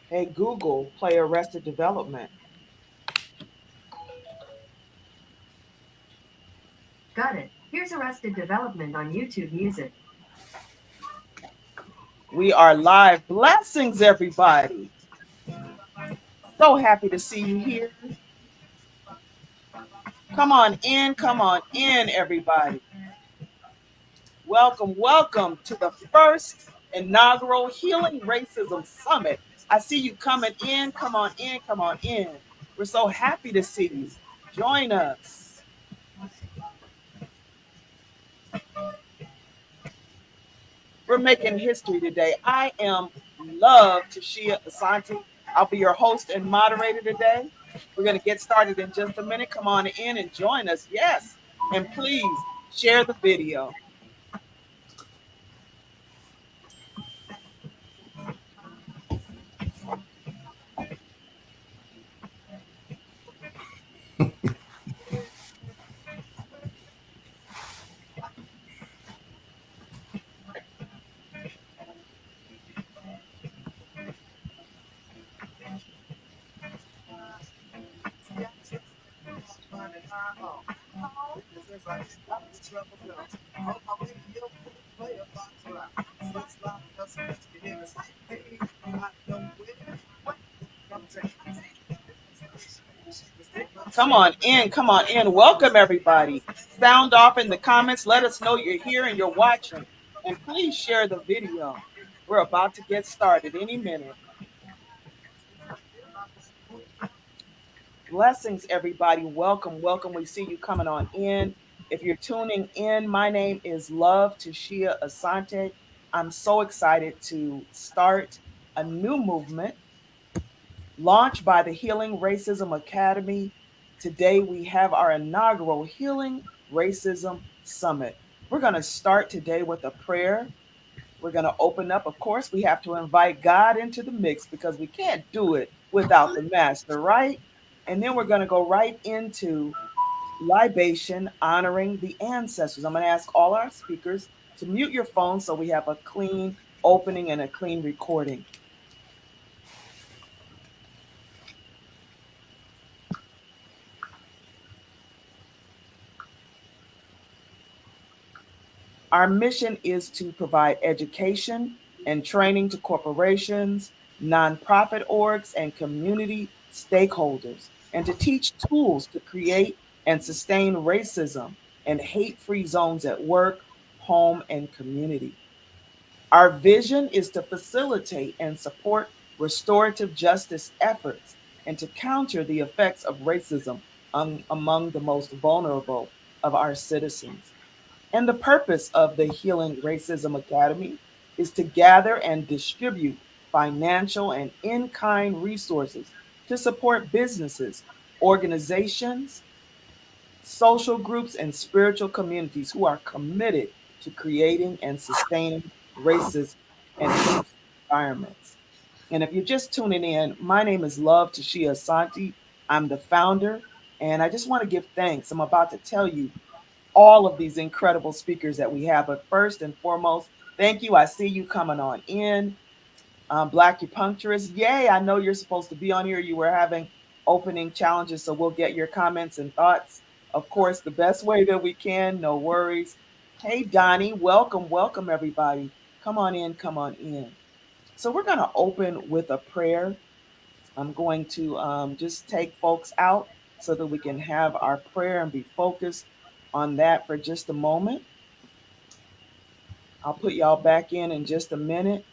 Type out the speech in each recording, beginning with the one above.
Hey, Google, play Arrested Development. Got it. Here's Arrested Development on YouTube Music. We are live. Blessings, everybody. So happy to see you here. Come on in, everybody. Welcome, welcome to the first inaugural Healing Racism Summit. I see you coming in. Come on in, come on in. We're so happy to see you. Join us. We're making history today. I am Love Tashia Asante. I'll be your host and moderator today. We're going to get started in just a minute. Come on in and join us. Yes. And please share the video. Come on in. Come on in. Welcome, everybody. Sound off in the comments. Let us know you're here and you're watching. And please share the video. We're about to get started any minute. Blessings, everybody. Welcome, welcome. We see you coming on in. If you're tuning in, my name is Love Tashia Asante. I'm so excited to start a new movement launched by the Healing Racism Academy. Today, we have our inaugural Healing Racism Summit. We're going to start today with a prayer. We're going to open up. Of course, we have to invite God into the mix because we can't do it without the Master, right? And then we're going to go right into libation, honoring the ancestors. I'm going to ask all our speakers to mute your phones so we have a clean opening and a clean recording. Our mission is to provide education and training to corporations, nonprofit orgs, and community stakeholders, and to teach tools to create and sustain racism and hate free zones at work, home, and community. Our vision is to facilitate and support restorative justice efforts and to counter the effects of racism among the most vulnerable of our citizens. And the purpose of the Healing Racism Academy is to gather and distribute financial and in kind resources to support businesses, organizations, social groups, and spiritual communities who are committed to creating and sustaining racist and hate environments. And if you're just tuning in, my name is Love Tashia Asante. I'm the founder, and I just want to give thanks. I'm about to tell you all of these incredible speakers that we have. But first and foremost, thank you. I see you coming on in. Black Acupuncturist, yay, I know you're supposed to be on here. You were having opening challenges, so we'll get your comments and thoughts, of course, the best way that we can. No worries. Hey, Donnie, welcome, welcome, everybody. Come on in, come on in. So we're going to open with a prayer. I'm going to just take folks out so that we can have our prayer and be focused on that for just a moment. I'll put y'all back in just a minute.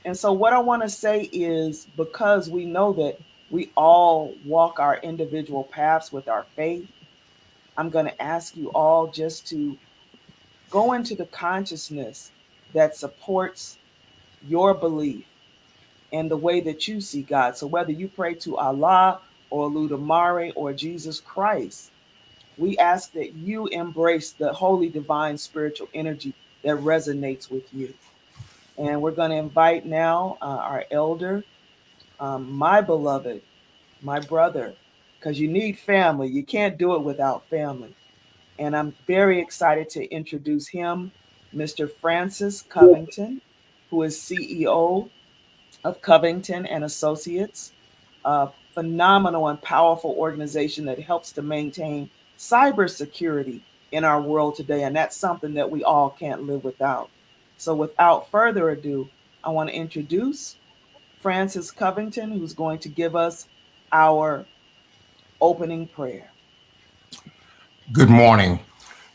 And so, what I want to say is because we know that we all walk our individual paths with our faith, I'm going to ask you all just to go into the consciousness that supports your belief and the way that you see God. So, whether you pray to Allah or Ludamare or Jesus Christ, we ask that you embrace the holy divine spiritual energy that resonates with you. And we're going to invite now our elder, my beloved, my brother, because you need family. You can't do it without family. And I'm very excited to introduce him, Mr. Francis Covington. who is CEO of Covington and Associates, a phenomenal and powerful organization that helps to maintain cybersecurity in our world today. And that's something that we all can't live without. So, without further ado, I want to introduce Francis Covington, who's going to give us our opening prayer. Good morning.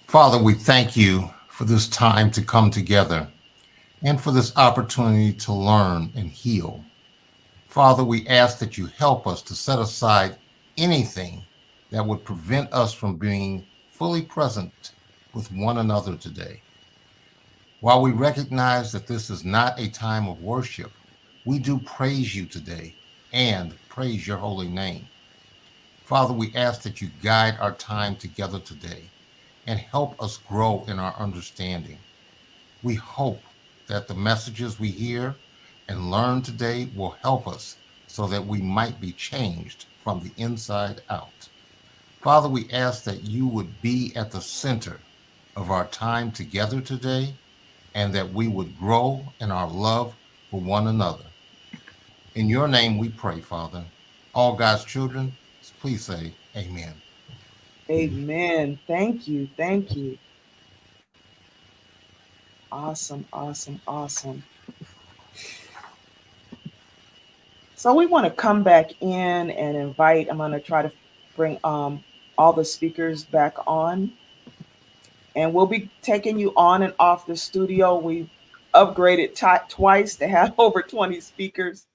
Father, we thank you for this time to come together and for this opportunity to learn and heal. Father, we ask that you help us to set aside anything that would prevent us from being fully present with one another today. While we recognize that this is not a time of worship, we do praise you today and praise your holy name. Father, we ask that you guide our time together today and help us grow in our understanding. We hope that the messages we hear and learn today will help us so that we might be changed from the inside out. Father, we ask that you would be at the center of our time together today and that we would grow in our love for one another. In your name we pray, Father. All God's children, please say amen. Amen. Thank you. Thank you. Awesome, awesome, awesome. So we want to come back in and invite, I'm going to try to bring all the speakers back on. And we'll be taking you on and off the studio. We've upgraded twice to have over 20 speakers,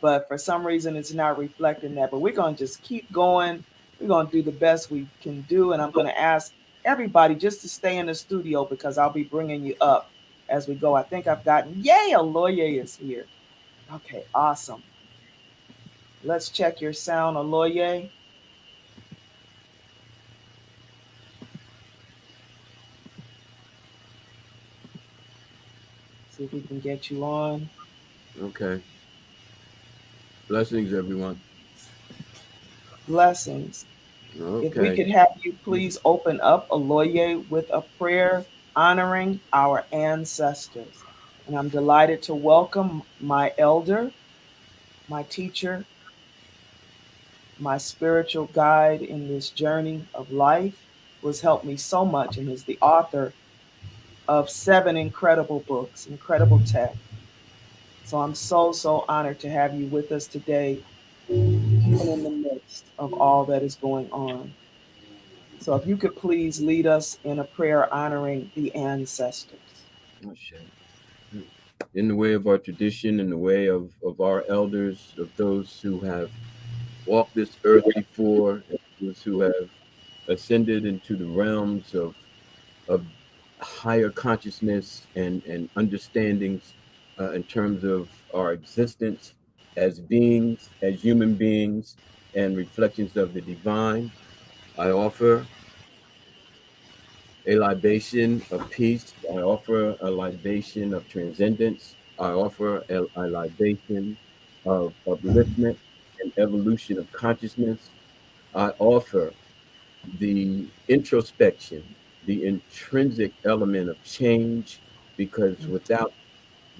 but for some reason it's not reflecting that. But we're going to just keep going. We're going to do the best we can do. And I'm going to ask everybody just to stay in the studio because I'll be bringing you up as we go. I think I've gotten, yay, Aloye is here. Okay, awesome. Let's check your sound, Aloye. See if we can get you on. Okay. Blessings, everyone. Blessings. If we Okay. could have you please open up Aloye with a prayer honoring our ancestors. And I'm delighted to welcome my elder, my teacher, my spiritual guide in this journey of life, who has helped me so much and is the author of 7 incredible books, incredible text. So I'm so, so honored to have you with us today, even in the midst of all that is going on. So if you could please lead us in a prayer honoring the ancestors. Oh, shit. In the way of our tradition, in the way of our elders, of those who have walked this earth before, and those who have ascended into the realms of higher consciousness and understandings in terms of our existence as beings, as human beings, and reflections of the divine, I offer a libation of peace. I offer a libation of transcendence. I offer a libation of upliftment and evolution of consciousness. I offer the introspection, the intrinsic element of change, because without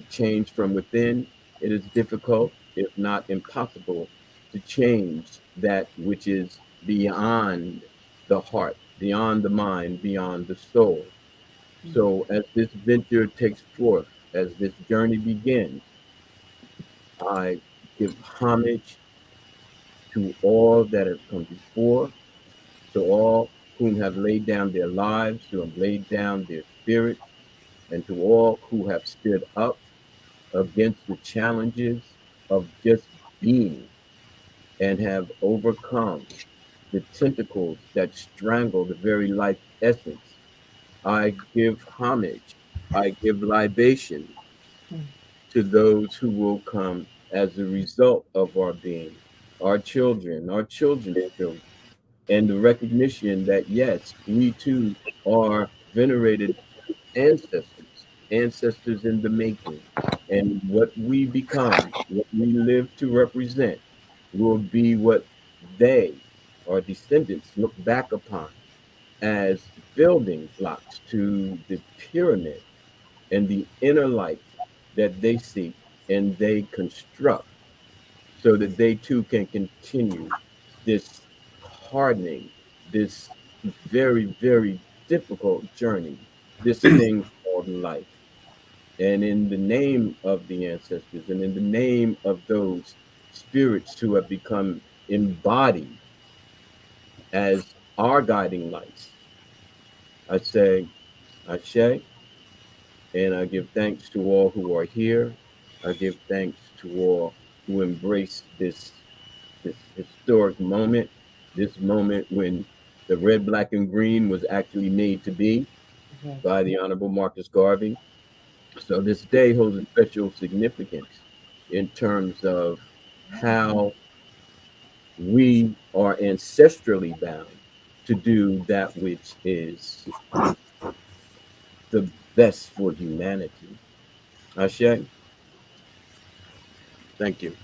change from within, it is difficult, if not impossible, to change that which is beyond the heart, beyond the mind, beyond the soul. So, as this venture takes forth, as this journey begins, I give homage to all that have come before, to all whom have laid down their lives, who have laid down their spirits, and to all who have stood up against the challenges of just being and have overcome the tentacles that strangle the very life essence. I give homage, I give libation to those who will come as a result of our being, our children, our children's children, and the recognition that yes, we too are venerated ancestors, ancestors in the making. And what we become, what we live to represent, will be what they, our descendants, look back upon as building blocks to the pyramid and the inner life that they seek and they construct so that they too can continue this hardening, this very, very difficult journey, this thing called life. And in the name of the ancestors and in the name of those spirits who have become embodied as our guiding lights, I say, Ashe, and I give thanks to all who are here. I give thanks to all who embrace this historic moment, this moment when the red, black, and green was actually made to be Yes. by the Honorable Marcus Garvey. So this day holds a special significance in terms of how we are ancestrally bound to do that which is the best for humanity. Ashe, thank you.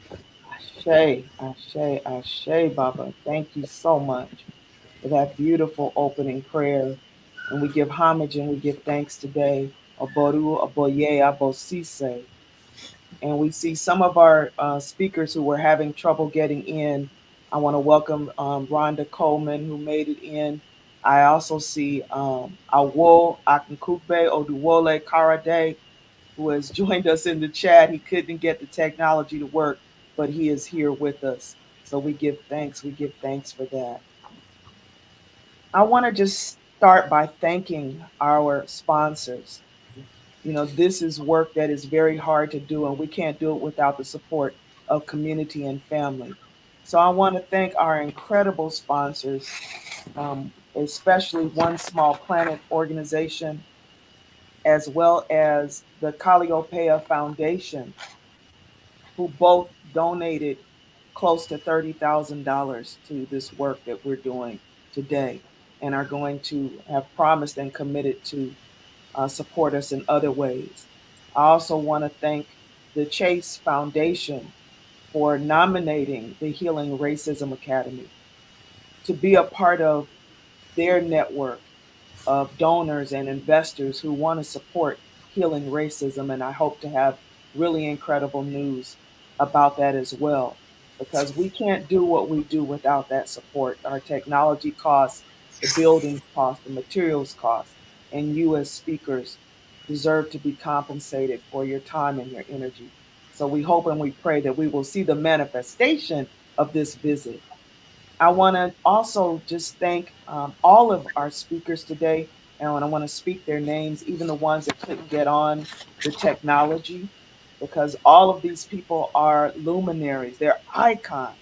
Ashe, Ashe, Ashe, Baba. Thank you so much for that beautiful opening prayer. And we give homage and we give thanks today. Aboru, Aboye, Abosise. And we see some of our speakers who were having trouble getting in. I want to welcome Rhonda Coleman, who made it in. I also see Awo Akinkugbe Oduwole Karade, who has joined us in the chat. He couldn't get the technology to work, but he is here with us. So we give thanks. We give thanks for that. I want to just start by thanking our sponsors. You know, this is work that is very hard to do, and we can't do it without the support of community and family. So I want to thank our incredible sponsors, especially One Small Planet organization, as well as the Calliopeia Foundation, who both donated close to $30,000 to this work that we're doing today and are going to have promised and committed to support us in other ways. I also want to thank the Chase Foundation for nominating the Healing Racism Academy to be a part of their network of donors and investors who want to support healing racism. And I hope to have really incredible news about that as well, because we can't do what we do without that support. Our technology costs, the buildings costs, the materials costs, and you as speakers deserve to be compensated for your time and your energy. So we hope and we pray that we will see the manifestation of this visit. I want to also just thank all of our speakers today, and I want to speak their names, even the ones that couldn't get on the technology, because all of these people are luminaries, they're icons,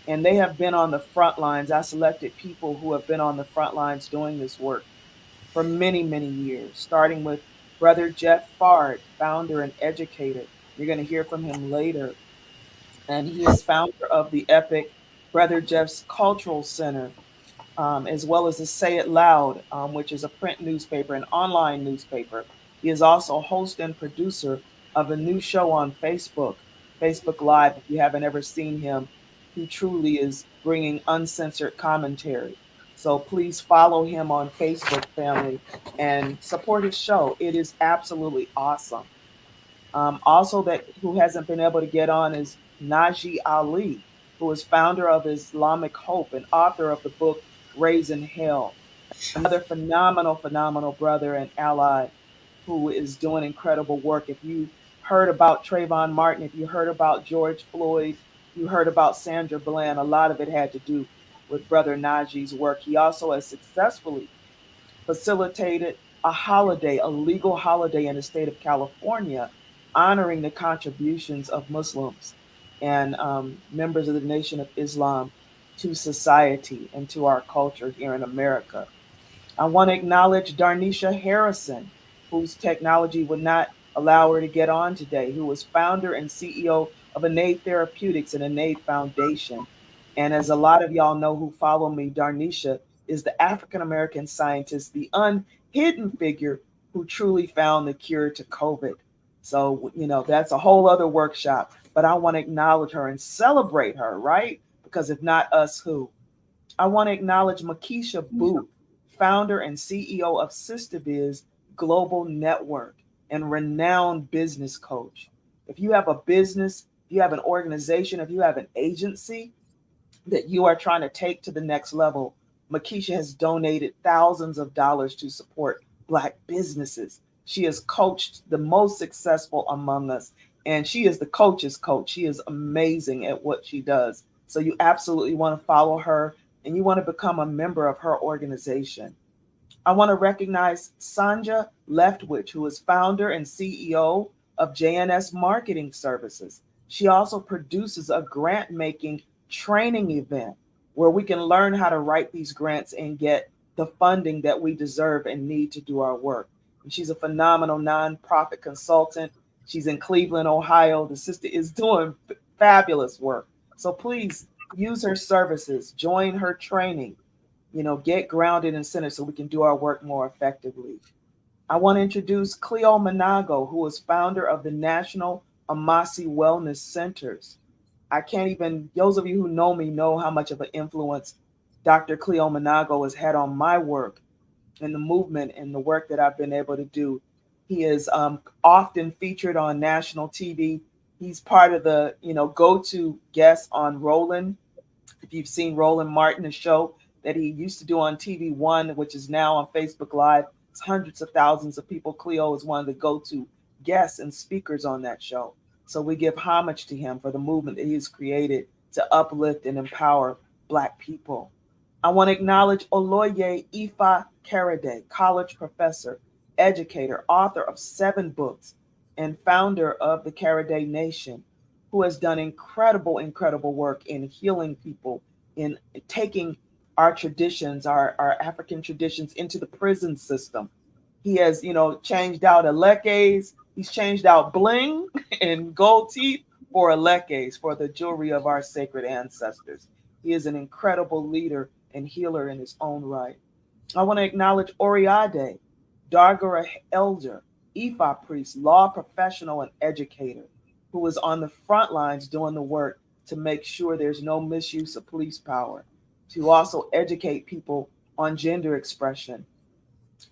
and they have been on the front lines. I selected people who have been on the front lines doing this work for many, many years, starting with Brother Jeff Fard, founder and educator. You're going to hear from him later, and he is founder of the Epic Brother Jeff's Cultural Center, as well as the Say It Loud, which is a print newspaper and online newspaper. He is also host and producer of a new show on Facebook, Facebook Live. If you haven't ever seen him, he truly is bringing uncensored commentary. So please follow him on Facebook, family, and support his show. It is absolutely awesome. Also, that who hasn't been able to get on is Naji Ali, who is founder of Islamic Hope and author of the book Raising Hell. Another phenomenal, phenomenal brother and ally who is doing incredible work. If you heard about Trayvon Martin, if you heard about George Floyd, you heard about Sandra Bland, a lot of it had to do with Brother Najee's work. He also has successfully facilitated a holiday, a legal holiday in the state of California, honoring the contributions of Muslims and members of the Nation of Islam to society and to our culture here in America. I want to acknowledge Darnisha Harrison, whose technology would not allow her to get on today, who was founder and CEO of Innate Therapeutics and Innate Foundation. And as a lot of y'all know who follow me, Darnisha is the African American scientist, the unhidden figure who truly found the cure to COVID. So, you know, that's a whole other workshop, but I want to acknowledge her and celebrate her, right? Because if not us, who? I want to acknowledge Makisha Booth, founder and CEO of SisterBiz Global Network. and renowned business coach. If you have a business, if you have an organization, if you have an agency that you are trying to take to the next level, Makisha has donated thousands of dollars to support Black businesses. She has coached the most successful among us, and she is the coach's coach. She is amazing at what she does. So you absolutely want to follow her and you want to become a member of her organization. I want to recognize Sanja Leftwich, who is founder and CEO of JNS Marketing Services. She also produces a grant making training event where we can learn how to write these grants and get the funding that we deserve and need to do our work. And she's a phenomenal nonprofit consultant. She's in Cleveland, Ohio. The sister is doing fabulous work. So please use her services, join her training, get grounded and centered so we can do our work more effectively. I want to introduce Cleo Manago, who is founder of the National Amasi Wellness Centers. I can't even, those of you who know me know how much of an influence Dr. Cleo Manago has had on my work and the movement and the work that I've been able to do. He is often featured on national TV. He's part of the, go-to guest on Roland. If you've seen Roland Martin's show that he used to do on TV One, which is now on Facebook Live, it's hundreds of thousands of people. Cleo is one of the go-to guests and speakers on that show. So we give homage to him for the movement that he's created to uplift and empower Black people. I want to acknowledge Oloye Ifa Karade, college professor, educator, author of 7 books, and founder of the Karade Nation, who has done incredible work in healing people, in taking our traditions, our African traditions into the prison system. He has, changed out elekes. He's changed out bling and gold teeth for elekes, for the jewelry of our sacred ancestors. He is an incredible leader and healer in his own right. I want to acknowledge Oriade, Dargara elder, Ifa priest, law professional, and educator, who is on the front lines doing the work to make sure there's no misuse of police power, to also educate people on gender expression,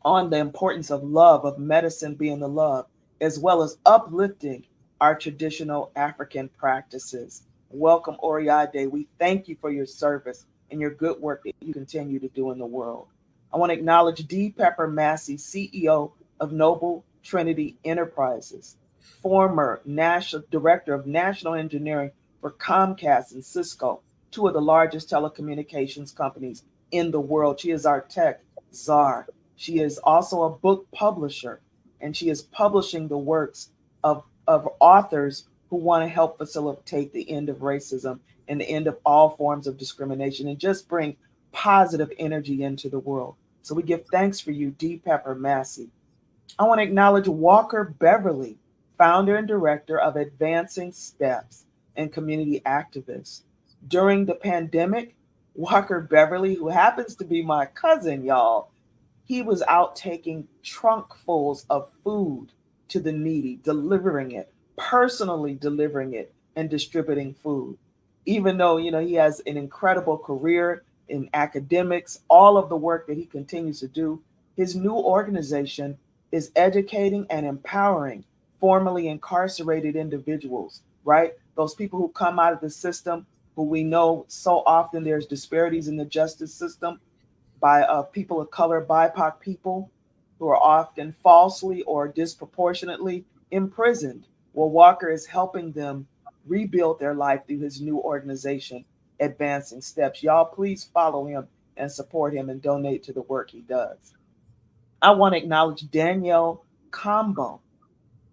on the importance of love, of medicine being the love, as well as uplifting our traditional African practices. Welcome, Oriade. We thank you for your service and your good work that you continue to do in the world. I want to acknowledge D. Pepper Massey, CEO of Noble Trinity Enterprises, former national director of national engineering for Comcast and Cisco, 2 of the largest telecommunications companies in the world. She is our tech czar. She is also a book publisher, and she is publishing the works of authors who want to help facilitate the end of racism and the end of all forms of discrimination and just bring positive energy into the world. So we give thanks for you, D. Pepper Massey. I want to acknowledge Walker Beverly, founder and director of Advancing Steps and community activist. During the pandemic, Walker Beverly, who happens to be my cousin, y'all, he was out taking trunkfuls of food to the needy, delivering it, personally delivering it, and distributing food. Even though, he has an incredible career in academics, all of the work that he continues to do, his new organization is educating and empowering formerly incarcerated individuals, right? Those people who come out of the system, who we know so often there's disparities in the justice system by people of color, BIPOC people, who are often falsely or disproportionately imprisoned. Well, Walker is helping them rebuild their life through his new organization, Advancing Steps. Y'all, please follow him and support him and donate to the work he does. I want to acknowledge Danielle Combo,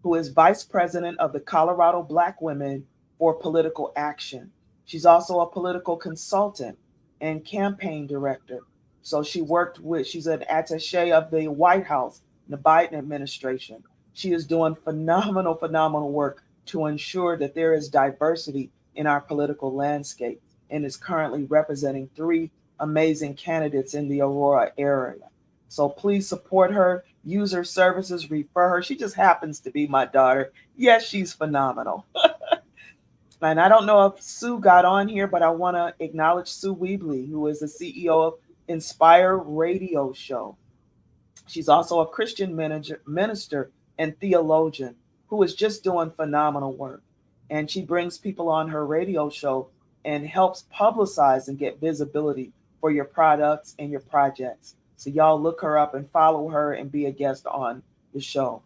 who is vice president of the Colorado Black Women for Political Action. She's also a political consultant and campaign director. So she's an attaché of the White House, the Biden administration. She is doing phenomenal work to ensure that there is diversity in our political landscape and is currently representing 3 amazing candidates in the Aurora area. So please support her, use her services, refer her. She just happens to be my daughter. Yes, she's phenomenal. And I don't know if Sue got on here, but I want to acknowledge Sue Weebly, who is the CEO of Inspire Radio Show. She's also a Christian minister and theologian who is just doing phenomenal work. And she brings people on her radio show and helps publicize and get visibility for your products and your projects. So y'all look her up and follow her and be a guest on the show.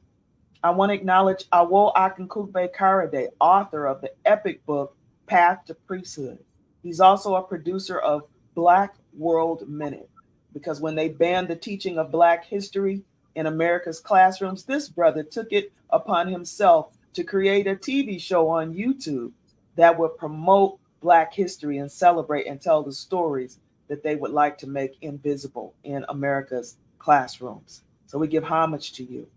I want to acknowledge Awo Akinkunbe Karade, author of the epic book Path to Priesthood. He's also a producer of Black World Minute, because when they banned the teaching of Black history in America's classrooms, this brother took it upon himself to create a TV show on YouTube that would promote Black history and celebrate and tell the stories that they would like to make invisible in America's classrooms. So we give homage to you.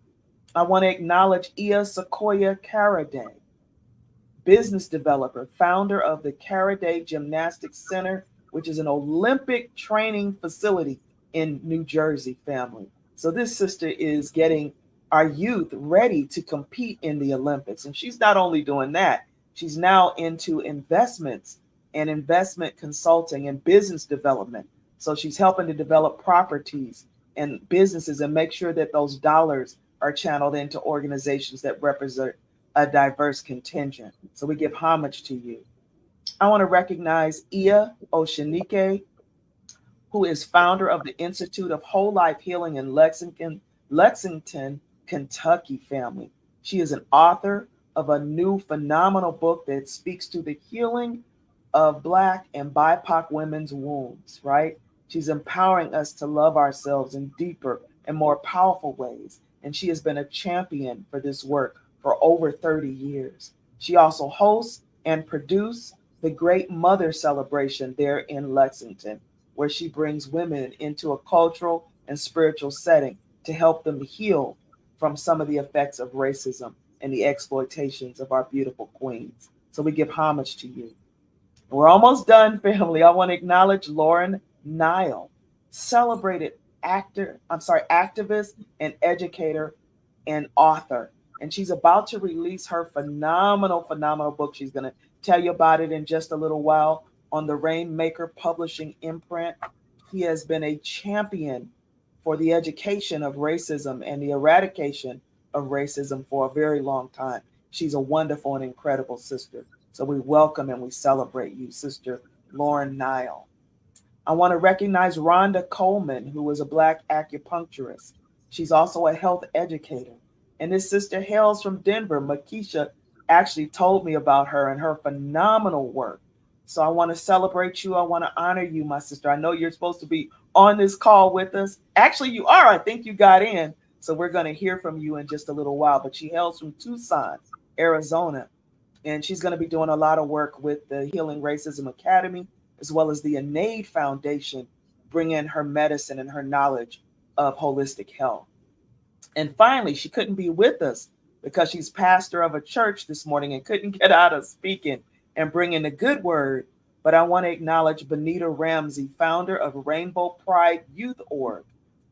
I want to acknowledge Ia Sequoia Caraday, business developer, founder of the Caraday Gymnastics Center, which is an Olympic training facility in New Jersey, family. So this sister is getting our youth ready to compete in the Olympics. And she's not only doing that, she's now into investments and investment consulting and business development. So she's helping to develop properties and businesses and make sure that those dollars are channeled into organizations that represent a diverse contingent. So we give homage to you. I want to recognize Ia Oshanike, who is founder of the Institute of Whole Life Healing in Lexington, Kentucky, family. She is an author of a new phenomenal book that speaks to the healing of Black and BIPOC women's wounds, right? She's empowering us to love ourselves in deeper and more powerful ways. And she has been a champion for this work for over 30 years. She also hosts and produces the Great Mother Celebration there in Lexington, where she brings women into a cultural and spiritual setting to help them heal from some of the effects of racism and the exploitations of our beautiful queens. So we give homage to you. We're almost done, family. I want to acknowledge Lauren Nile, celebrated activist and educator and author. And she's about to release her phenomenal book. She's going to tell you about it in just a little while on the Rainmaker Publishing imprint. He has been a champion for the education of racism and the eradication of racism for a very long time. She's a wonderful and incredible sister. So we welcome and we celebrate you, Sister Lauren Nile. I want to recognize Rhonda Coleman, who is a Black acupuncturist. She's also a health educator. And this sister hails from Denver. Makisha actually told me about her and her phenomenal work. So I want to celebrate you. I want to honor you, my sister. I know you're supposed to be on this call with us. Actually, you are. I think you got in. So we're going to hear from you in just a little while. But she hails from Tucson, Arizona. And she's going to be doing a lot of work with the Healing Racism Academy, as well as the INAID Foundation, bringing her medicine and her knowledge of holistic health. And finally, she couldn't be with us because she's pastor of a church this morning and couldn't get out of speaking and bringing the good word. But I want to acknowledge Benita Ramsey, founder of Rainbow Pride Youth Org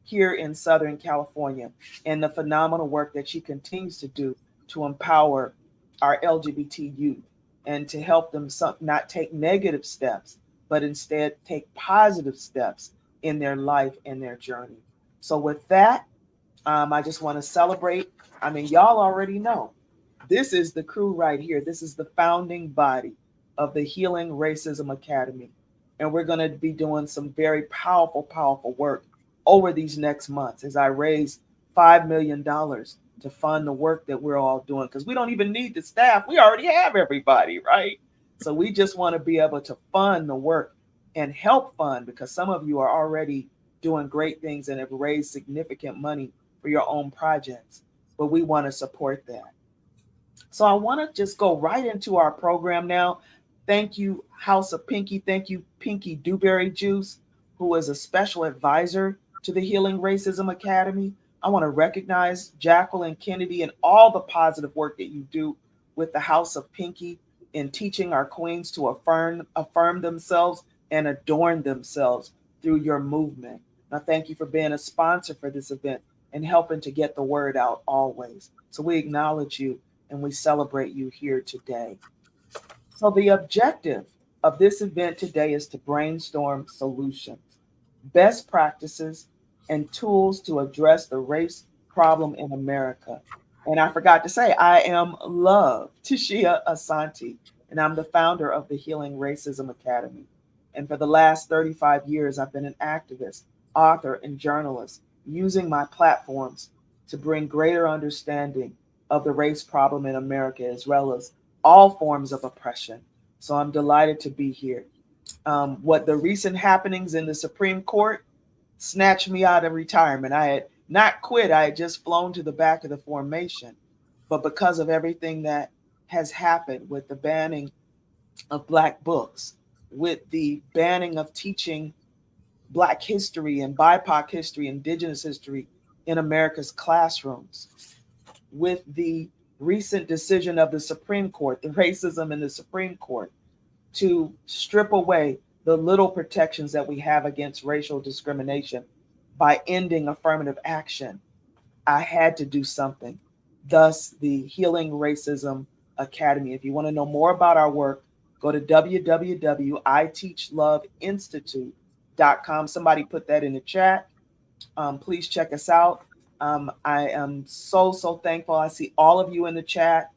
here in Southern California, and the phenomenal work that she continues to do to empower our LGBT youth and to help them not take negative steps, but instead take positive steps in their life and their journey. So with that, I just want to celebrate. I mean, y'all already know this is the crew right here. This is the founding body of the Healing Racism Academy. And we're going to be doing some very powerful work over these next months as I raise $5 million to fund the work that we're all doing, because we don't even need the staff. We already have everybody, right? So we just want to be able to fund the work and help fund, because some of you are already doing great things and have raised significant money for your own projects, but we want to support that. So I want to just go right into our program now. Thank you, House of Pinky. Thank you, Pinky Dewberry Juice, who is a special advisor to the Healing Racism Academy. I want to recognize Jacqueline Kennedy and all the positive work that you do with the House of Pinky in teaching our queens to affirm themselves and adorn themselves through your movement. Now, thank you for being a sponsor for this event and helping to get the word out always. So we acknowledge you and we celebrate you here today. So the objective of this event today is to brainstorm solutions, best practices, and tools to address the race problem in America. And I forgot to say, I am Love Tishia Asante, and I'm the founder of the Healing Racism Academy. And for the last 35 years, I've been an activist, author, and journalist, using my platforms to bring greater understanding of the race problem in America, as well as all forms of oppression. So I'm delighted to be here. What the recent happenings in the Supreme Court snatched me out of retirement. I had not quit, I had just flown to the back of the formation. But because of everything that has happened with the banning of Black books, with the banning of teaching Black history and BIPOC history, Indigenous history in America's classrooms, with the recent decision of the Supreme Court, the racism in the Supreme Court, to strip away the little protections that we have against racial discrimination by ending affirmative action, I had to do something. Thus, the Healing Racism Academy. If you want to know more about our work, go to www.iteachloveinstitute.com. Somebody put that in the chat. Please check us out. I am so thankful. I see all of you in the chat.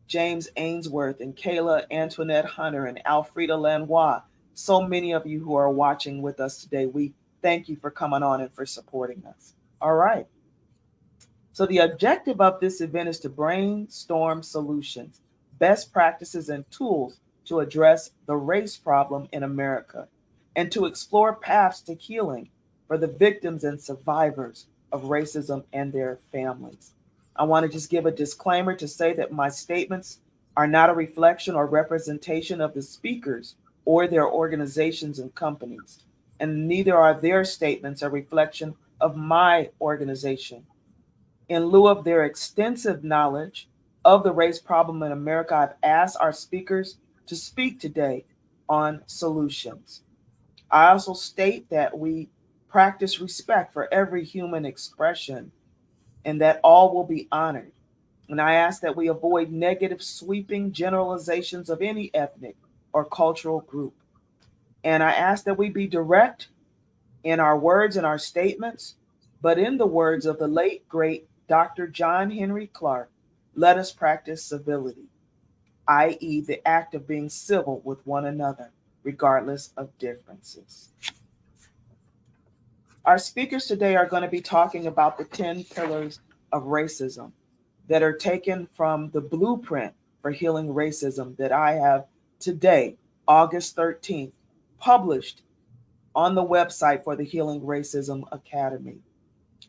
James Ainsworth and Kayla Antoinette Hunter and Alfreda Lanois. So many of you who are watching with us today. We thank you for coming on and for supporting us. All right. So the objective of this event is to brainstorm solutions, best practices, and tools to address the race problem in America, and to explore paths to healing for the victims and survivors of racism and their families. I want to just give a disclaimer to say that my statements are not a reflection or representation of the speakers or their organizations and companies, and neither are their statements a reflection of my organization. In lieu of their extensive knowledge of the race problem in America, I've asked our speakers to speak today on solutions. I also state that we practice respect for every human expression and that all will be honored. And I ask that we avoid negative, sweeping generalizations of any ethnic or cultural group. And I ask that we be direct in our words and our statements, but in the words of the late, great Dr. John Henry Clark, let us practice civility, i.e., the act of being civil with one another, regardless of differences. Our speakers today are going to be talking about the 10 pillars of racism that are taken from the blueprint for healing racism that I have today, August 13th, published on the website for the Healing Racism Academy.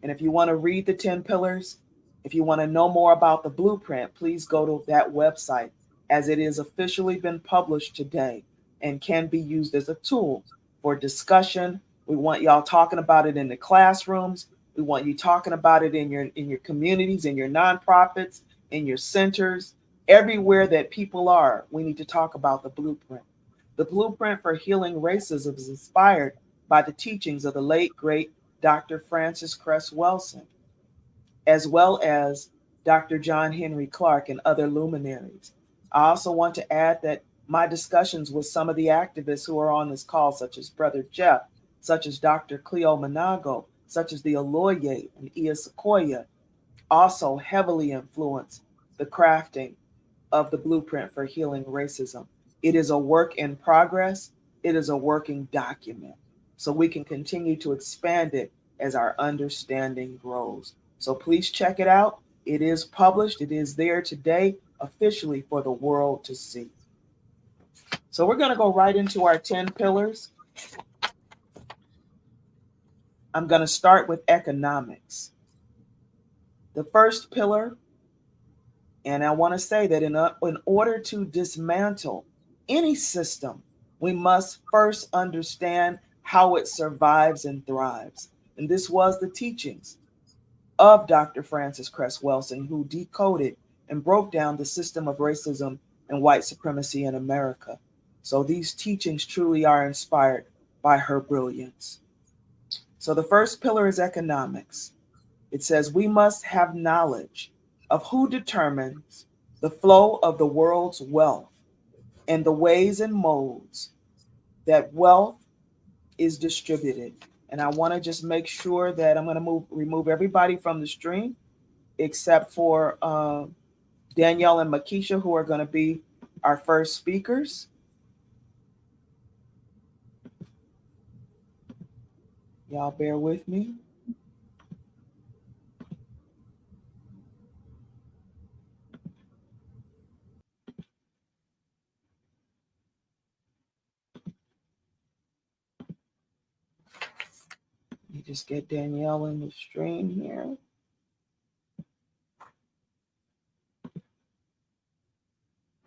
And if you want to read the 10 pillars, if you want to know more about the blueprint, please go to that website as it is officially been published today and can be used as a tool for discussion. We want y'all talking about it in the classrooms. We want you talking about it in your communities, in your nonprofits, in your centers, everywhere that people are. We need to talk about the blueprint. The blueprint for healing racism is inspired by the teachings of the late, great Dr. Francis Cress Welsing, as well as Dr. John Henry Clark and other luminaries. I also want to add that my discussions with some of the activists who are on this call, such as Brother Jeff, such as Dr. Cleo Manago, such as the Aloye and Ia Sequoia, also heavily influence the crafting of the blueprint for healing racism. It is a work in progress. It is a working document. So we can continue to expand it as our understanding grows. So please check it out. It is published. It is there today officially for the world to see. So we're going to go right into our 10 pillars. I'm going to start with economics. The first pillar, and I want to say that in order to dismantle any system, we must first understand how it survives and thrives. And this was the teachings of Dr. Francis Cress Welsing, who decoded and broke down the system of racism and white supremacy in America. So these teachings truly are inspired by her brilliance. So the first pillar is economics. It says we must have knowledge of who determines the flow of the world's wealth and the ways and modes that wealth is distributed. And I want to just make sure that I'm going to remove everybody from the stream. except for Danielle and Makisha, who are going to be our first speakers. Y'all bear with me. Let me just get Danielle in the stream here.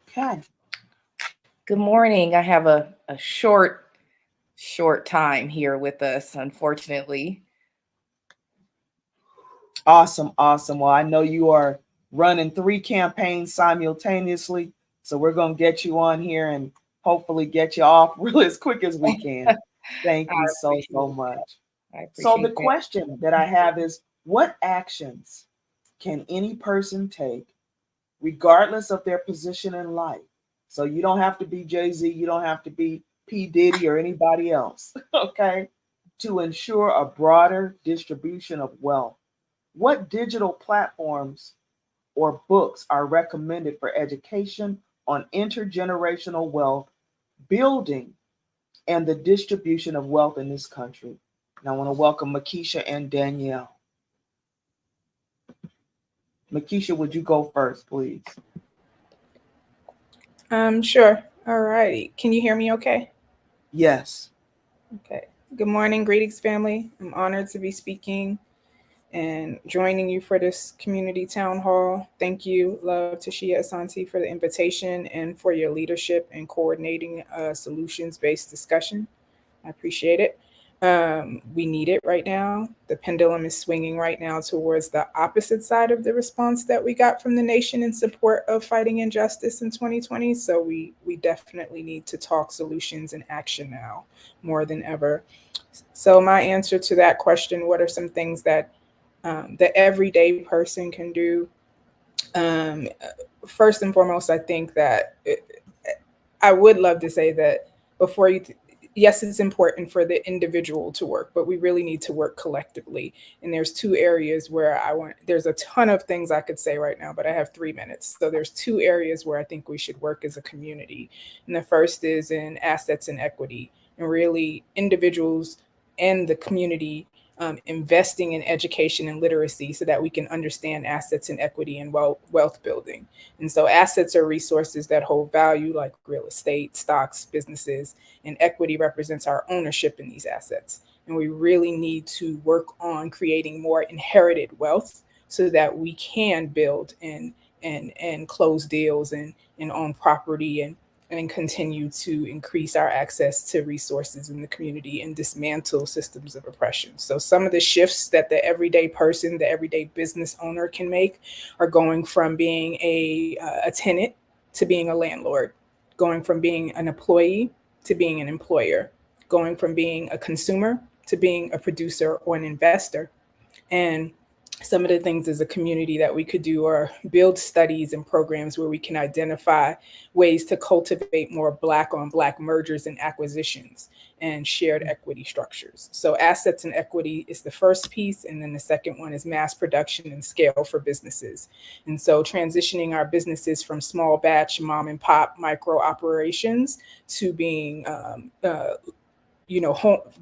Okay. Good morning. I have a short time here with us, unfortunately. Awesome, awesome. Well, I know you are running 3 campaigns simultaneously, so we're going to get you on here and hopefully get you off really as quick as we can. Thank I you so, appreciate so that. much. I So the appreciate that. question that I have is, what actions can any person take regardless of their position in life? So you don't have to be Jay-Z, you don't have to be P. Diddy or anybody else, okay? To ensure a broader distribution of wealth. What digital platforms or books are recommended for education on intergenerational wealth building and the distribution of wealth in this country? And I want to welcome Makisha and Danielle. Makisha, would you go first, please? Sure. All righty. Can you hear me okay? Yes. Okay. Good morning, greetings, family. I'm honored to be speaking and joining you for this community town hall. Thank you, Love Tashia Asante, for the invitation and for your leadership in coordinating a solutions-based discussion. I appreciate it. We need it right now. The pendulum is swinging right now towards the opposite side of the response that we got from the nation in support of fighting injustice in 2020. So we definitely need to talk solutions and action now more than ever. So my answer to that question: what are some things that the everyday person can do? Um, First and foremost, I think that I would love to say that before yes, it's important for the individual to work, but we really need to work collectively. And there's 2 areas where there's a ton of things I could say right now, but I have 3 minutes. So there's 2 areas where I think we should work as a community. And the first is in assets and equity, and really individuals and the community investing in education and literacy so that we can understand assets and equity and wealth building. And so assets are resources that hold value, like real estate, stocks, businesses, and equity represents our ownership in these assets. And we really need to work on creating more inherited wealth so that we can build and close deals and own property and continue to increase our access to resources in the community and dismantle systems of oppression. So some of the shifts that the everyday person, the everyday business owner can make are going from being a tenant to being a landlord, going from being an employee to being an employer, going from being a consumer to being a producer or an investor. And some of the things as a community that we could do are build studies and programs where we can identify ways to cultivate more Black on Black mergers and acquisitions and shared equity structures. So assets and equity is the first piece. And then the second one is mass production and scale for businesses. And so transitioning our businesses from small batch, mom and pop micro operations to being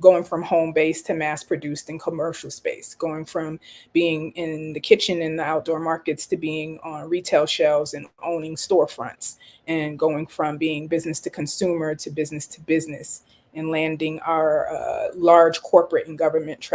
going from home base to mass produced in commercial space, going from being in the kitchen in the outdoor markets to being on retail shelves and owning storefronts, and going from being business to business, and landing our large corporate and government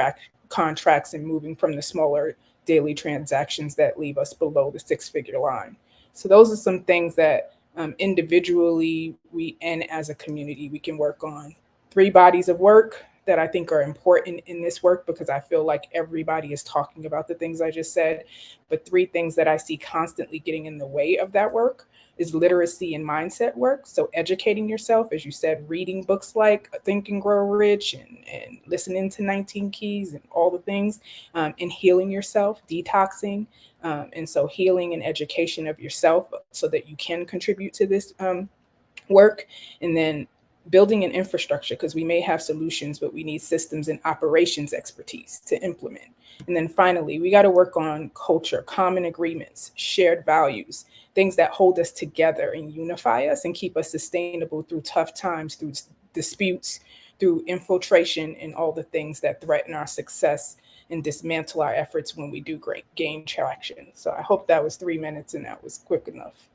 contracts and moving from the smaller daily transactions that leave us below the 6-figure line. So those are some things that individually we and as a community we can work on. 3 bodies of work that I think are important in this work, because I feel like everybody is talking about the things I just said. But 3 things that I see constantly getting in the way of that work is literacy and mindset work. So educating yourself, as you said, reading books like Think and Grow Rich and listening to 19 Keys and all the things, and healing yourself, detoxing. And so healing and education of yourself so that you can contribute to this work. And then building an infrastructure, because we may have solutions, but we need systems and operations expertise to implement. And then finally, we got to work on culture, common agreements, shared values, things that hold us together and unify us and keep us sustainable through tough times, through disputes, through infiltration, and all the things that threaten our success and dismantle our efforts when we do gain traction. So I hope that was 3 minutes and that was quick enough.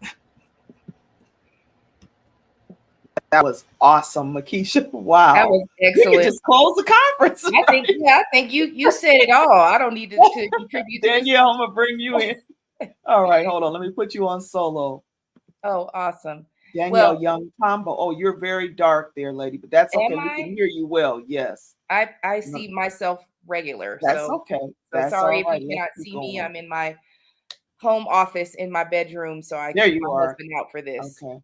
That was awesome, Makisha. Wow. That was We excellent. could just close the conference. I think you said it all. I don't need to contribute to this. Danielle, I'm gonna bring you in. All right, hold on. Let me put you on solo. Oh, awesome. Danielle Well, Young Tombo. Oh, you're very dark there, lady, but that's okay. am We I? can hear you well. Yes. I see myself regular. That's So okay. so That's sorry all if right. you Let's cannot keep see me. going. I'm in my home office in my bedroom, so I There keep you my are. husband out for this. Okay.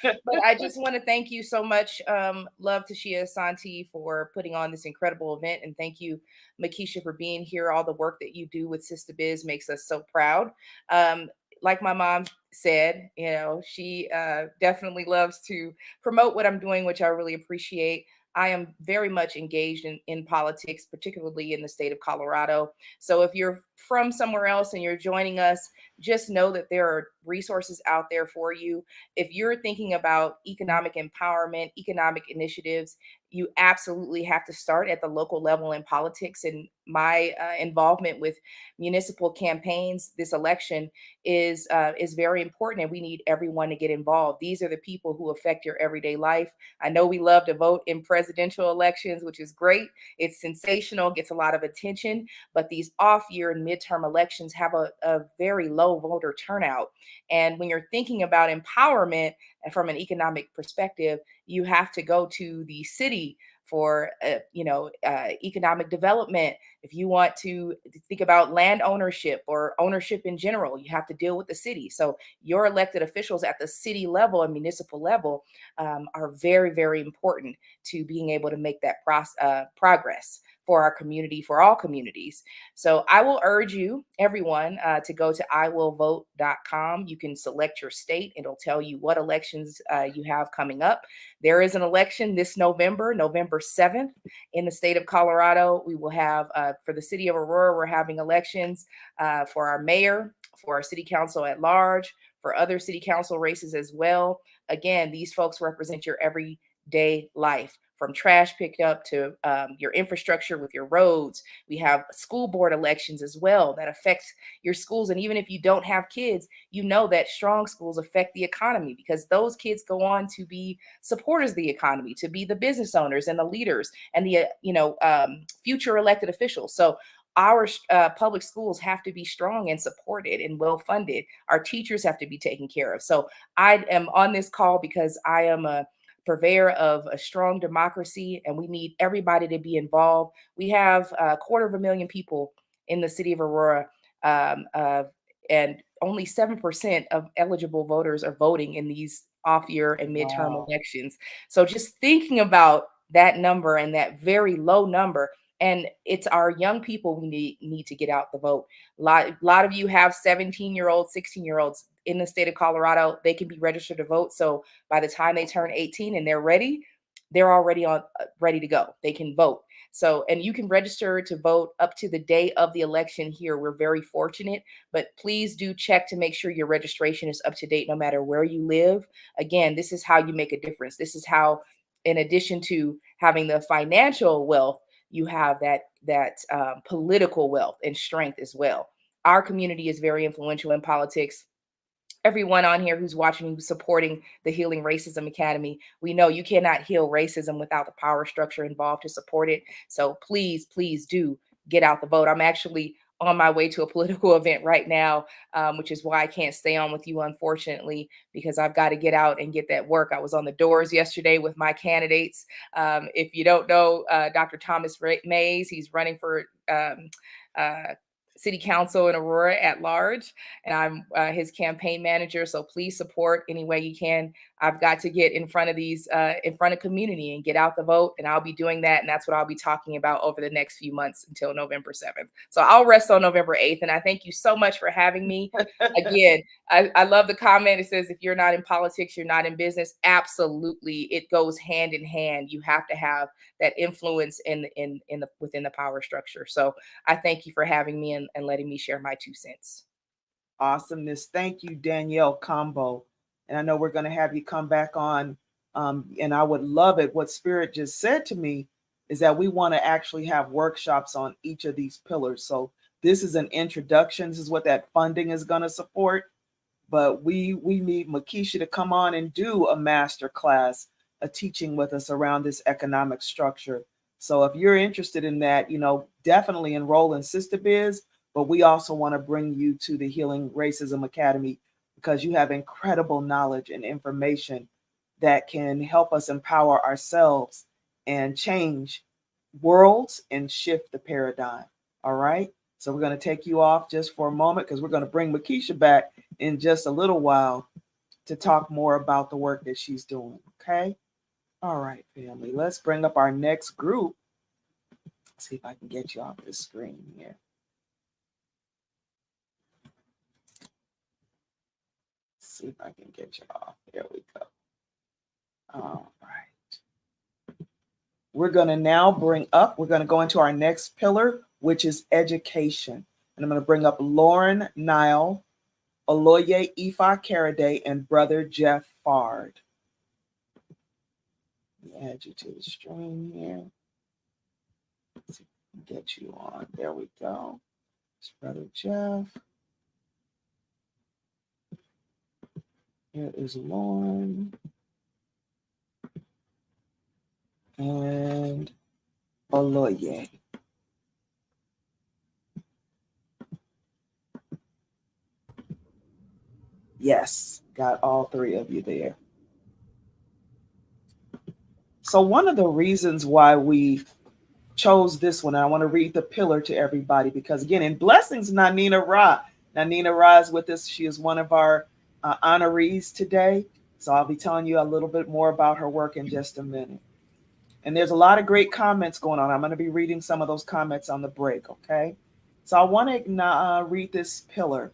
But I just want to thank you so much, love Tashia Asante, for putting on this incredible event, and thank you, Makisha, for being here. All the work that you do with Sister Biz makes us so proud. Like my mom said, you know, she definitely loves to promote what I'm doing, which I really appreciate. I am very much engaged in politics, particularly in the state of Colorado. So if you're from somewhere else and you're joining us, just know that there are resources out there for you. If you're thinking about economic empowerment, economic initiatives, you absolutely have to start at the local level in politics. And my involvement with municipal campaigns this election is very important, and we need everyone to get involved. These are the people who affect your everyday life. I know we love to vote in presidential elections, which is great. It's sensational, gets a lot of attention, but these off-year and midterm elections have a very low voter turnout. And when you're thinking about empowerment from an economic perspective, you have to go to the city for economic development. If you want to think about land ownership or ownership in general, you have to deal with the city. So your elected officials at the city level and municipal level are very, very important to being able to make that progress for our community, for all communities. So I will urge you, everyone, to go to iwillvote.com. You can select your state. It'll tell you what elections you have coming up. There is an election this November, November 7th, in the state of Colorado. We will have, for the city of Aurora, we're having elections for our mayor, for our city council at large, for other city council races as well. Again, these folks represent your everyday life, from trash pickup to your infrastructure with your roads. We have school board elections as well that affects your schools. And even if you don't have kids, you know that strong schools affect the economy, because those kids go on to be supporters of the economy, to be the business owners and the leaders and the future elected officials. So our public schools have to be strong and supported and well funded. Our teachers have to be taken care of. So I am on this call because I am a purveyor of a strong democracy, and we need everybody to be involved. We have 250,000 people in the city of Aurora, and only 7% of eligible voters are voting in these off-year and midterm elections. So just thinking about that number and that very low number, and it's our young people we need to get out the vote. A lot of you have 17-year-olds, 16-year-olds in the state of Colorado. They can be registered to vote. So by the time they turn 18 and they're ready, they're already ready to go. They can vote. So, and you can register to vote up to the day of the election here. We're very fortunate, but please do check to make sure your registration is up to date no matter where you live. Again, this is how you make a difference. This is how, in addition to having the financial wealth, you have that political wealth and strength as well. Our community is very influential in politics. Everyone on here who's watching, who's supporting the Healing Racism Academy, we know you cannot heal racism without the power structure involved to support it. So please, please do get out the vote. I'm actually on my way to a political event right now, which is why I can't stay on with you, unfortunately, because I've got to get out and get that work. I was on the doors yesterday with my candidates. If you don't know Dr. Thomas Mays, he's running for city council in Aurora at large, and I'm his campaign manager. So please support any way you can. I've got to get in front of in front of community and get out the vote, and I'll be doing that. And that's what I'll be talking about over the next few months until November 7th. So I'll rest on November 8th. And I thank you so much for having me. Again, I love the comment. It says, if you're not in politics, you're not in business. Absolutely. It goes hand in hand. You have to have that influence within the power structure. So I thank you for having me and letting me share my 2 cents. Awesomeness. Thank you, Danielle Combo. And I know we're going to have you come back on. And I would love it. What Spirit just said to me is that we want to actually have workshops on each of these pillars. So this is an introduction. This is what that funding is going to support. But we need Makisha to come on and do a master class, a teaching with us around this economic structure. So if you're interested in that, definitely enroll in Sister Biz. But we also want to bring you to the Healing Racism Academy because you have incredible knowledge and information that can help us empower ourselves and change worlds and shift the paradigm. All right. So we're going to take you off just for a moment because we're going to bring Makisha back in just a little while to talk more about the work that she's doing. Okay. All right, family. Let's bring up our next group. Let's see if I can get you off the screen here. See if I can get you off. There we go. All right. We're going to now we're going to go into our next pillar, which is education. And I'm going to bring up Lauren Nile, Oloye Ifa Karaday, and Brother Jeff Fard. Let me add you to the stream here. Let's see if I can get you on. There we go. It's Brother Jeff. Here is Lauren. And Oloye. Yes, got all 3 of you there. So one of the reasons why we chose this one, and I want to read the pillar to everybody because, again, in blessings, Nanina Ra. Nanina Ra is with us. She is one of our honorees today. So I'll be telling you a little bit more about her work in just a minute. And there's a lot of great comments going on. I'm going to be reading some of those comments on the break, okay? So I want to read this pillar.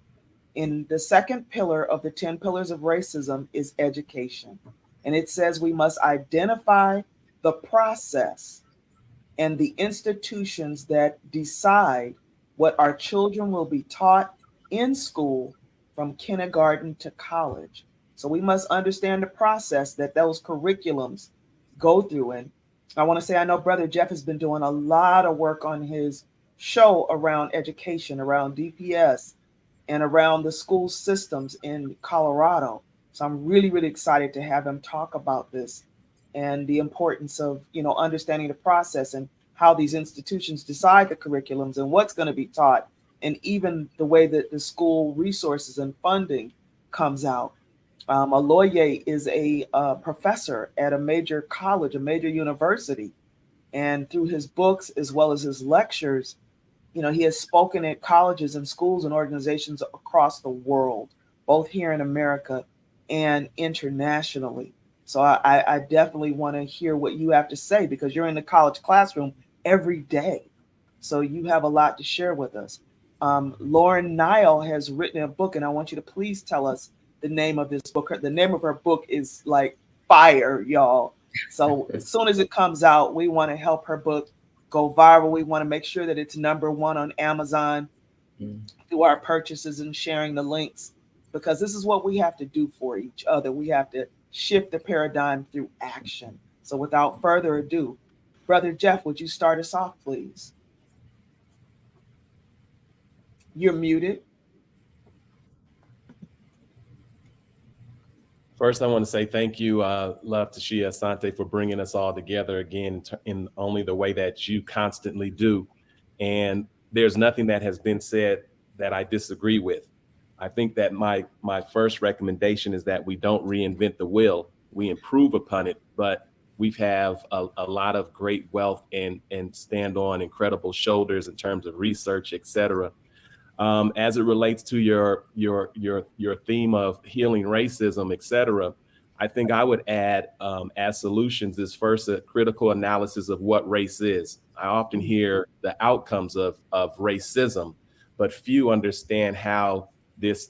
In the second pillar of the 10 pillars of racism is education. And it says we must identify the process and the institutions that decide what our children will be taught in school from kindergarten to college. So we must understand the process that those curriculums go through. And I want to say, I know Brother Jeff has been doing a lot of work on his show around education, around DPS, and around the school systems in Colorado. So I'm really, really excited to have him talk about this and the importance of, understanding the process and how these institutions decide the curriculums and what's going to be taught, and even the way that the school resources and funding comes out. Aloye is a professor at a major college, a major university, and through his books as well as his lectures, he has spoken at colleges and schools and organizations across the world, both here in America and internationally. So I definitely want to hear what you have to say because you're in the college classroom every day. So you have a lot to share with us. Lauren Nile has written a book, and I want you to please tell us the name of this book. The name of her book is like fire, y'all. So as soon as it comes out, we want to help her book go viral. We want to make sure that it's #1 on Amazon through our purchases and sharing the links, because this is what we have to do for each other. We have to shift the paradigm through action. So without further ado, Brother Jeff, would you start us off, please? You're muted. First, I want to say thank you, Love Tashia Asante, for bringing us all together again in only the way that you constantly do. And there's nothing that has been said that I disagree with. I think that my first recommendation is that we don't reinvent the wheel. We improve upon it, but we have a lot of great wealth and stand on incredible shoulders in terms of research, et cetera. As it relates to your theme of healing racism, etc., I think I would add as solutions is first a critical analysis of what race is. I often hear the outcomes of racism, but few understand how this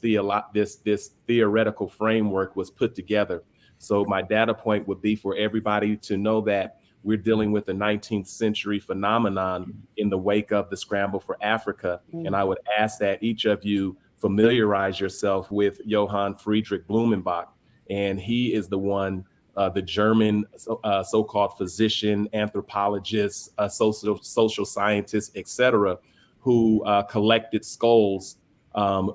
theoretical framework was put together. So my data point would be for everybody to know that we're dealing with a 19th century phenomenon in the wake of the scramble for Africa. And I would ask that each of you familiarize yourself with Johann Friedrich Blumenbach. And he is the one, the German so-called physician, anthropologist, social scientist, etc., who collected skulls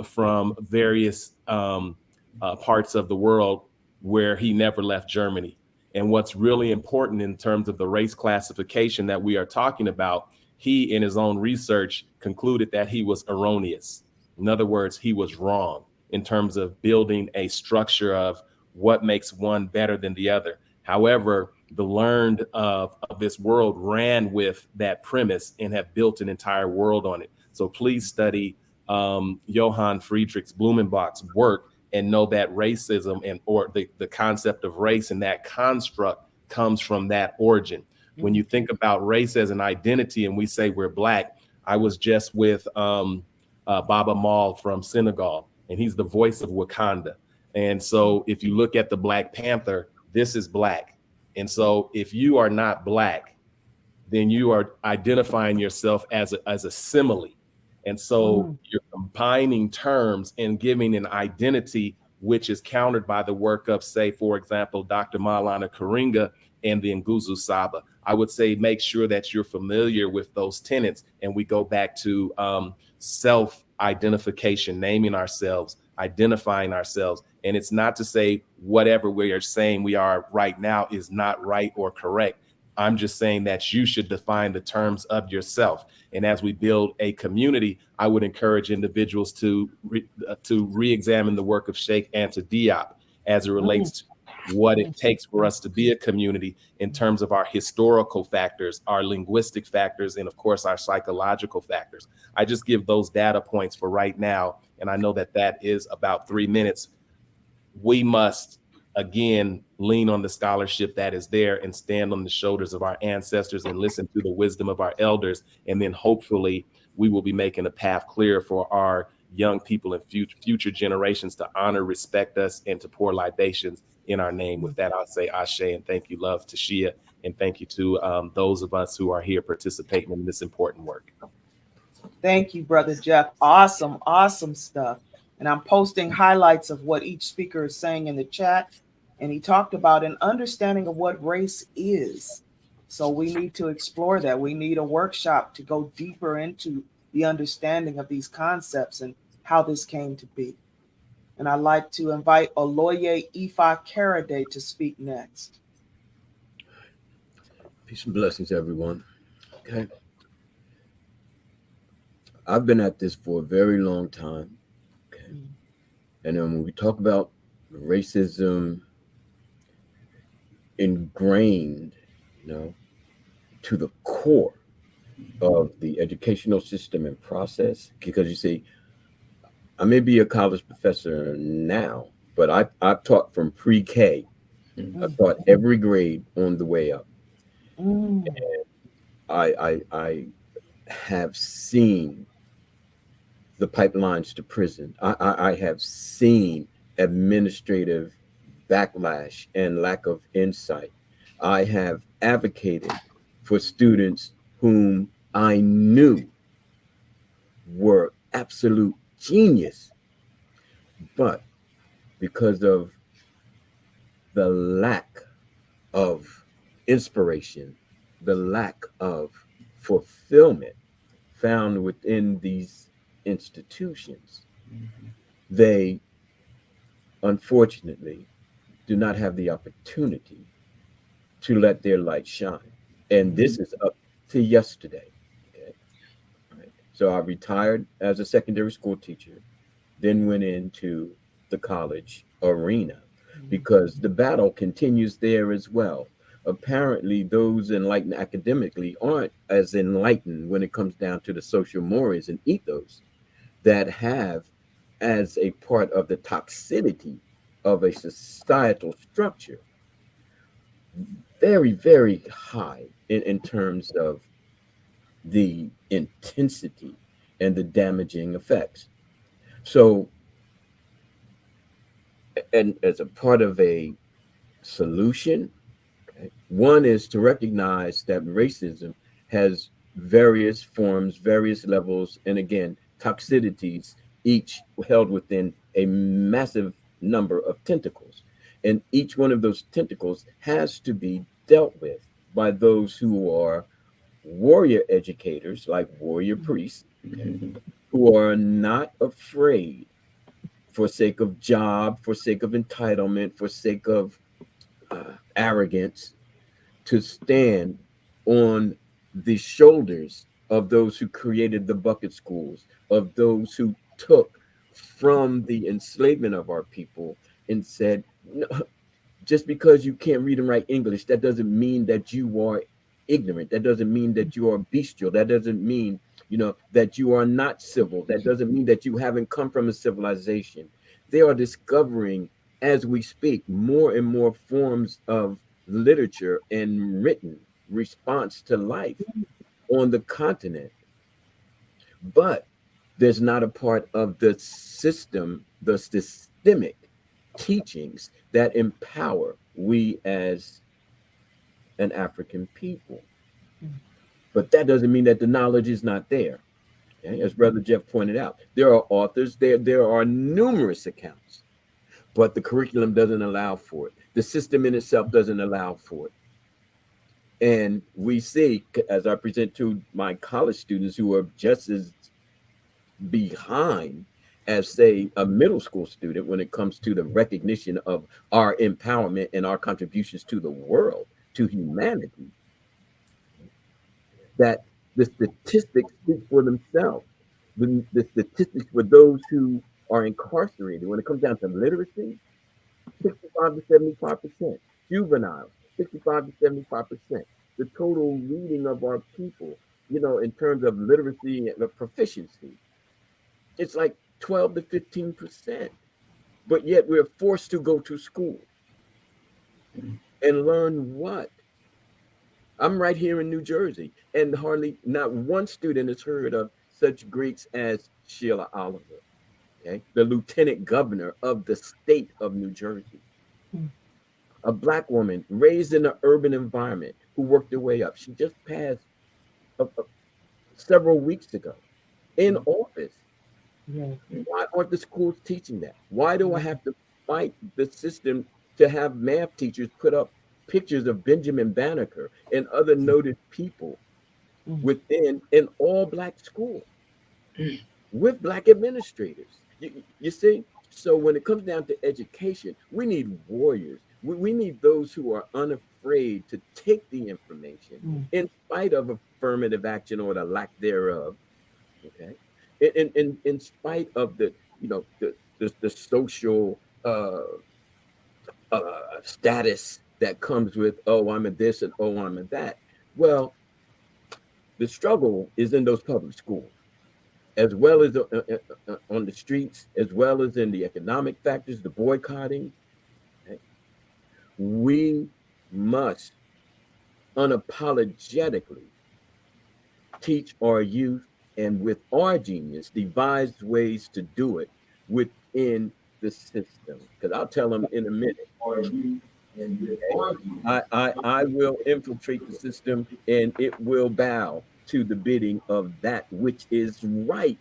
from various parts of the world where he never left Germany. And what's really important in terms of the race classification that we are talking about, he in his own research concluded that he was erroneous. In other words, he was wrong in terms of building a structure of what makes one better than the other. However, the learned of this world ran with that premise and have built an entire world on it. So please study Johann Friedrich Blumenbach's work and know that racism and or the concept of race and that construct comes from that origin. When you think about race as an identity and we say we're Black, I was just with Baba Maal from Senegal, and he's the voice of Wakanda. And so if you look at the Black Panther, this is Black. And so if you are not Black, then you are identifying yourself as a simile. And so you're combining terms and giving an identity, which is countered by the work of, say, for example, Dr. Maulana Karinga and the Nguzu Saba. I would say make sure that you're familiar with those tenets. And we go back to self-identification, naming ourselves, identifying ourselves. And it's not to say whatever we are saying we are right now is not right or correct. I'm just saying that you should define the terms of yourself. And as we build a community, I would encourage individuals to re-examine the work of Sheikh Anta Diop as it relates to what it takes for us to be a community in terms of our historical factors, our linguistic factors, and of course, our psychological factors. I just give those data points for right now. And I know that that is about 3 minutes. We must again, lean on the scholarship that is there and stand on the shoulders of our ancestors and listen to the wisdom of our elders. And then hopefully we will be making a path clear for our young people and future generations to honor, respect us, and to pour libations in our name. With that, I'll say ashe and thank you, love to Shia, and thank you to those of us who are here participating in this important work. Thank you, Brother Jeff. Awesome, awesome stuff. And I'm posting highlights of what each speaker is saying in the chat. And he talked about an understanding of what race is. So we need to explore that. We need a workshop to go deeper into the understanding of these concepts and how this came to be. And I'd like to invite Oloye Ifa Karade to speak next. Peace and blessings, everyone. Okay. I've been at this for a very long time. Okay. And then when we talk about racism ingrained, to the core of the educational system and process, because you see, I may be a college professor now, but I've taught from pre-K. I've taught every grade on the way up. And I have seen the pipelines to prison. I have seen administrative backlash and lack of insight. I have advocated for students whom I knew were absolute genius, but because of the lack of inspiration, the lack of fulfillment found within these institutions, they unfortunately do not have the opportunity to let their light shine. And this is up to yesterday. Okay. Right. So I retired as a secondary school teacher, then went into the college arena because the battle continues there as well. Apparently, those enlightened academically aren't as enlightened when it comes down to the social mores and ethos that have as a part of the toxicity of a societal structure very, very high in terms of the intensity and the damaging effects. So, and as a part of a solution, okay, one is to recognize that racism has various forms, various levels, and again, toxicities, each held within a massive number of tentacles. And each one of those tentacles has to be dealt with by those who are warrior educators, like warrior priests, okay, who are not afraid for sake of job, for sake of entitlement, for sake of arrogance, to stand on the shoulders of those who created the bucket schools, of those who took from the enslavement of our people and said, no, just because you can't read and write English, that doesn't mean that you are ignorant. That doesn't mean that you are bestial. That doesn't mean, that you are not civil. That doesn't mean that you haven't come from a civilization. They are discovering, as we speak, more and more forms of literature and written response to life on the continent. But there's not a part of the system, the systemic teachings that empower we as an African people. But that doesn't mean that the knowledge is not there. Okay? As Brother Jeff pointed out, there are authors, there are numerous accounts, but the curriculum doesn't allow for it. The system in itself doesn't allow for it. And we see, as I present to my college students who are just as behind as, say, a middle school student when it comes to the recognition of our empowerment and our contributions to the world, to humanity, that the statistics speak for themselves. The statistics for those who are incarcerated, when it comes down to literacy, 65 to 75%. Juveniles, 65 to 75%. The total reading of our people, in terms of literacy and proficiency, it's like 12 to 15%. But yet we're forced to go to school and learn what? I'm right here in New Jersey, and hardly not one student has heard of such greats as Sheila Oliver, okay, the lieutenant governor of the state of New Jersey. A Black woman raised in an urban environment who worked her way up. She just passed several weeks ago in office. Why aren't the schools teaching that? Why do I have to fight the system to have math teachers put up pictures of Benjamin Banneker and other noted people within an all Black school with Black administrators? You see? So when it comes down to education, we need warriors. We need those who are unafraid to take the information in spite of affirmative action or the lack thereof. Okay. In spite of the social status that comes with, oh, I'm a this and oh, I'm a that. Well, the struggle is in those public schools, as well as on the streets, as well as in the economic factors, the boycotting. Okay? We must unapologetically teach our youth, and with our genius, devise ways to do it within the system. Because I'll tell them in a minute. I will infiltrate the system, and it will bow to the bidding of that which is right.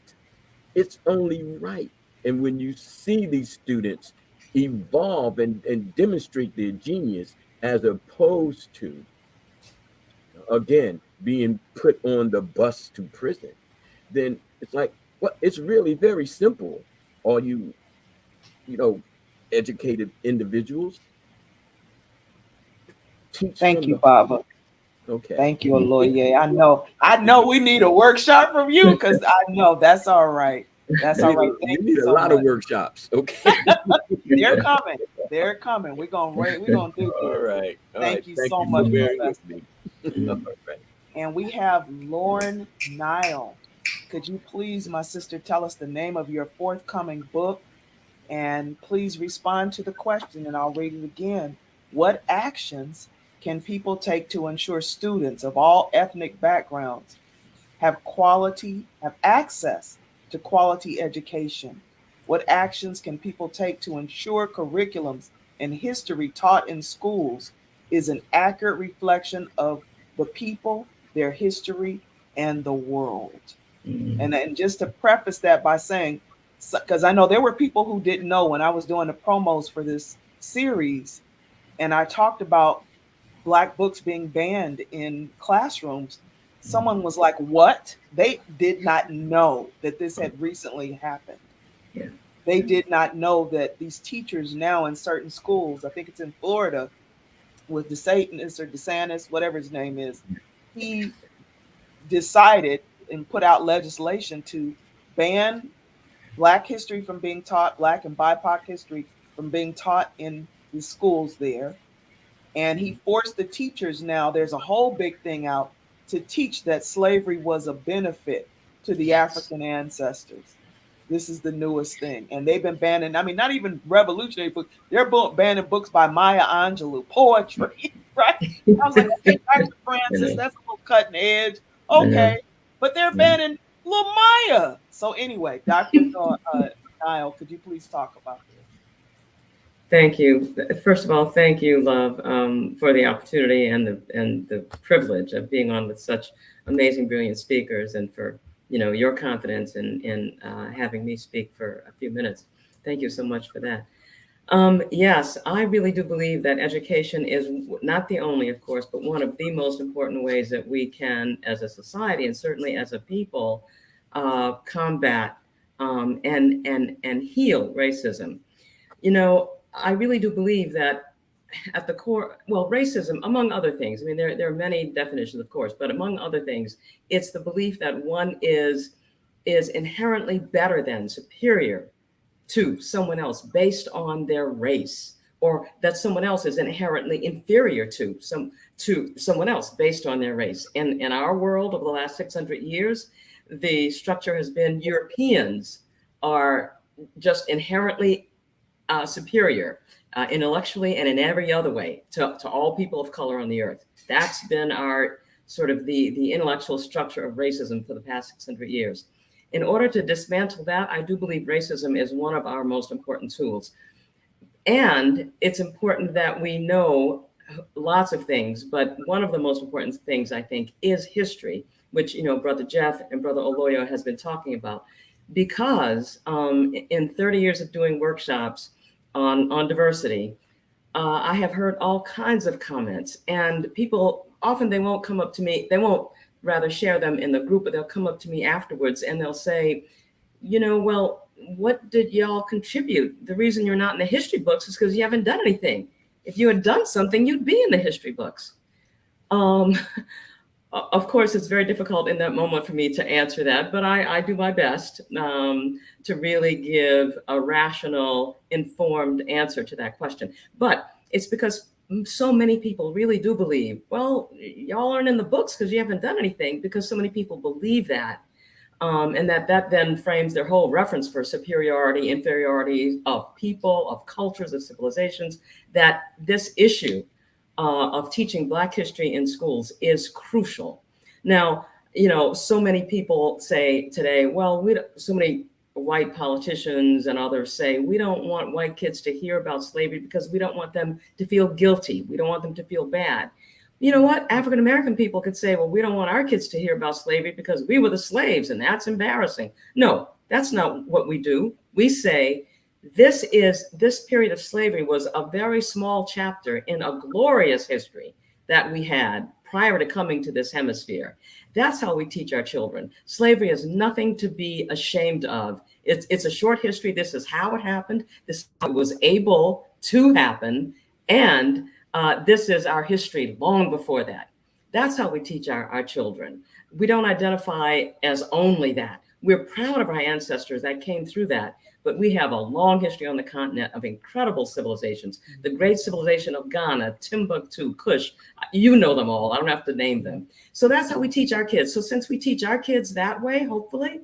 It's only right. And when you see these students evolve and demonstrate their genius, as opposed to, again, being put on the bus to prison, then it's like, well, it's really very simple. All you educated individuals, teach Thank from you, the Baba. okay. Thank you, Aloye. I know we need a workshop from you because I know that's all right. That's all right. We Thank need you a so lot of much. workshops. Okay. They're coming. They're coming. We're gonna do All this. right. All Thank right. you Thank so you for much, bearing with Professor. me. All right. And we have Lauren Nile. could you please, my sister, tell us the name of your forthcoming book? And please respond to the question, and I'll read it again. What actions can people take to ensure students of all ethnic backgrounds have access to quality education? What actions can people take to ensure curriculums and history taught in schools is an accurate reflection of the people, their history, and the world? And just to preface that by saying, because I know there were people who didn't know when I was doing the promos for this series, and I talked about Black books being banned in classrooms. Someone was like, "What?" They did not know that this had recently happened. Yeah. They did not know that these teachers now in certain schools, I think it's in Florida, with DeSantis or DeSantis, whatever his name is, he decided and put out legislation to ban Black history from being taught, Black and BIPOC history from being taught in the schools there. And he forced the teachers now, there's a whole big thing out to teach that slavery was a benefit to the African ancestors. This is the newest thing. And they've been banning, I mean, not even revolutionary books, they're banning books by Maya Angelou, poetry, right? I was like, okay, Dr. Francis, that's a little cutting edge. Okay. But they're banning little Maya. So anyway, Dr. Niall, could you please talk about this? Thank you. First of all, thank you, Love, for the opportunity and the privilege of being on with such amazing, brilliant speakers, and for your confidence in having me speak for a few minutes. Thank you so much for that. Yes, I really do believe that education is not the only, of course, but one of the most important ways that we can, as a society and certainly as a people, combat and heal racism. I really do believe that at the core, well, racism, among other things, I mean, there are many definitions, of course, but among other things, it's the belief that one is inherently better than, superior to someone else based on their race, or that someone else is inherently inferior to someone else based on their race. In our world over the last 600 years, the structure has been Europeans are just inherently superior intellectually and in every other way to all people of color on the earth. That's been our sort of the intellectual structure of racism for the past 600 years. In order to dismantle that, I do believe racism is one of our most important tools. And it's important that we know lots of things, but one of the most important things, I think, is history, which, Brother Jeff and Brother Oloyo has been talking about. Because in 30 years of doing workshops on diversity, I have heard all kinds of comments, and people often, they won't come up to me, they won't rather share them in the group, but they'll come up to me afterwards and they'll say, well, what did y'all contribute? The reason you're not in the history books is because you haven't done anything. If you had done something, you'd be in the history books. Of course, it's very difficult in that moment for me to answer that, but I do my best to really give a rational, informed answer to that question. But it's because so many people really do believe, well, y'all aren't in the books because you haven't done anything, because so many people believe that. And that then frames their whole reference for superiority, inferiority of people, of cultures, of civilizations, that this issue of teaching Black history in schools is crucial. Now, so many people say today, well, so many white politicians and others say, we don't want white kids to hear about slavery because we don't want them to feel guilty. We don't want them to feel bad. You know what? African-American people could say, well, we don't want our kids to hear about slavery because we were the slaves and that's embarrassing. No, that's not what we do. We say, this period of slavery was a very small chapter in a glorious history that we had prior to coming to this hemisphere. That's how we teach our children. Slavery is nothing to be ashamed of. It's a short history. This is how it happened. This was able to happen. And this is our history long before that. That's how we teach our children. We don't identify as only that. We're proud of our ancestors that came through that. but we have a long history on the continent of incredible civilizations. The great civilization of Ghana, Timbuktu, Kush, you know them all. I don't have to name them. So that's how we teach our kids. So since we teach our kids that way, hopefully,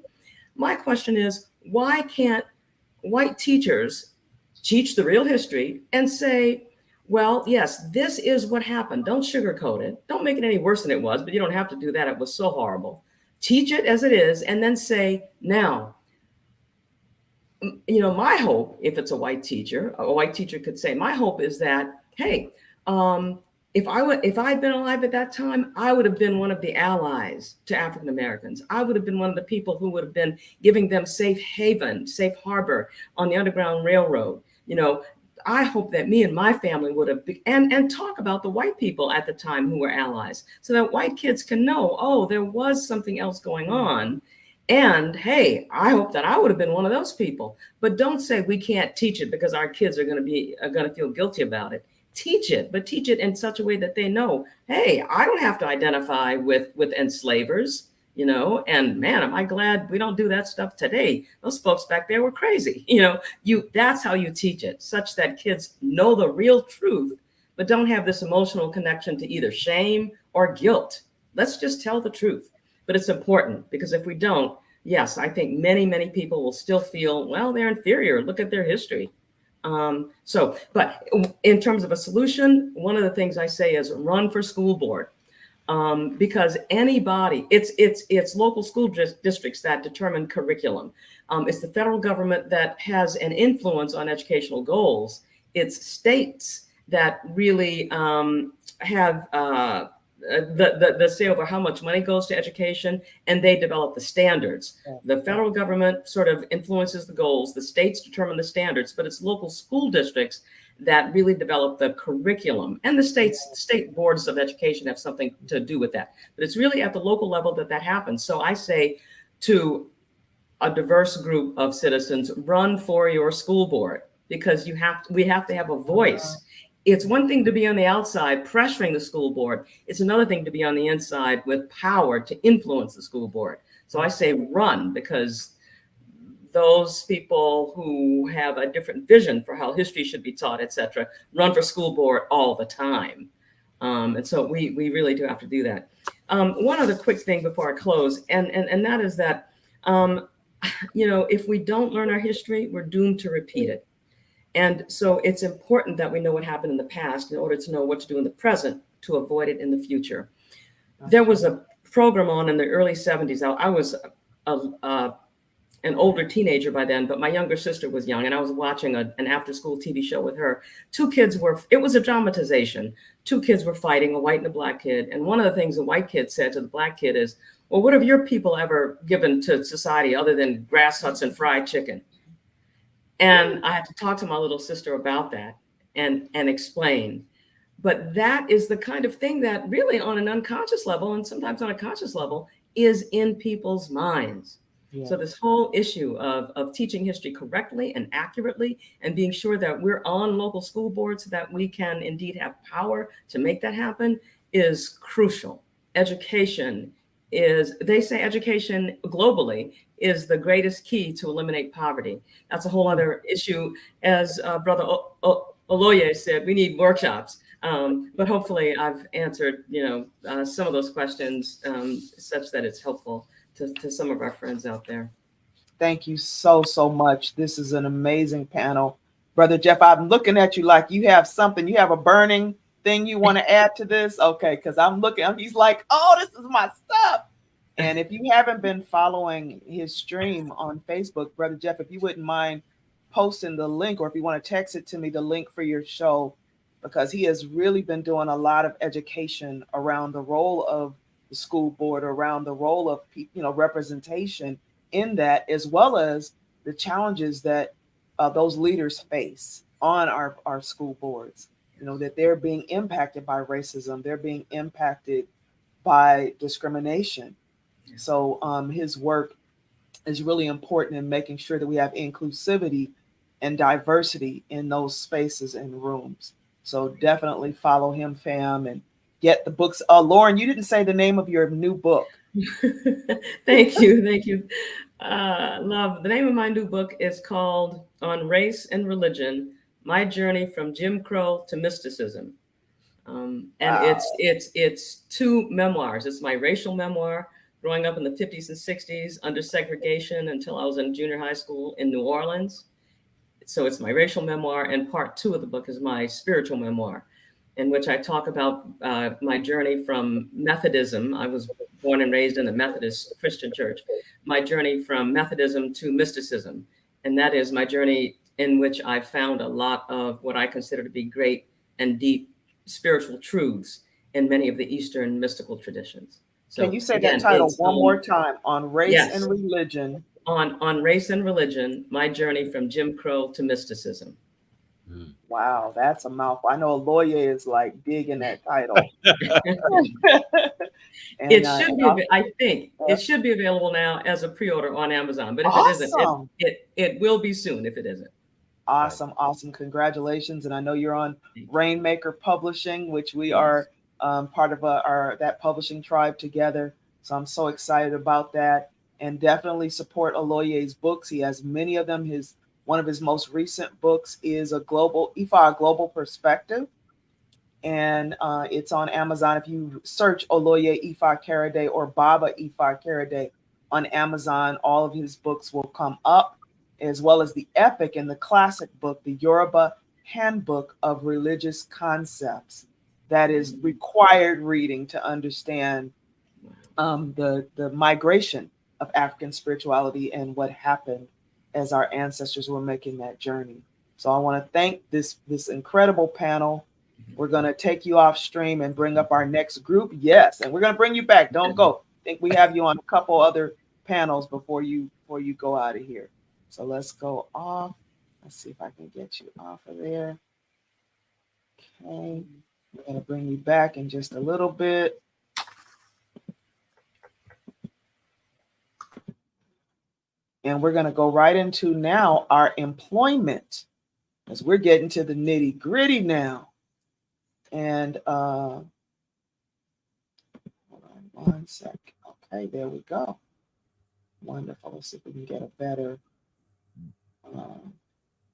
my question is, why can't white teachers teach the real history and say, well, yes, this is what happened. Don't sugarcoat it. Don't make it any worse than it was, but you don't have to do that. It was so horrible. Teach it as it is, and then say, now, my hope, if it's a white teacher could say, my hope is that, hey, if I'd been alive at that time, I would have been one of the allies to African Americans. I would have been one of the people who would have been giving them safe haven, safe harbor on the Underground Railroad. I hope that me and my family would have and talk about the white people at the time who were allies, so that white kids can know, oh, there was something else going on. And hey, I hope that I would have been one of those people. But don't say we can't teach it because our kids are going to feel guilty about it. Teach it, but teach it in such a way that they know, hey, I don't have to identify with enslavers, and man, am I glad we don't do that stuff today. Those folks back there were crazy. That's how you teach it, such that kids know the real truth, but don't have this emotional connection to either shame or guilt. Let's just tell the truth. But it's important, because if we don't, yes, I think many, many people will still feel, well, they're inferior. Look at their history. But in terms of a solution, one of the things I say is run for school board, because anybody, it's local school districts that determine curriculum. It's the federal government that has an influence on educational goals. It's states that really have the say over how much money goes to education, and they develop the standards. The federal government sort of influences the goals, the states determine the standards, but it's local school districts that really develop the curriculum, and the state boards of education have something to do with that. But it's really at the local level that happens. So I say to a diverse group of citizens, run for your school board, because we have to have a voice. It's one thing to be on the outside pressuring the school board. It's another thing to be on the inside with power to influence the school board. So I say run, because those people who have a different vision for how history should be taught, et cetera, run for school board all the time. And so we really do have to do that. One other quick thing before I close, and that is that, if we don't learn our history, we're doomed to repeat it. And so it's important that we know what happened in the past in order to know what to do in the present to avoid it in the future. There was a program on in the early 70s. I was an older teenager by then, but my younger sister was young, and I was watching an after-school TV show with her. It was a dramatization. Two kids were fighting, a white and a black kid. And one of the things the white kid said to the black kid is, well, what have your people ever given to society other than grass huts and fried chicken? And I had to talk to my little sister about that and explain. But that is the kind of thing that really on an unconscious level, and sometimes on a conscious level, is in people's minds. Yeah. So this whole issue of teaching history correctly and accurately, and being sure that we're on local school boards so that we can indeed have power to make that happen, is crucial. Education they say education globally is the greatest key to eliminate poverty. That's a whole other issue. As Brother Oloye said, we need workshops. But hopefully I've answered, some of those questions such that it's helpful to some of our friends out there. Thank you so much. This is an amazing panel. Brother Jeff, I'm looking at you like you have a burning thing you want to add to this? Okay, because he's like, oh, this is my stuff. And if you haven't been following his stream on Facebook, Brother Jeff, if you wouldn't mind posting the link, or if you want to text it to me, the link for your show, because he has really been doing a lot of education around the role of the school board, around the role of representation in that, as well as the challenges that those leaders face on our school boards. That they're being impacted by racism, they're being impacted by discrimination. So his work is really important in making sure that we have inclusivity and diversity in those spaces and rooms. So definitely follow him, fam, and get the books. Lauren, you didn't say the name of your new book. Thank you. Love, the name of my new book is called On Race and Religion, My Journey from Jim Crow to Mysticism. And Wow. it's two memoirs. It's my racial memoir, growing up in the 50s and 60s under segregation until I was in junior high school in New Orleans. So it's my racial memoir, and part two of the book is my spiritual memoir, in which I talk about my journey from Methodism. I was born and raised in the Methodist Christian church. My journey from Methodism to mysticism, and that is my journey in which I found a lot of what I consider to be great and deep spiritual truths in many of the Eastern mystical traditions. Can So you say that again, title it's one more time? On race and yes, religion. on race and religion, my journey from Jim Crow to mysticism. Wow, that's a mouthful. I know a lawyer is like digging that title. It And should be, I think, it should be available now as a pre-order on Amazon. But if it isn't, awesome. it will be soon if it isn't. Awesome, awesome. Congratulations. And I know you're on Rainmaker Publishing, which we are part of our that publishing tribe together. So I'm so excited about that. And definitely support Aloye's books. He has many of them. One of his most recent books is a global perspective. And it's on Amazon. If you search Oloye Ifa Karade or Baba Ifa Karade on Amazon, all of his books will come up, as well as the epic and the classic book, the Yoruba Handbook of Religious Concepts. That is required reading to understand the migration of African spirituality and what happened as our ancestors were making that journey. So I want to thank this incredible panel. We're going to take you off stream and bring up our next group. Yes, and we're going to bring you back. Don't go. I think we have you on a couple other panels before you go out of here. So let's go off. Let's see if I can get you off of there. Okay. We're going to bring you back in just a little bit. And we're going to go right into now our employment, as we're getting to the nitty gritty now. And hold on one sec. Okay, there we go. Wonderful. Let's see if we can get a better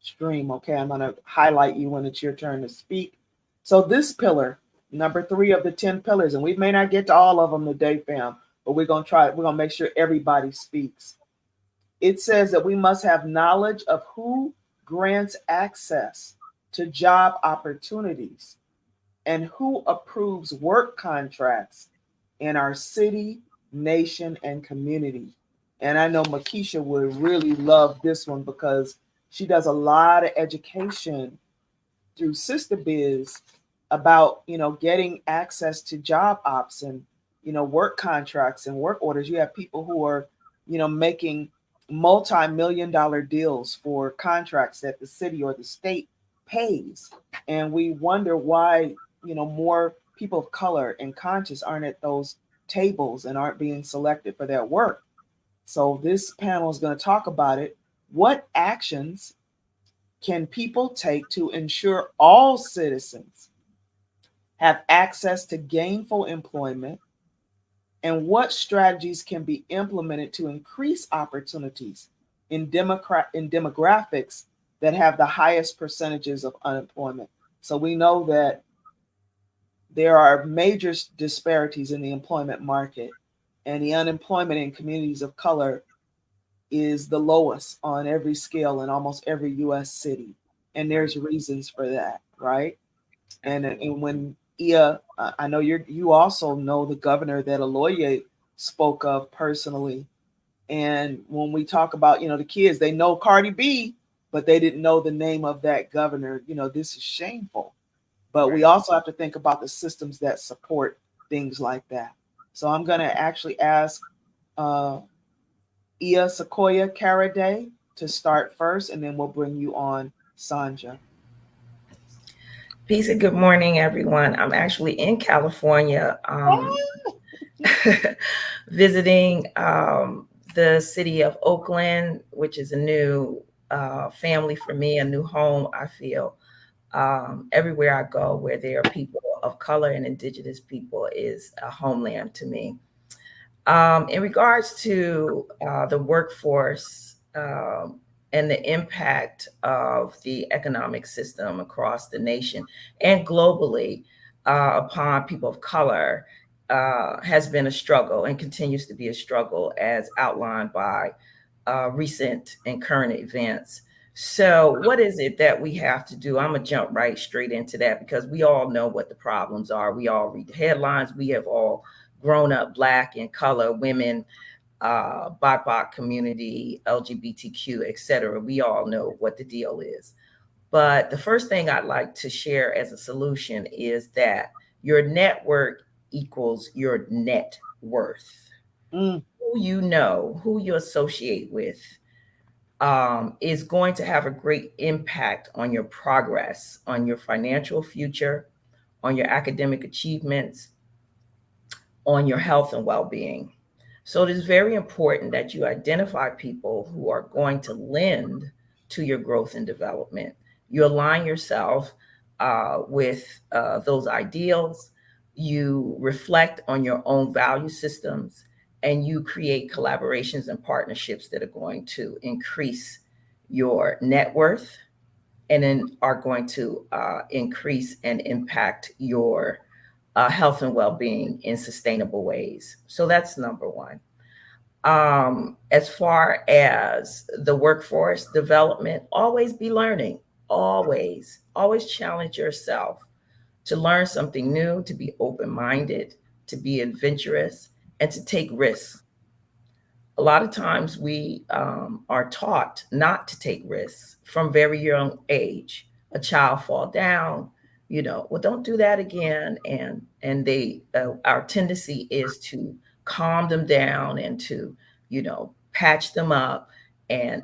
stream. Okay, I'm going to highlight you when it's your turn to speak. So this pillar, number 3 of the 10 pillars, and we may not get to all of them today, fam, but we're going to try. We're going to make sure everybody speaks. It says that we must have knowledge of who grants access to job opportunities and who approves work contracts in our city, nation, and community. And I know Makisha would really love this one because she does a lot of education through Sister Biz about, getting access to job ops and, work contracts and work orders. You have people who are, making multi-million-dollar deals for contracts that the city or the state pays. And we wonder why, more people of color and conscious aren't at those tables and aren't being selected for their work. So this panel is going to talk about it. What actions can people take to ensure all citizens have access to gainful employment? And what strategies can be implemented to increase opportunities in demographics that have the highest percentages of unemployment? So we know that there are major disparities in the employment market, and the unemployment in communities of color is the lowest on every scale in almost every U.S. city. And there's reasons for that, right? And when Ia, I know you also know the governor that Aloye spoke of personally. And when we talk about, the kids, they know Cardi B, but they didn't know the name of that governor. This is shameful. But we also have to think about the systems that support things like that. So I'm going to actually ask Ia Sequoia Karaday to start first, and then we'll bring you on, Sanja. Peace and good morning, everyone. I'm actually in California visiting the city of Oakland, which is a new family for me, a new home, I feel. Everywhere I go where there are people of color and indigenous people is a homeland to me. In regards to the workforce and the impact of the economic system across the nation and globally upon people of color has been a struggle and continues to be a struggle as outlined by recent and current events. So, what is it that we have to do? I'm going to jump right straight into that because we all know what the problems are. We all read the headlines. We have all grown up Black and color women, BIPOC community, LGBTQ, et cetera. We all know what the deal is. But the first thing I'd like to share as a solution is that your network equals your net worth. Mm. Who you know, who you associate with, is going to have a great impact on your progress, on your financial future, on your academic achievements, on your health and well-being. So it is very important that you identify people who are going to lend to your growth and development. You align yourself with those ideals. You reflect on your own value systems, and you create collaborations and partnerships that are going to increase your net worth and then are going to increase and impact your health and well-being in sustainable ways. So that's number one. As far as the workforce development, always be learning, always challenge yourself to learn something new, to be open-minded, to be adventurous, and to take risks. A lot of times we are taught not to take risks from very young age. A child fall down, well, don't do that again. And they, our tendency is to calm them down and to, patch them up and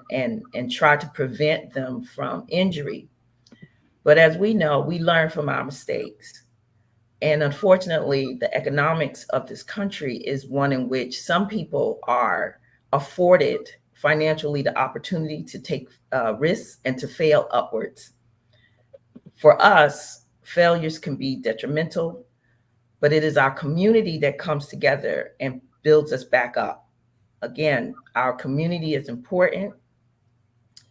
try to prevent them from injury. But as we know, we learn from our mistakes. And unfortunately, the economics of this country is one in which some people are afforded financially the opportunity to take risks and to fail upwards. For us, failures can be detrimental, but it is our community that comes together and builds us back up. Again, our community is important.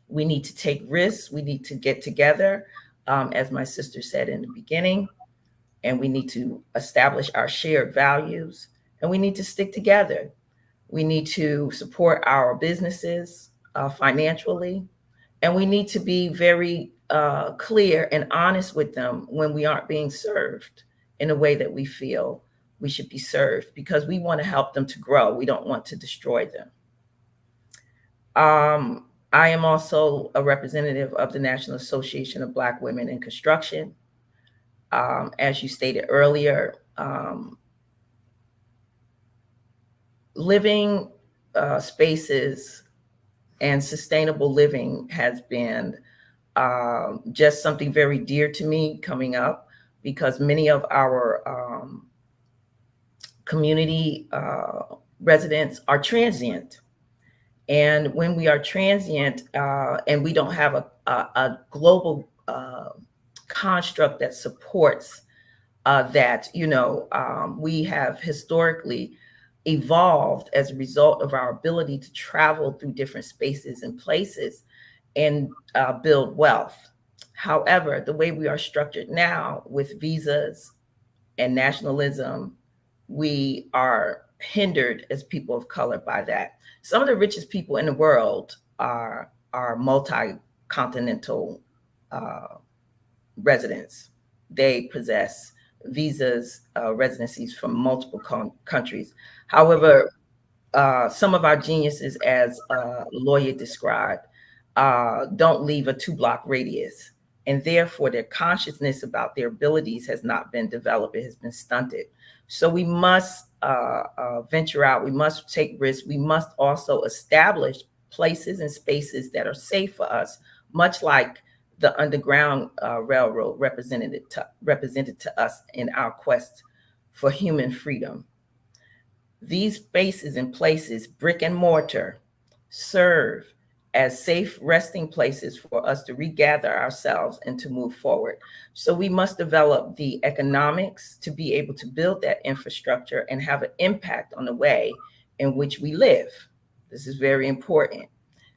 We need to take risks. We need to get together, as my sister said in the beginning, and we need to establish our shared values, and we need to stick together. We need to support our businesses financially, and we need to be very clear and honest with them when we aren't being served in a way that we feel we should be served, because we want to help them to grow. We don't want to destroy them. I am also a representative of the National Association of Black Women in Construction. As you stated earlier, living spaces and sustainable living has been just something very dear to me coming up, because many of our community residents are transient. And when we are transient and we don't have a global construct that supports that, we have historically evolved as a result of our ability to travel through different spaces and places and build wealth. However, the way we are structured now with visas and nationalism, we are hindered as people of color by that. Some of the richest people in the world are multi-continental residents. They possess visas, residencies from multiple countries. However, some of our geniuses, as a lawyer described, don't leave a 2-block radius. And therefore, their consciousness about their abilities has not been developed. It has been stunted. So we must venture out. We must take risks. We must also establish places and spaces that are safe for us, much like the Underground Railroad represented to us in our quest for human freedom. These spaces and places, brick and mortar, serve as safe resting places for us to regather ourselves and to move forward. So we must develop the economics to be able to build that infrastructure and have an impact on the way in which we live. This is very important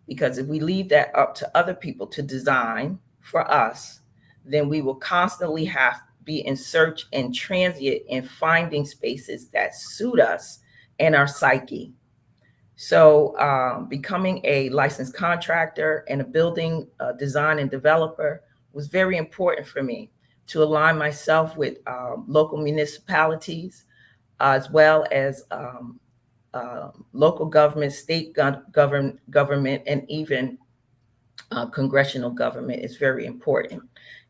because if we leave that up to other people to design for us, then we will constantly have be in search and transient in finding spaces that suit us and our psyche. So becoming a licensed contractor and a building design and developer was very important for me to align myself with local municipalities as well as local government, state government, and even congressional government is very important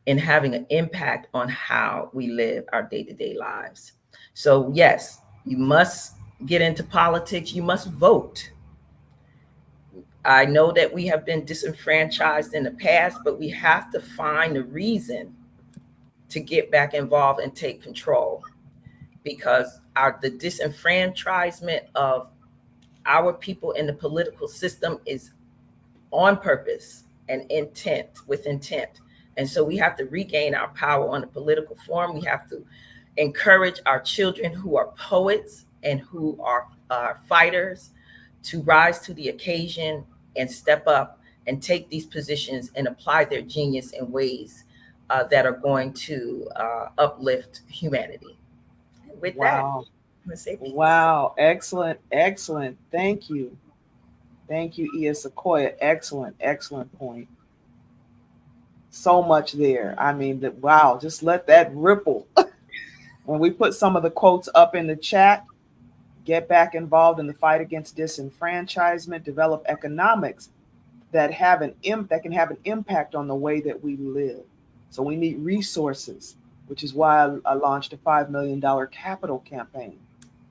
in having an impact on how we live our day-to-day lives. So yes, you must get into politics, you must vote. I know that we have been disenfranchised in the past, but we have to find a reason to get back involved and take control, because the disenfranchisement of our people in the political system is on purpose and with intent. And so we have to regain our power on the political forum. We have to encourage our children who are poets and who are fighters to rise to the occasion and step up and take these positions and apply their genius in ways that are going to uplift humanity. And with that, Wow. I'm going to say peace. Wow. Excellent. Excellent. Thank you. Thank you, Ia Sequoia. Excellent. Excellent point. So much there. I mean, wow, just let that ripple. When we put some of the quotes up in the chat, get back involved in the fight against disenfranchisement, develop economics that can have an impact on the way that we live. So we need resources, which is why I launched a $5 million capital campaign,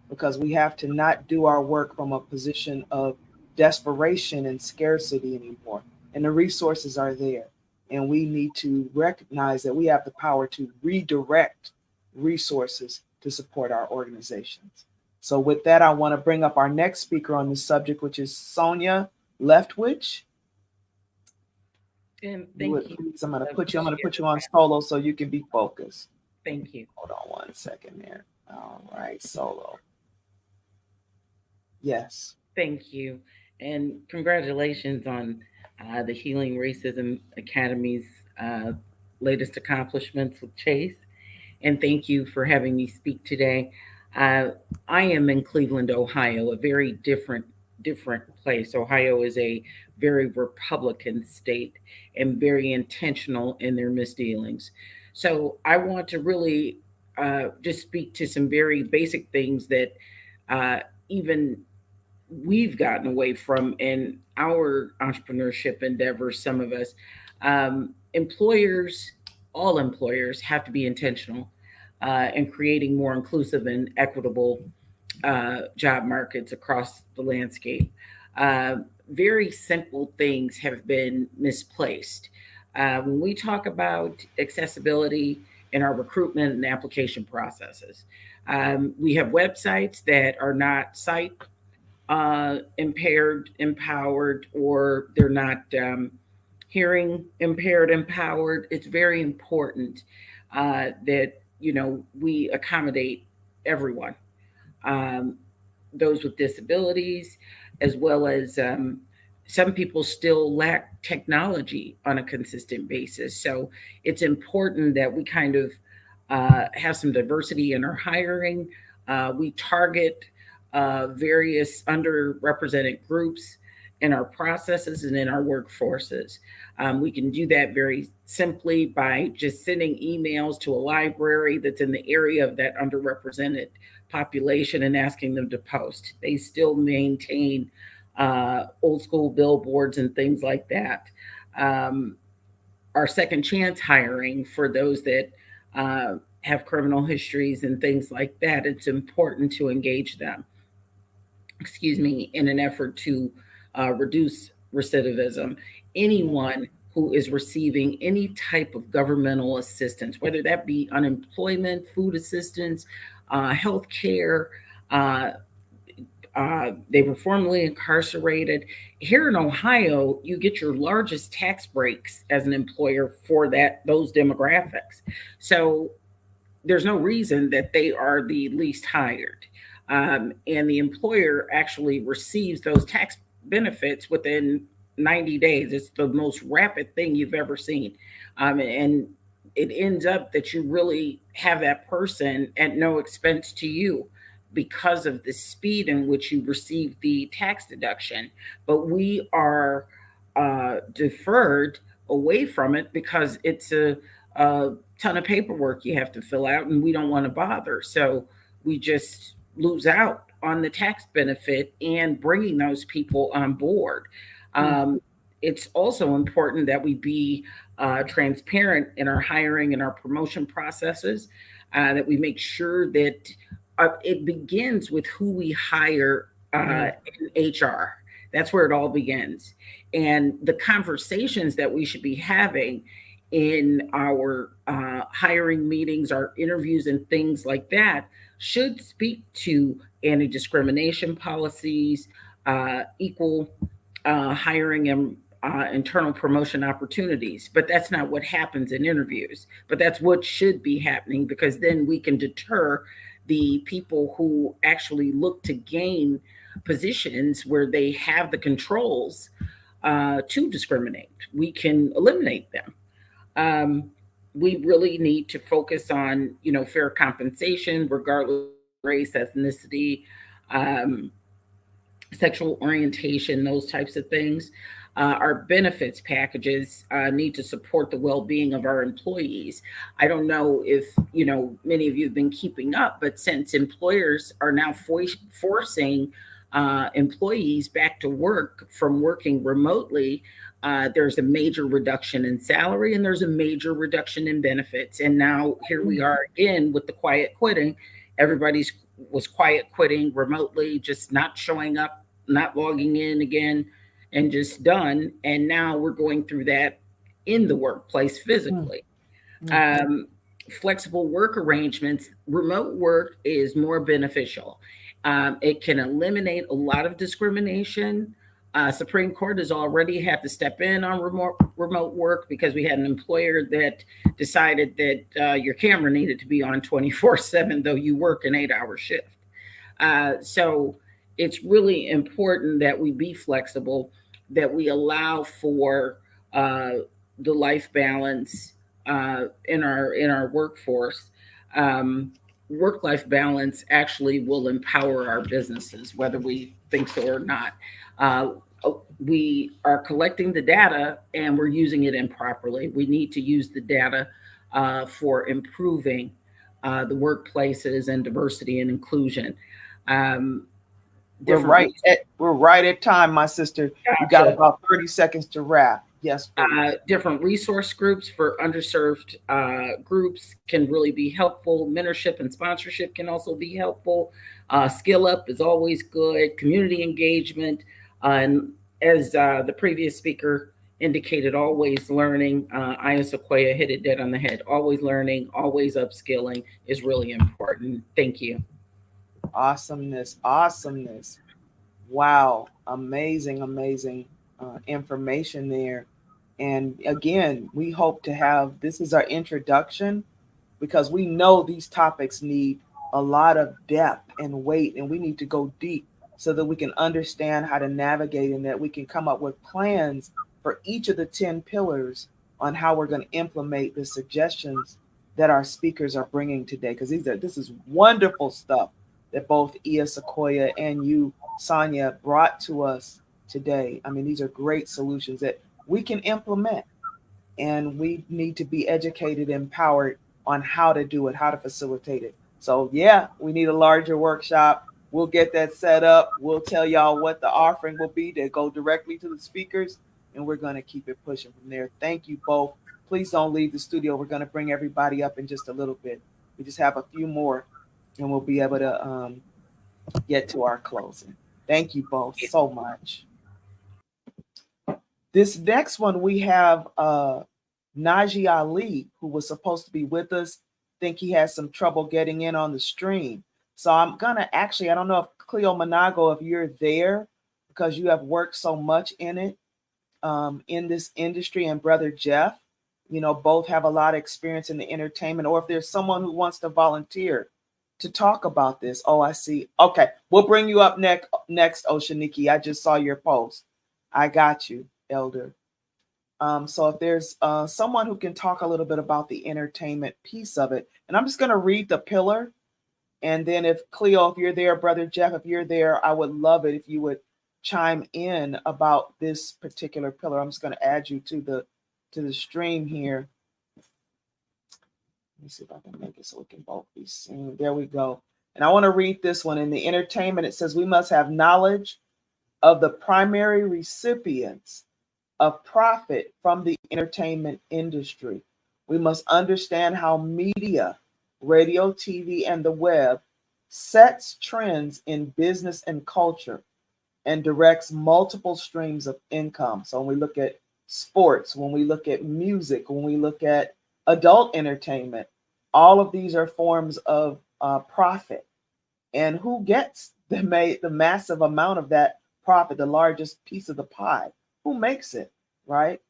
because we have to not do our work from a position of desperation and scarcity anymore. And the resources are there. And we need to recognize that we have the power to redirect resources to support our organizations. So with that, I want to bring up our next speaker on this subject, which is Sonia Leftwich. Thank you. Please, I'm going to put you on solo so you can be focused. Thank you. Hold on one second there. All right, solo. Yes. Thank you. And congratulations on the Healing Racism Academy's latest accomplishments with Chase. And thank you for having me speak today. I am in Cleveland, Ohio, a very different place. Ohio is a very Republican state and very intentional in their misdealings. So I want to really just speak to some very basic things that even we've gotten away from in our entrepreneurship endeavors. Some of us, all employers have to be intentional in creating more inclusive and equitable job markets across the landscape. Very simple things have been misplaced. When we talk about accessibility in our recruitment and application processes, we have websites that are not sight impaired, empowered, or they're not hearing impaired, empowered. It's very important that we accommodate everyone, those with disabilities, as well as some people still lack technology on a consistent basis. So it's important that we kind of have some diversity in our hiring. We target various underrepresented groups in our processes and in our workforces. We can do that very simply by just sending emails to a library that's in the area of that underrepresented population and asking them to post. They still maintain old school billboards and things like that. Our second chance hiring for those that have criminal histories and things like that, it's important to engage them, in an effort to reduce recidivism. Anyone who is receiving any type of governmental assistance, whether that be unemployment, food assistance, health care, they were formerly incarcerated. Here in Ohio, you get your largest tax breaks as an employer for those demographics. So there's no reason that they are the least hired. and the employer actually receives those tax benefits within 90 days. It's the most rapid thing you've ever seen. And it ends up that you really have that person at no expense to you because of the speed in which you receive the tax deduction. But we are deferred away from it because it's a ton of paperwork you have to fill out, and we don't want to bother. So we just lose out on the tax benefit and bringing those people on board. It's also important that we be transparent in our hiring and our promotion processes, that we make sure that it begins with who we hire in HR. That's where it all begins. And the conversations that we should be having in our hiring meetings, our interviews, and things like that should speak to anti-discrimination policies, equal hiring and internal promotion opportunities. But that's not what happens in interviews. But that's what should be happening, because then we can deter the people who actually look to gain positions where they have the controls to discriminate. We can eliminate them. We really need to focus on, fair compensation, regardless of race, ethnicity, sexual orientation, those types of things. Our benefits packages need to support the well-being of our employees. I don't know if many of you have been keeping up, but since employers are now forcing employees back to work from working remotely, there's a major reduction in salary and there's a major reduction in benefits. And now here we are again with the quiet quitting. Everybody's was quiet quitting remotely, just not showing up, not logging in again, and just done. And now we're going through that in the workplace physically. Flexible work arrangements, remote work is more beneficial. It can eliminate a lot of discrimination. Supreme Court has already had to step in on remote work because we had an employer that decided that your camera needed to be on 24/7, though you work an 8-hour shift. So it's really important that we be flexible, that we allow for the life balance in our workforce. Work-life balance actually will empower our businesses, whether we think so or not. We are collecting the data and we're using it improperly. We need to use the data for improving the workplaces and diversity and inclusion. We're right at time, my sister. You got about 30 seconds to wrap. Yes, please. Different resource groups for underserved groups can really be helpful. Mentorship and sponsorship can also be helpful. Skill up is always good. Community engagement. And as the previous speaker indicated, always learning. Aya Sequoia hit it dead on the head. Always learning, always upskilling is really important. Thank you. Awesomeness. Wow. Amazing information there. And again, we hope to have, this is our introduction, because we know these topics need a lot of depth and weight, and we need to go deep so that we can understand how to navigate and that we can come up with plans for each of the 10 pillars on how we're going to implement the suggestions that our speakers are bringing today. Because this is wonderful stuff that both Ia Sequoia and you, Sonia, brought to us today. I mean, these are great solutions that we can implement, and we need to be educated, empowered on how to do it, how to facilitate it. So yeah, we need a larger workshop. We'll get that set up. We'll tell y'all what the offering will be to go directly to the speakers, and we're going to keep it pushing from there. Thank you both. Please don't leave the studio. We're going to bring everybody up in just a little bit. We just have a few more, and we'll be able to get to our closing. Thank you both so much. This next one, we have Najee Ali, who was supposed to be with us. Think he has some trouble getting in on the stream. So I'm gonna I don't know if Cleo Monago, if you're there, because you have worked so much in it, in this industry, and Brother Jeff, both have a lot of experience in the entertainment, or if there's someone who wants to volunteer to talk about this. Oh, I see. Okay, we'll bring you up next, Oshaniki. I just saw your post. I got you, Elder. So if there's someone who can talk a little bit about the entertainment piece of it, and I'm just going to read the pillar, and then if Cleo, if you're there, Brother Jeff, if you're there, I would love it if you would chime in about this particular pillar. I'm just going to add you to the stream here. Let me see if I can make it so we can both be seen. There we go. And I want to read this one. In the entertainment, it says we must have knowledge of the primary recipients of profit from the entertainment industry. We must understand how media, radio, TV, and the web sets trends in business and culture and directs multiple streams of income. So when we look at sports, when we look at music, when we look at adult entertainment, all of these are forms of profit. And who gets the massive amount of that profit, the largest piece of the pie? Who makes it, right?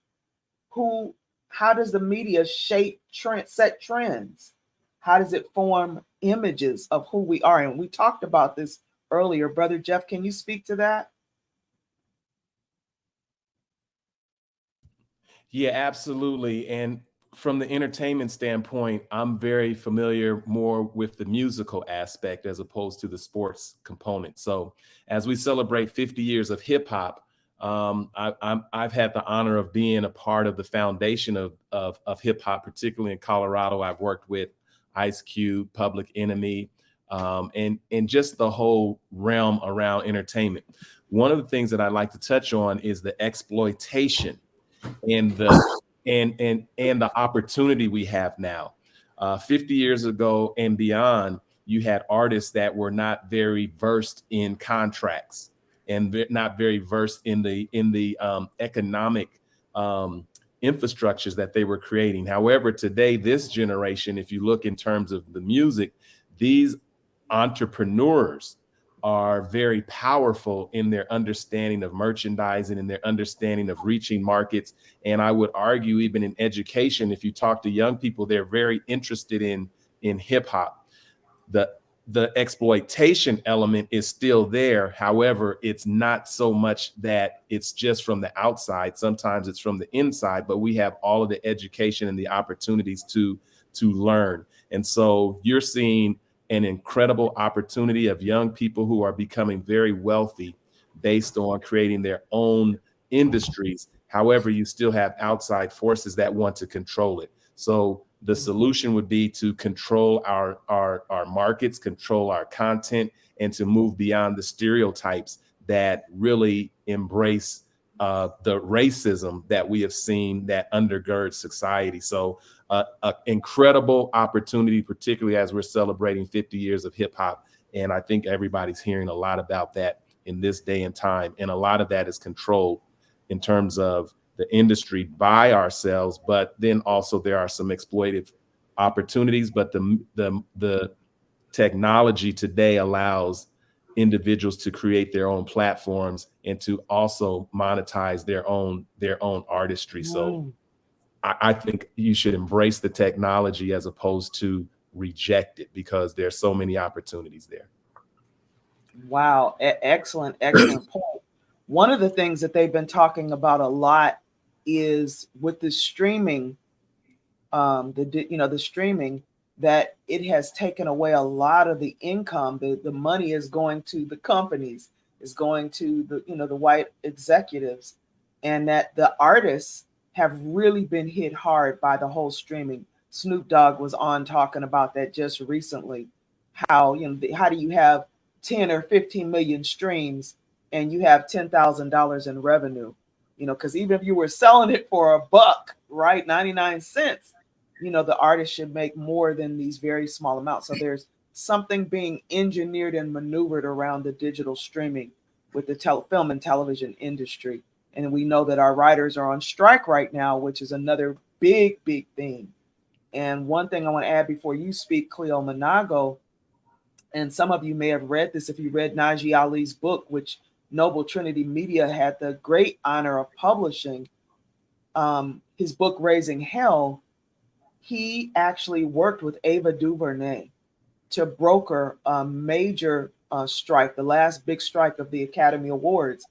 How does the media set trends? How does it form images of who we are? And we talked about this earlier. Brother Jeff, can you speak to that? Yeah, absolutely. And from the entertainment standpoint, I'm very familiar more with the musical aspect as opposed to the sports component. So as we celebrate 50 years of hip hop, I've had the honor of being a part of the foundation of hip hop, particularly in Colorado. I've worked with Ice Cube, Public Enemy, and just the whole realm around entertainment. One of the things that I'd like to touch on is the exploitation and the opportunity we have now. 50 years ago and beyond, you had artists that were not very versed in contracts and not very versed in the economic infrastructures that they were creating. However, today, this generation, if you look in terms of the music, these entrepreneurs are very powerful in their understanding of merchandising and their understanding of reaching markets. And I would argue even in education, if you talk to young people, they're very interested in hip hop. The exploitation element is still there. However, it's not so much that it's just from the outside. Sometimes it's from the inside, but we have all of the education and the opportunities to learn. And so you're seeing an incredible opportunity of young people who are becoming very wealthy based on creating their own industries. However, you still have outside forces that want to control it. So the solution would be to control our markets, control our content, and to move beyond the stereotypes that really embrace the racism that we have seen that undergirds society. So an incredible opportunity, particularly as we're celebrating 50 years of hip hop. And I think everybody's hearing a lot about that in this day and time. And a lot of that is controlled in terms of the industry by ourselves, but then also there are some exploitive opportunities. But the technology today allows individuals to create their own platforms and to also monetize their own artistry. So I think you should embrace the technology as opposed to reject it, because there's so many opportunities there. Wow, excellent point. One of the things that they've been talking about a lot is with the streaming, the streaming, that it has taken away a lot of the income. The money is going to the companies, is going to the white executives, and that the artists have really been hit hard by the whole streaming. Snoop Dogg was on talking about that just recently. How how do you have 10 or 15 million streams and you have $10,000 in revenue? Because even if you were selling it for $1, right, 99 cents, the artist should make more than these very small amounts. So there's something being engineered and maneuvered around the digital streaming with the film and television industry. And we know that our writers are on strike right now, which is another big thing. And one thing I want to add before you speak, Cleo Manago, and some of you may have read this if you read Najee Ali's book, which Noble Trinity Media had the great honor of publishing, his book, Raising Hell. He actually worked with Ava DuVernay to broker a major strike, the last big strike of the Academy Awards.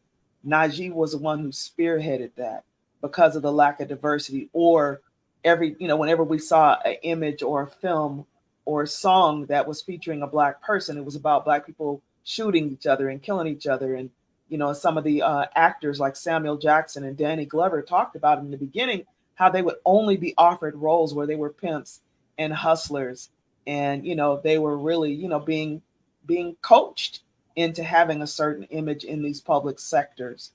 Najee was the one who spearheaded that because of the lack of diversity. Or whenever we saw an image or a film or a song that was featuring a Black person, it was about Black people shooting each other and killing each other. And some of the actors like Samuel Jackson and Danny Glover talked about in the beginning how they would only be offered roles where they were pimps and hustlers, and they were really being coached into having a certain image in these public sectors.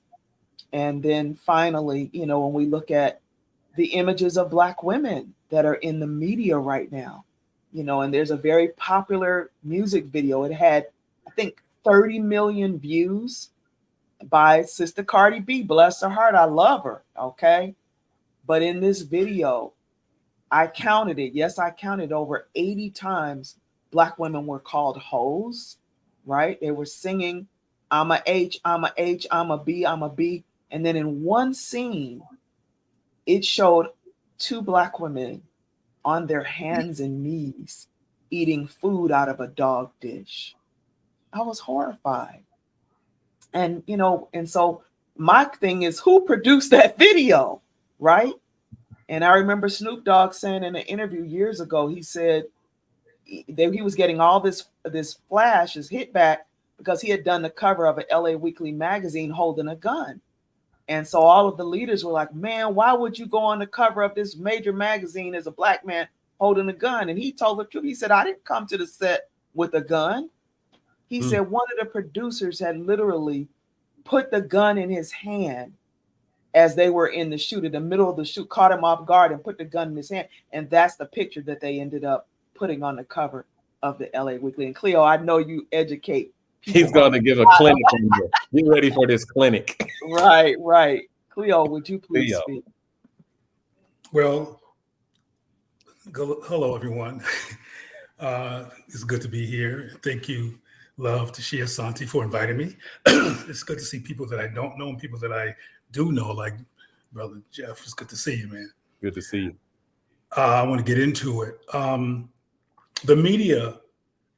And then finally, when we look at the images of Black women that are in the media right now, and there's a very popular music video. It had, I think, 30 million views by Sister Cardi B. Bless her heart. I love her. Okay. But in this video, I counted it. Yes, I counted over 80 times Black women were called hoes, right? They were singing, I'm a H, I'm a H, I'm a B, I'm a B. And then in one scene, it showed 2 Black women on their hands and knees eating food out of a dog dish. I was horrified. And, and so my thing is, who produced that video, right? And I remember Snoop Dogg saying in an interview years ago, he said that he was getting all this flash, his hit back, because he had done the cover of an LA Weekly magazine holding a gun. And so all of the leaders were like, man, why would you go on the cover of this major magazine as a Black man holding a gun? And he told the truth. He said, I didn't come to the set with a gun. He said one of the producers had literally put the gun in his hand as they were in the shoot, in the middle of the shoot, caught him off guard and put the gun in his hand. And that's the picture that they ended up putting on the cover of the LA Weekly. And Cleo, I know you educate people. He's going to give a clinic on you. Get ready for this clinic. Right. Cleo, would you please speak? Well, hello, everyone. It's good to be here. Thank you, Love, Tashia Santi, for inviting me. It's good to see people that I don't know and people that I do know, like Brother Jeff. It's good to see you, man. Good to see you. I want to get into it. The media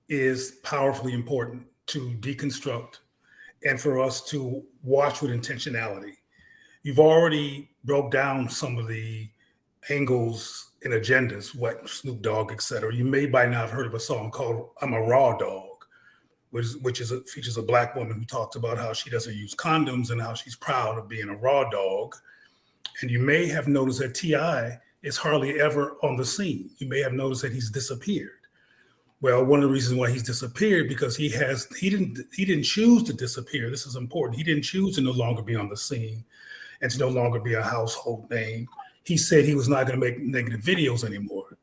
is powerfully important to deconstruct and for us to watch with intentionality. You've already broke down some of the angles and agendas, what Snoop Dogg, et cetera. You may by now have heard of a song called I'm a Raw Dog, which features a Black woman who talks about how she doesn't use condoms and how she's proud of being a raw dog. And you may have noticed that T.I. is hardly ever on the scene. You may have noticed that he's disappeared. Well, one of the reasons why he's disappeared because he didn't choose to disappear. This is important. He didn't choose to no longer be on the scene and to no longer be a household name. He said he was not going to make negative videos anymore.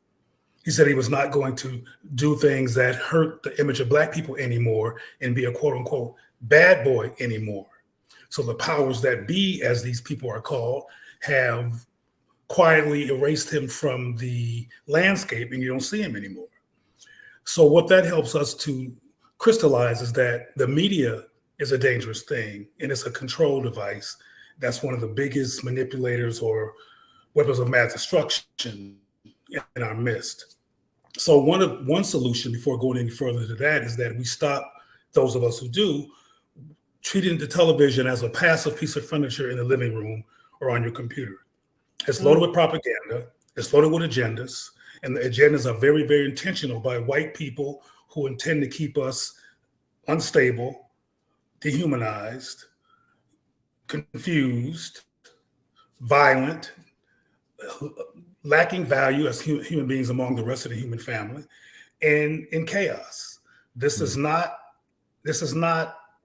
He said he was not going to do things that hurt the image of Black people anymore and be a quote unquote bad boy anymore. So the powers that be, as these people are called, have quietly erased him from the landscape and you don't see him anymore. So what that helps us to crystallize is that the media is a dangerous thing and it's a control device. That's one of the biggest manipulators or weapons of mass destruction in our midst. So one solution before going any further to that is that we stop, those of us who do, treating the television as a passive piece of furniture in the living room or on your computer. It's loaded with propaganda, it's loaded with agendas, and the agendas are very, very intentional by white people who intend to keep us unstable, dehumanized, confused, violent, lacking value as human beings among the rest of the human family, and in chaos. This is not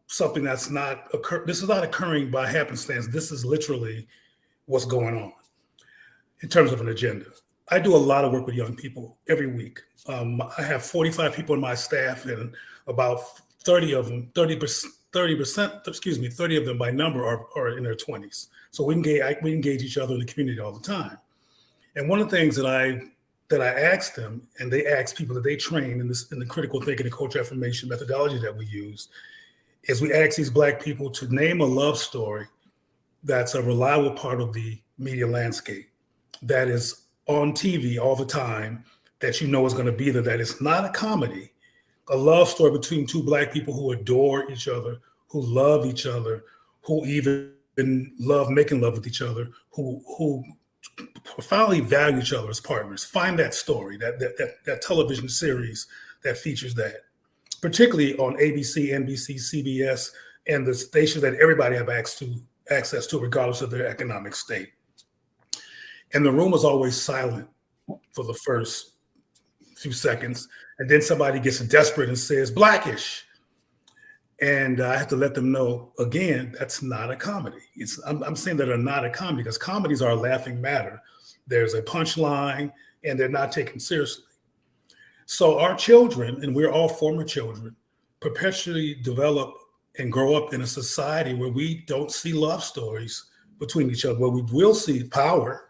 something that's not this is not occurring by happenstance. This is literally what's going on in terms of an agenda. I do a lot of work with young people every week. I have 45 people in my staff, and about 30 of them by number are in their 20s. So we engage each other in the community all the time. And one of the things that I ask them, and they ask people that they train in the critical thinking and culture affirmation methodology that we use, is we ask these Black people to name a love story that's a reliable part of the media landscape, that is on TV all the time, that you know is going to be there, that it's not a comedy, a love story between two Black people who adore each other, who love each other, who even love making love with each other, who profoundly value each other as partners. Find that story, that television series that features that, particularly on ABC, NBC, CBS, and the stations that everybody have access to regardless of their economic state. And the room is always silent for the first few seconds. And then somebody gets desperate and says, Blackish. And I have to let them know, again, that's not a comedy. I'm saying that are not a comedy because comedies are a laughing matter. There's a punchline and they're not taken seriously. So our children, and we're all former children, perpetually develop and grow up in a society where we don't see love stories between each other, where we will see Power,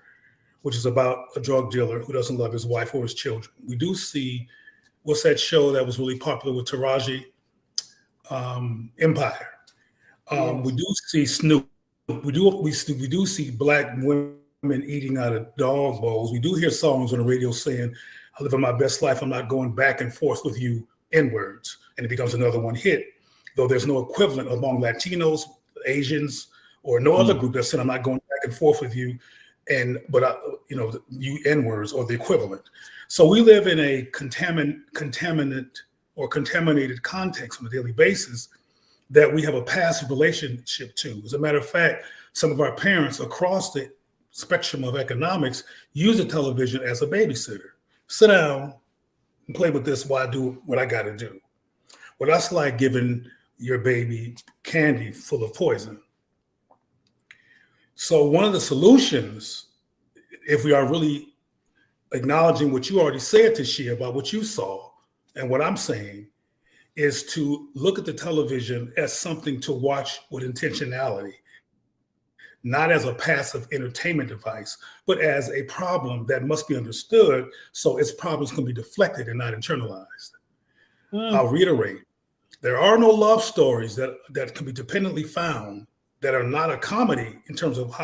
which is about a drug dealer who doesn't love his wife or his children. We do see, what's that show that was really popular with Taraji? Empire. Yes. We do see Snoop. We do see Black women eating out of dog bowls. We do hear songs on the radio saying, I live in my best life. I'm not going back and forth with you N-words. And it becomes another one hit. Though there's no equivalent among Latinos, Asians, or no other group that said, I'm not going back and forth with you. But you N-words or the equivalent. So we live in a contaminated context on a daily basis that we have a passive relationship to. As a matter of fact, some of our parents across the spectrum of economics use the television as a babysitter. Sit down and play with this while I do what I got to do. Well, that's like giving your baby candy full of poison. So one of the solutions, if we are really acknowledging what you already said, Tashia, about what you saw and what I'm saying, is to look at the television as something to watch with intentionality, not as a passive entertainment device, but as a problem that must be understood so its problems can be deflected and not internalized. I'll reiterate, there are no love stories that can be dependently found that are not a comedy in terms of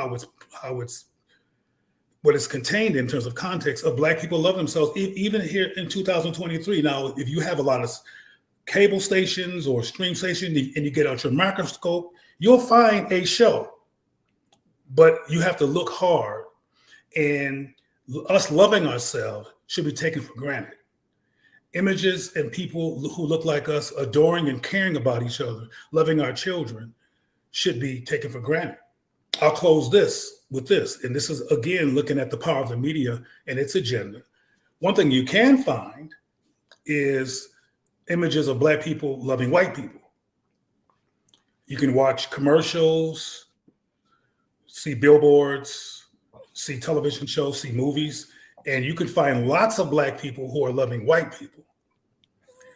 what is contained in terms of context of Black people love themselves, even here in 2023. Now, if you have a lot of cable stations or stream stations and you get out your microscope, you'll find a show, but you have to look hard, and us loving ourselves should be taken for granted. Images and people who look like us adoring and caring about each other, loving our children, should be taken for granted. I'll close this with this, and this is, again, looking at the power of the media and its agenda. One thing you can find is images of Black people loving white people. You can watch commercials, see billboards, see television shows, see movies, and you can find lots of Black people who are loving white people.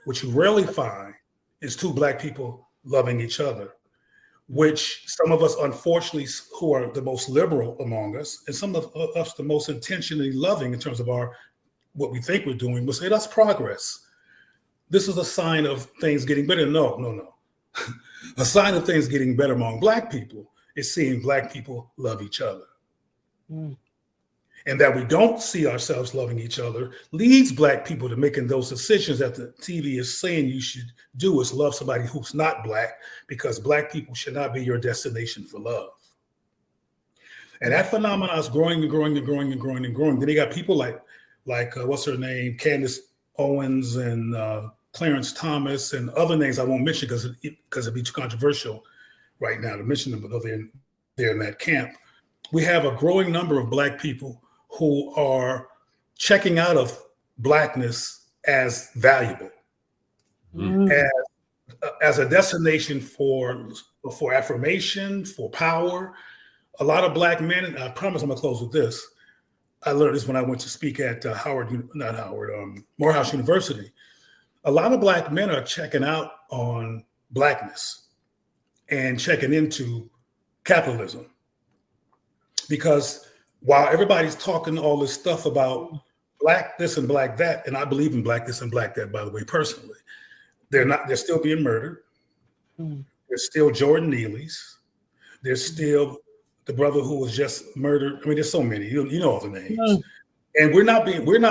What you rarely find is two Black people loving each other, which some of us, unfortunately, who are the most liberal among us, and some of us the most intentionally loving in terms of what we think we're doing, will say that's progress. This is a sign of things getting better. No. A sign of things getting better among Black people is seeing Black people love each other. And that we don't see ourselves loving each other leads Black people to making those decisions that the TV is saying you should do, is love somebody who's not Black, because Black people should not be your destination for love. And that phenomenon is growing and growing and growing and growing and growing. Then you got people like what's her name, Candace Owens and Clarence Thomas and other names I won't mention because it'd be too controversial right now to mention them, but they're in that camp. We have a growing number of Black people who are checking out of Blackness as valuable, as a destination for affirmation, for power. A lot of Black men, and I promise I'm gonna close with this. I learned this when I went to speak at Morehouse University. A lot of Black men are checking out on Blackness and checking into capitalism, because while everybody's talking all this stuff about Black this and Black that, and I believe in Black this and Black that, by the way, personally, they're still being murdered. There's still Jordan Neely's. There's still the brother who was just murdered. I mean, there's so many, you know all the names. And we're not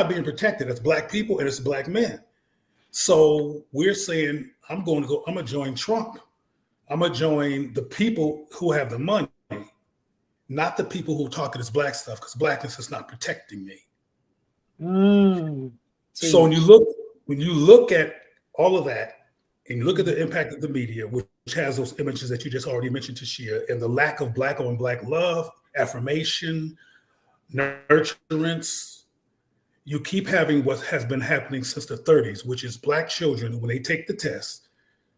being protected as Black people and as Black men. So we're saying, I'm going to join Trump. I'm going to join the people who have the money, not the people who talk this black stuff, because blackness is not protecting me. So when you look at all of that, and you look at the impact of the media, which has those images that you just already mentioned, Tashia, and the lack of black on black love, affirmation, nurturance, you keep having what has been happening since the 30s, which is black children, when they take the test,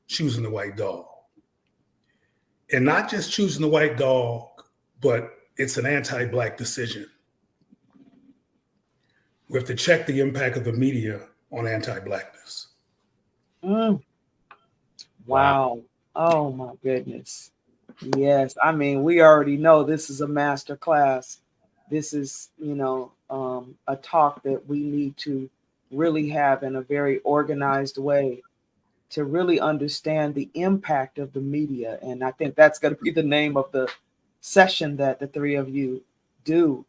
choosing the white dog. And not just choosing the white dog, but it's an anti-black decision. We have to check the impact of the media on anti-blackness. Wow. Oh my goodness. Yes. I mean, we already know this is a master class. This is, a talk that we need to really have in a very organized way to really understand the impact of the media. And I think that's going to be the name of the session that the three of you do.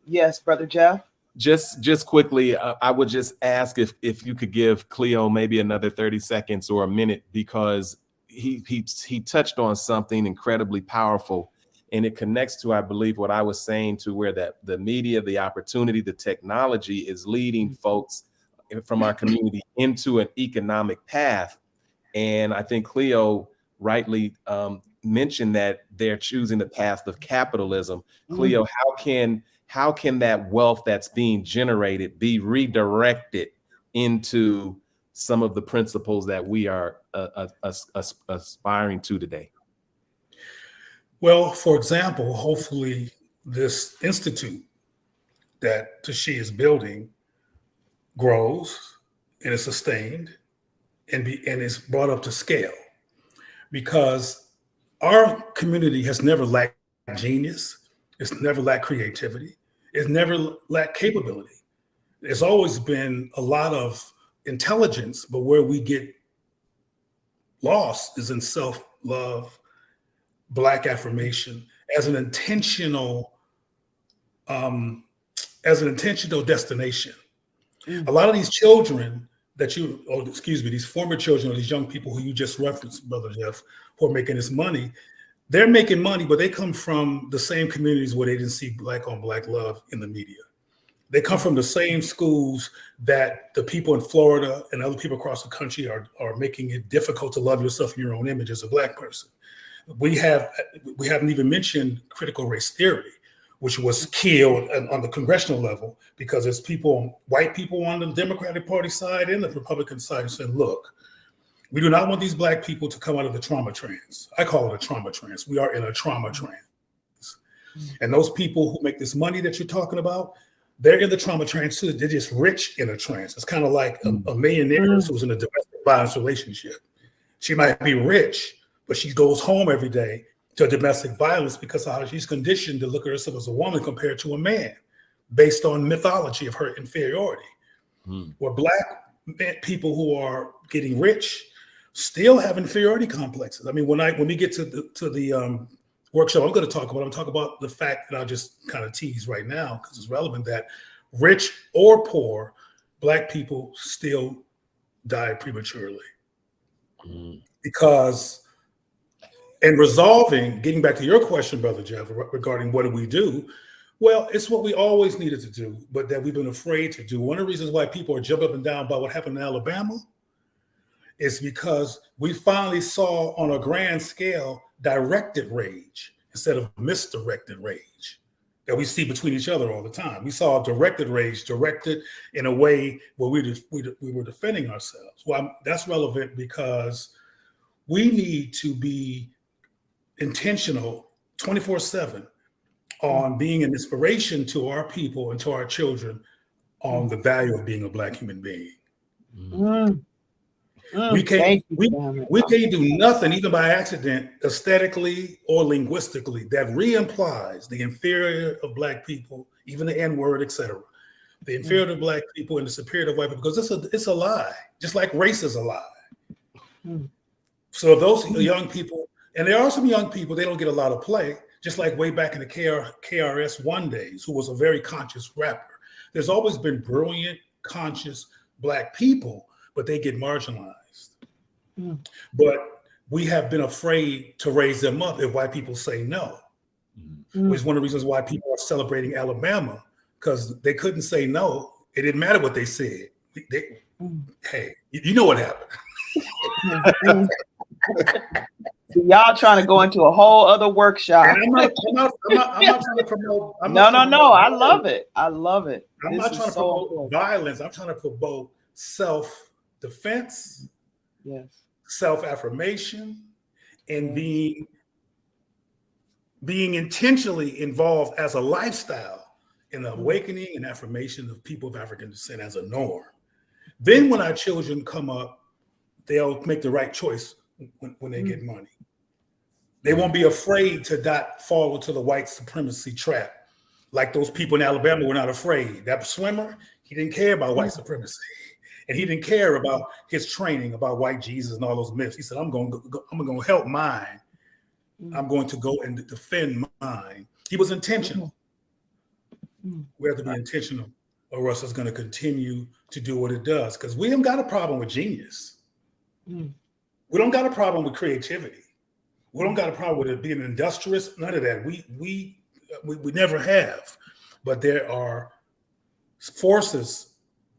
Yes, Brother Jeff? Just quickly, I would just ask if you could give Cleo maybe another 30 seconds or a minute, because he touched on something incredibly powerful, and it connects to, I believe, what I was saying, to where that the media, the opportunity, the technology is leading folks from our community into an economic path. And I think Cleo rightly mentioned that they're choosing the path of capitalism. Cleo, how can that wealth that's being generated be redirected into some of the principles that we are aspiring to today? Well, for example, hopefully this institute that Tashia is building grows and is sustained and is brought up to scale, because our community has never lacked genius. It's never lacked creativity. It's never lacked capability. There's always been a lot of intelligence, but where we get lost is in self-love, Black affirmation as an intentional destination. A lot of these children these former children, or these young people who you just referenced, Brother Jeff, who are making this money, they're making money, but they come from the same communities where they didn't see black on black love in the media. They come from the same schools that the people in Florida and other people across the country are making it difficult to love yourself in your own image as a Black person. We haven't even mentioned critical race theory, which was killed on the congressional level, because there's white people on the Democratic Party side and the Republican side who said, look, we do not want these Black people to come out of the trauma trance. I call it a trauma trance. We are in a trauma trance. And those people who make this money that you're talking about, they're in the trauma trance too. They're just rich in a trance. It's kind of like a millionaire who's in a domestic violence relationship. She might be rich, but she goes home every day to domestic violence because of how she's conditioned to look at herself as a woman compared to a man, based on mythology of her inferiority. Where Black people who are getting rich still have inferiority complexes. I mean, when we get to the workshop I'm going to talk about the fact that I'll just kind of tease right now because it's relevant, that rich or poor Black people still die prematurely. Because in resolving, getting back to your question, Brother Jeff, regarding what do we do? Well, it's what we always needed to do, but that we've been afraid to do. One of the reasons why people are jumping up and down about what happened in Alabama is because we finally saw on a grand scale directed rage instead of misdirected rage that we see between each other all the time. We saw directed rage directed in a way where we were defending ourselves. Well, that's relevant because we need to be intentional 24/7 on being an inspiration to our people and to our children on the value of being a Black human being. We can't do nothing, even by accident, aesthetically or linguistically, that re-implies the inferior of Black people, even the N-word, etc. The inferior of Black people and the superior of white people, because it's a lie, just like race is a lie. So those young people, and there are some young people, they don't get a lot of play, just like way back in the KRS-One days, who was a very conscious rapper. There's always been brilliant, conscious Black people, but they get marginalized. Mm. But we have been afraid to raise them up if white people say no, which is one of the reasons why people are celebrating Alabama, because they couldn't say no. It didn't matter what they said. Hey, you know what happened. So y'all trying to go into a whole other workshop. I'm not trying to promote. No. I love it. I love it. I'm not trying to promote violence. I'm trying to promote self-defense, yes, self-affirmation, and being intentionally involved as a lifestyle in the awakening and affirmation of people of African descent as a norm. Then when our children come up, they'll make the right choice when they get money. They won't be afraid to not fall into the white supremacy trap. Like those people in Alabama were not afraid. That swimmer, he didn't care about white supremacy. And he didn't care about his training about white Jesus and all those myths. He said, I'm going to help mine. I'm going to go and defend mine. He was intentional. We have to be intentional, or else it's going to continue to do what it does. Because we haven't got a problem with genius. We don't got a problem with creativity. We don't got a problem with it being industrious. None of that. We never have. But there are forces,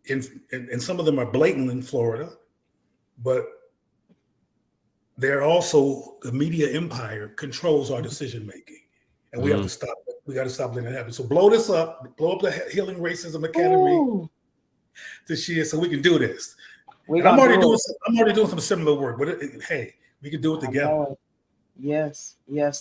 and some of them are blatant in Florida, but they're also, the media empire controls our decision making, and we have to stop. We got to stop letting that happen. So blow this up, blow up the Healing Racism Academy this year, so we can do this. I'm already doing some similar work, but hey, we can do it together. Yes.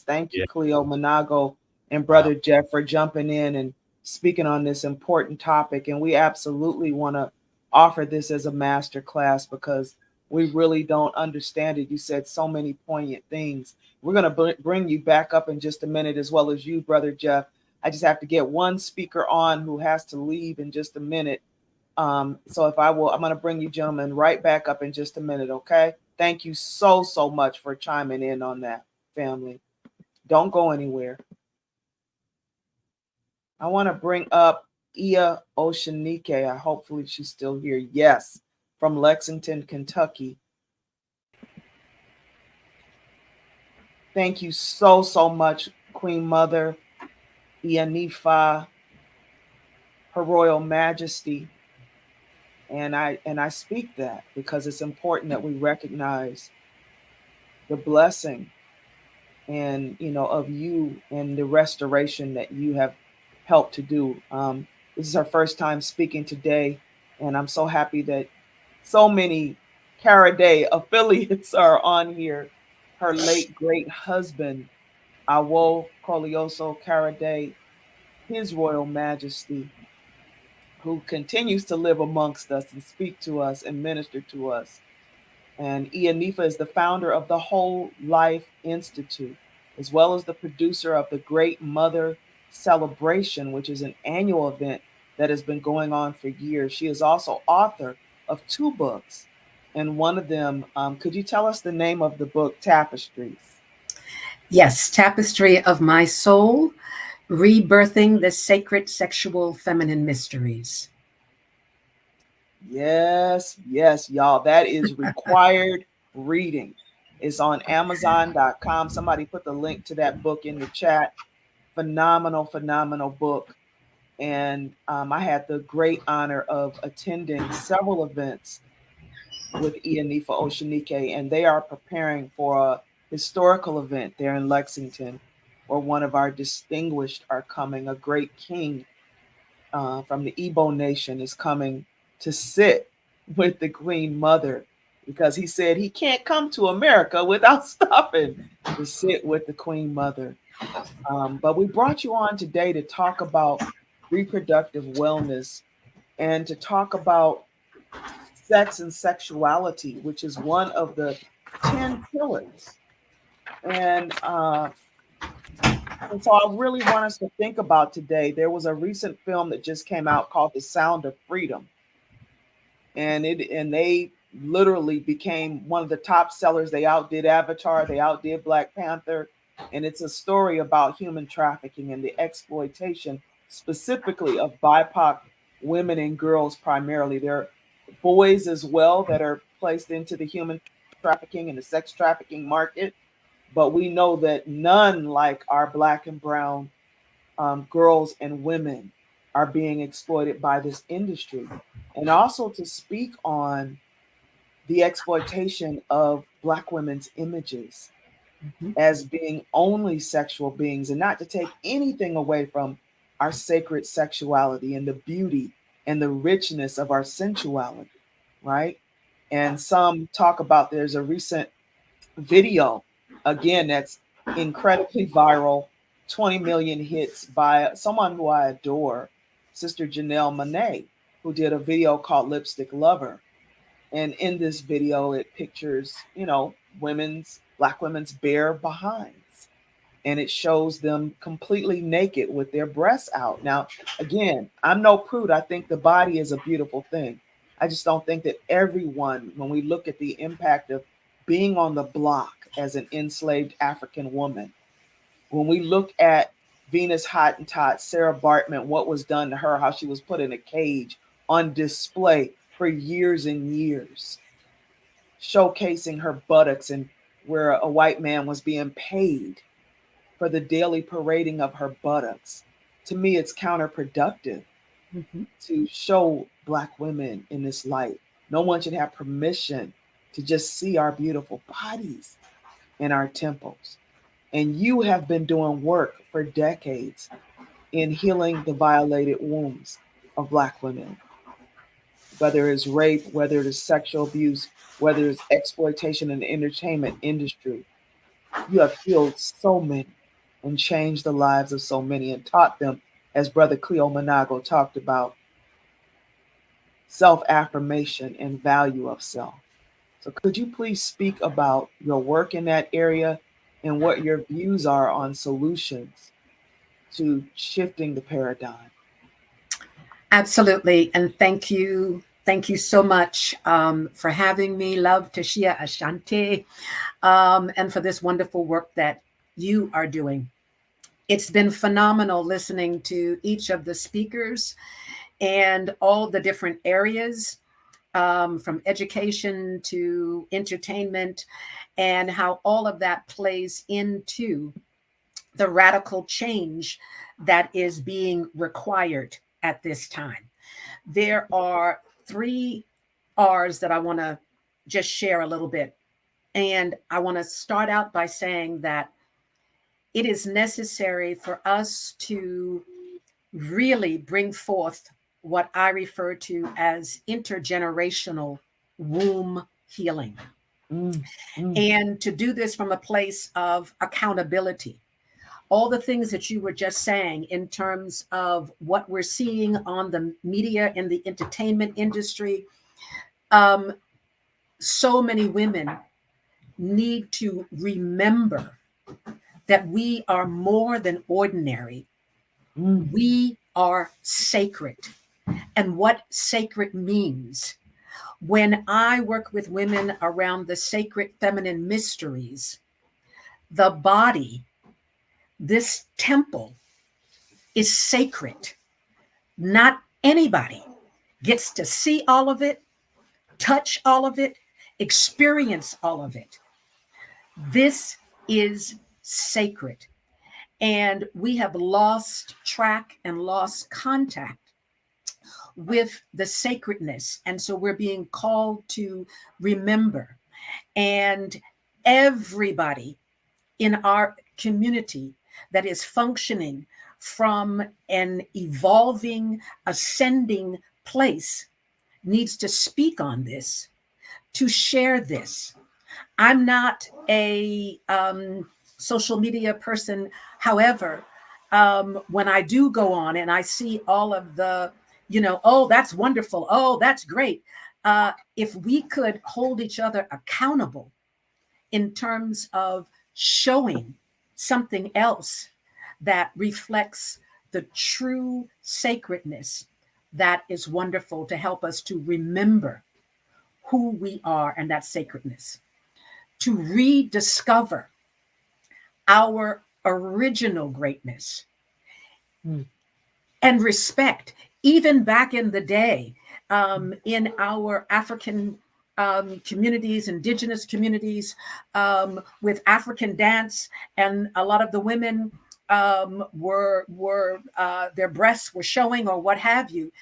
Thank you, Cleo Monago and Brother Jeff, for jumping in and speaking on this important topic. And we absolutely want to offer this as a master class because we really don't understand it. You said so many poignant things. We're going to bring you back up in just a minute, as well as you, Brother Jeff. I just have to get one speaker on who has to leave in just a minute. So I'm going to bring you gentlemen right back up in just a minute. Okay. Thank you so much for chiming in on that, family. Don't go anywhere. I want to bring up Ia Oshanike. Hopefully she's still here. Yes. From Lexington, Kentucky. Thank you so much, Queen Mother, Ianifa, Her Royal Majesty. And I speak that because it's important that we recognize the blessing and of you and the restoration that you have helped to do. This is her first time speaking today, and I'm so happy that so many Cara Day affiliates are on here. Her late great husband, Awo Kolioso Cara Day, His Royal Majesty, who continues to live amongst us and speak to us and minister to us. And Ianifa is the founder of the Whole Life Institute, as well as the producer of the Great Mother Celebration, which is an annual event that has been going on for years. She is also author of 2 books. And one of them, could you tell us the name of the book, Tapestries? Yes, Tapestry of My Soul, Rebirthing the Sacred Sexual Feminine Mysteries. Yes, y'all. That is required reading. It's on Amazon.com. Somebody put the link to that book in the chat. Phenomenal book. And I had the great honor of attending several events with Ianifa Oshanike, and they are preparing for a historical event there in Lexington, where one of our distinguished are coming. A great king from the Igbo nation is coming to sit with the Queen Mother, because he said he can't come to America without stopping to sit with the Queen Mother. But we brought you on today to talk about reproductive wellness and to talk about sex and sexuality, which is one of the 10 pillars. And so I really want us to think about today. There was a recent film that just came out called The Sound of Freedom. And they literally became one of the top sellers. They outdid Avatar, they outdid Black Panther. And it's a story about human trafficking and the exploitation specifically of BIPOC women and girls primarily. They're boys as well that are placed into the human trafficking and the sex trafficking market. But we know that none like our Black and brown girls and women are being exploited by this industry. And also to speak on the exploitation of Black women's images as being only sexual beings, and not to take anything away from our sacred sexuality and the beauty and the richness of our sensuality, right? And some talk about, there's a recent video, again, that's incredibly viral, 20 million hits, by someone who I adore, Sister Janelle Monáe, who did a video called Lipstick Lover. And in this video, it pictures, Black women's bare behinds. And it shows them completely naked with their breasts out. Now, again, I'm no prude. I think the body is a beautiful thing. I just don't think that everyone, when we look at the impact of being on the block as an enslaved African woman, when we look at Venus Hottentot, Sarah Bartman, what was done to her, how she was put in a cage on display for years and years, showcasing her buttocks, and where a white man was being paid for the daily parading of her buttocks. To me, it's counterproductive to show Black women in this light. No one should have permission to just see our beautiful bodies in our temples. And you have been doing work for decades in healing the violated wombs of Black women, whether it's rape, whether it is sexual abuse, whether it's exploitation in the entertainment industry. You have healed so many and changed the lives of so many and taught them, as Brother Cleo Monago talked about, self-affirmation and value of self. So could you please speak about your work in that area and what your views are on solutions to shifting the paradigm? Absolutely. And thank you. Thank you so much for having me. Love Tashia Ashanti, and for this wonderful work that you are doing. It's been phenomenal listening to each of the speakers and all the different areas, from education to entertainment, and how all of that plays into the radical change that is being required at this time. There are 3 R's that I want to just share a little bit. And I want to start out by saying that it is necessary for us to really bring forth what I refer to as intergenerational womb healing. And to do this from a place of accountability. All the things that you were just saying in terms of what we're seeing on the media and the entertainment industry, so many women need to remember that we are more than ordinary. We are sacred. And what sacred means. When I work with women around the sacred feminine mysteries, the body, this temple, is sacred. Not anybody gets to see all of it, touch all of it, experience all of it. This is sacred. And we have lost track and lost contact with the sacredness. And so we're being called to remember. And everybody in our community that is functioning from an evolving, ascending place needs to speak on this, to share this. I'm not a social media person. However, when I do go on and I see all of the, oh, that's wonderful. Oh, that's great. If we could hold each other accountable in terms of showing something else that reflects the true sacredness, that is wonderful to help us to remember who we are and that sacredness, to rediscover our original greatness and respect. Even back in the day, in our African communities, indigenous communities, with African dance, and a lot of the women were their breasts were showing or what have you.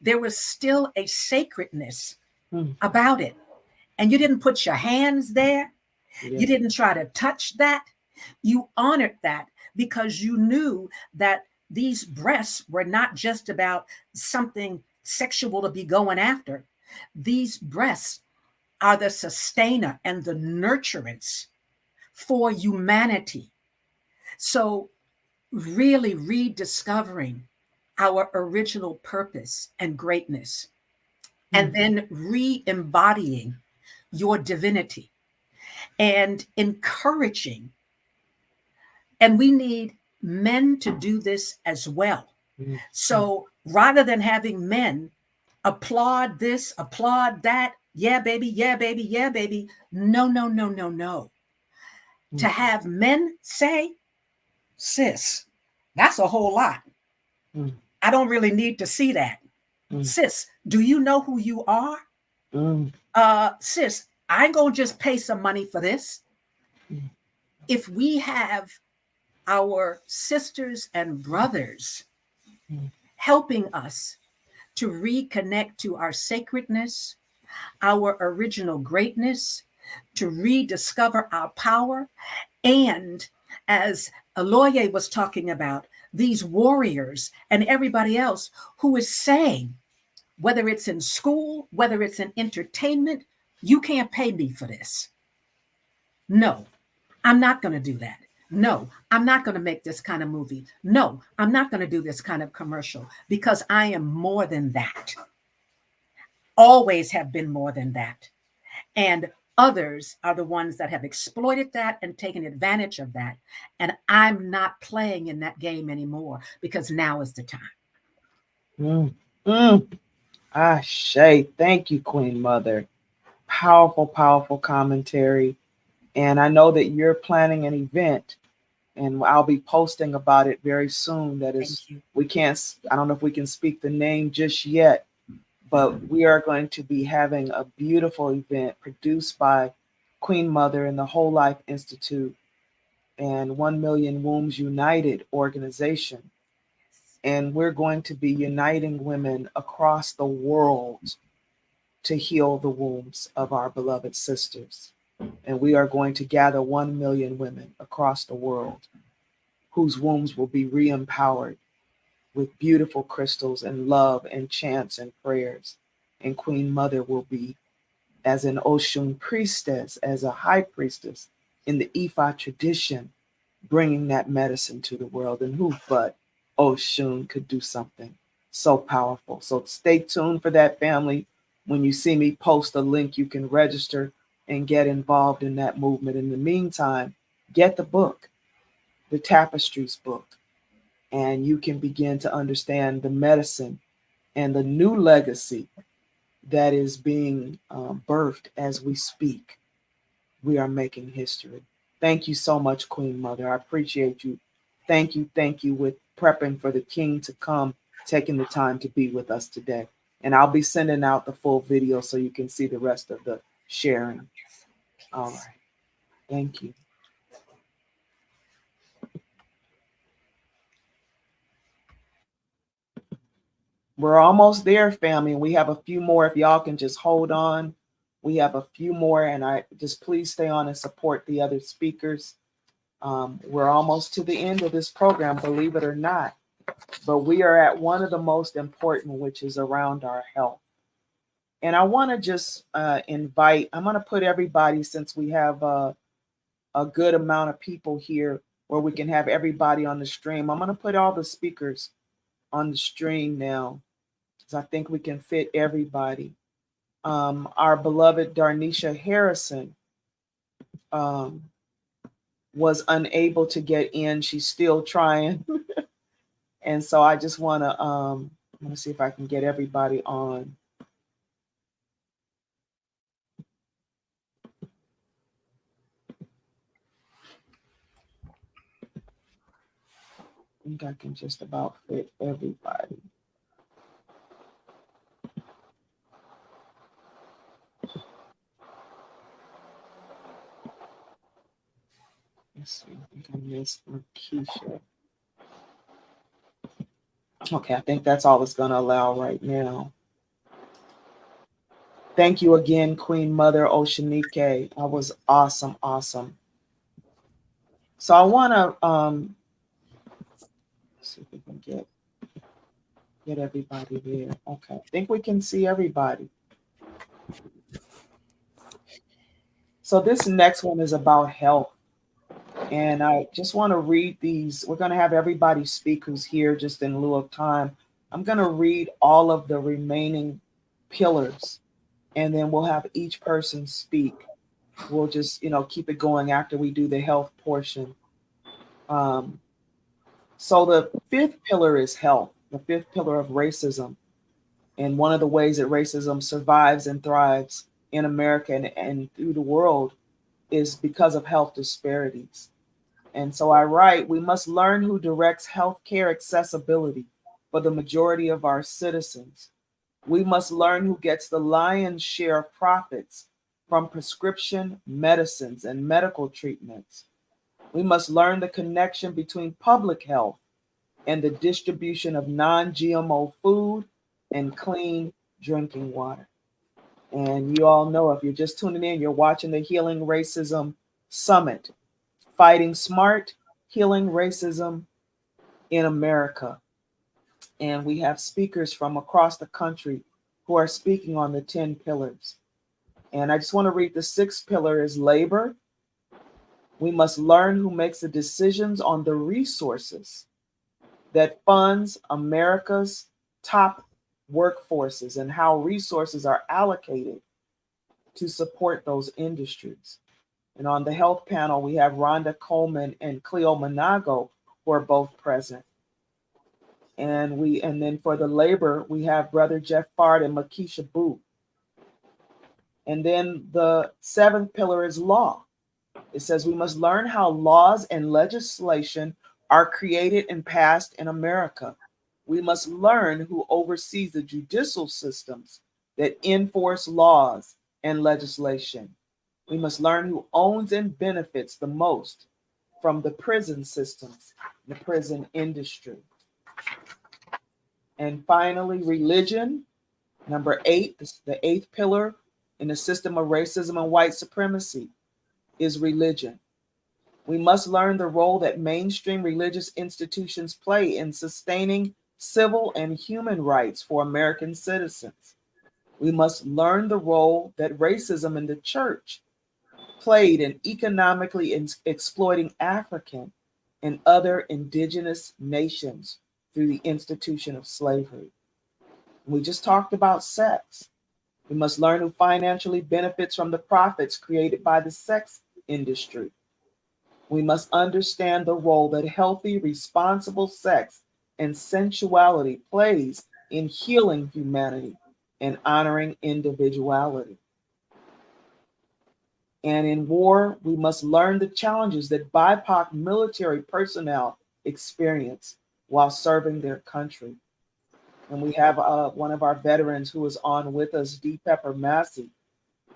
There was still a sacredness about it, and you didn't put your hands there. Yeah. You didn't try to touch that. You honored that because you knew that these breasts were not just about something sexual to be going after. These breasts are the sustainer and the nurturance for humanity. So, really rediscovering our original purpose and greatness, and then re embodying your divinity and encouraging. And we need men to do this as well. So, rather than having men applaud this, applaud that, yeah, baby, yeah, baby, yeah, baby. No, no, no, no, no. To have men say, sis, that's a whole lot. I don't really need to see that. Sis, do you know who you are? Sis, I ain't gonna just pay some money for this. If we have our sisters and brothers helping us to reconnect to our sacredness, our original greatness, to rediscover our power. And as Aloye was talking about, these warriors and everybody else who is saying, whether it's in school, whether it's in entertainment, you can't pay me for this. No, I'm not going to do that. No, I'm not going to make this kind of movie. No, I'm not going to do this kind of commercial because I am more than that. Always have been more than that. And others are the ones that have exploited that and taken advantage of that. And I'm not playing in that game anymore because now is the time. Ashe. Thank you, Queen Mother. Powerful, powerful commentary. And I know that you're planning an event, and I'll be posting about it very soon. That is, I don't know if we can speak the name just yet, but we are going to be having a beautiful event produced by Queen Mother and the Whole Life Institute and 1 Million Wombs United organization. And we're going to be uniting women across the world to heal the wombs of our beloved sisters. And we are going to gather 1 million women across the world whose wombs will be re-empowered with beautiful crystals and love and chants and prayers. And Queen Mother will be as an Oshun priestess, as a high priestess in the Ifa tradition, bringing that medicine to the world. And who but Oshun could do something so powerful? So stay tuned for that, family. When you see me post a link, you can register and get involved in that movement. In the meantime, get the book, the Tapestries book, and you can begin to understand the medicine and the new legacy that is being birthed as we speak. We are making history. Thank you so much, Queen Mother. I appreciate you. Thank you with prepping for the King to come, taking the time to be with us today. And I'll be sending out the full video so you can see the rest of the sharing. All right. Thank you. We're almost there, family. We have a few more. If y'all can just hold on. We have a few more, and I just please stay on and support the other speakers. We're almost to the end of this program, believe it or not. But we are at one of the most important, which is around our health. And I want to just invite, I'm going to put everybody, since we have a good amount of people here where we can have everybody on the stream. I'm going to put all the speakers on the stream now, because I think we can fit everybody. Our beloved Darnisha Harrison was unable to get in. She's still trying. And so I just want to, I'm going to see if I can get everybody on. I think I can just about fit everybody. Let's see, I think I missed Makisha. Okay, I think that's all it's going to allow right now. Thank you again, Queen Mother Oshanike. That was awesome, awesome. So I want to see if we can get everybody there. Okay, I think we can see everybody. So this next one is about health. And I just want to read these. We're going to have everybody speak who's here just in lieu of time. I'm going to read all of the remaining pillars, and then we'll have each person speak. We'll just, keep it going after we do the health portion. So the fifth pillar is health, the fifth pillar of racism. And one of the ways that racism survives and thrives in America and through the world is because of health disparities. And so I write, we must learn who directs healthcare accessibility for the majority of our citizens. We must learn who gets the lion's share of profits from prescription medicines and medical treatments. We must learn the connection between public health and the distribution of non-GMO food and clean drinking water. And you all know, if you're just tuning in, you're watching the Healing Racism Summit, Fighting Smart, Healing Racism in America. And we have speakers from across the country who are speaking on the 10 pillars. And I just want to read the sixth pillar is labor. We must learn who makes the decisions on the resources that funds America's top workforces and how resources are allocated to support those industries. And on the health panel, we have Rhonda Coleman and Cleo Monago, who are both present. And then for the labor, we have Brother Jeff Fard and Makisha Booth. And then the seventh pillar is law. It says we must learn how laws and legislation are created and passed in America. We must learn who oversees the judicial systems that enforce laws and legislation. We must learn who owns and benefits the most from the prison systems, the prison industry. And finally, religion, number 8, the eighth pillar in the system of racism and white supremacy is religion. We must learn the role that mainstream religious institutions play in sustaining civil and human rights for American citizens. We must learn the role that racism in the church played in economically exploiting African and other indigenous nations through the institution of slavery. We just talked about sex. We must learn who financially benefits from the profits created by the sex industry. We must understand the role that healthy, responsible sex and sensuality plays in healing humanity and honoring individuality. And in war, we must learn the challenges that BIPOC military personnel experience while serving their country. And we have one of our veterans who is on with us, D. Pepper Massey,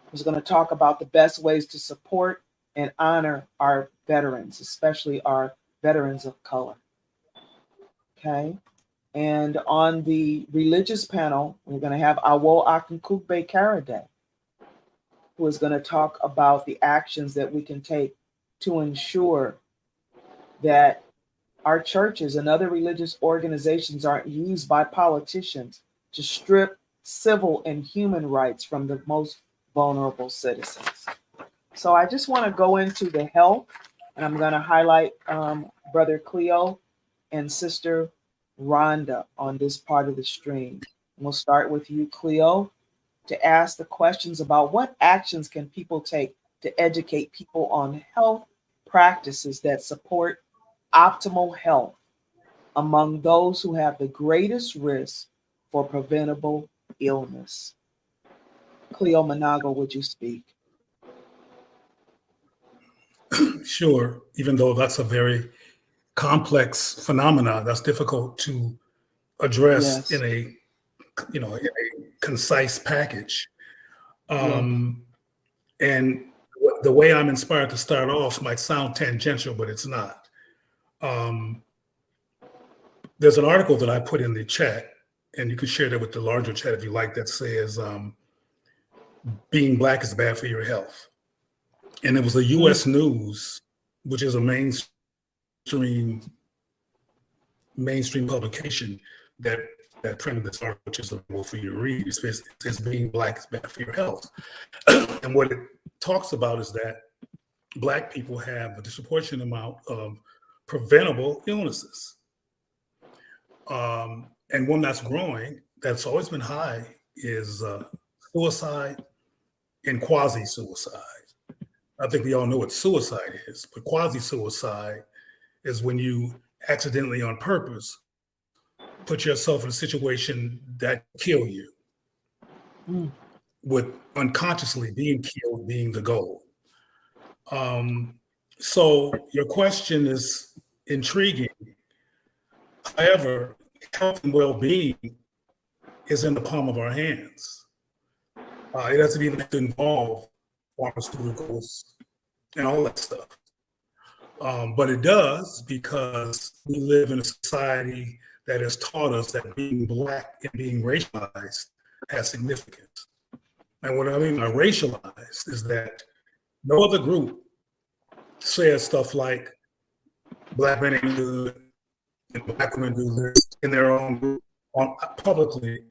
who's going to talk about the best ways to support and honor our veterans, especially our veterans of color. Okay. And on the religious panel, we're going to have Awo Akinkugbe Karade, who is going to talk about the actions that we can take to ensure that our churches and other religious organizations aren't used by politicians to strip civil and human rights from the most vulnerable citizens. So I just want to go into the health, and I'm going to highlight Brother Cleo and Sister Rhonda on this part of the stream. And we'll start with you, Cleo, to ask the questions about what actions can people take to educate people on health practices that support optimal health among those who have the greatest risk for preventable illness. Cleo Monago, would you speak? Sure, even though that's a very complex phenomena that's difficult to address in a in a concise package. And the the way I'm inspired to start off might sound tangential, but it's not. There's an article that I put in the chat, and you can share that with the larger chat if you like, that says being Black is bad for your health. And it was a U.S. News, which is a mainstream publication that printed this article, which is available for you to read. It says being Black is bad for your health. And what it talks about is that Black people have a disproportionate amount of preventable illnesses. And one that's growing, that's always been high, is suicide and quasi-suicide. I think we all know what suicide is, but quasi-suicide is when you accidentally, on purpose, put yourself in a situation that kill you, with unconsciously being killed being the goal. So your question is intriguing. However, health and well-being is in the palm of our hands. It doesn't even have to involve pharmaceuticals and all that stuff. But it does, because we live in a society that has taught us that being Black and being racialized has significance. And what I mean by racialized is that no other group says stuff like Black men ain't good and Black women do this in their own group publicly,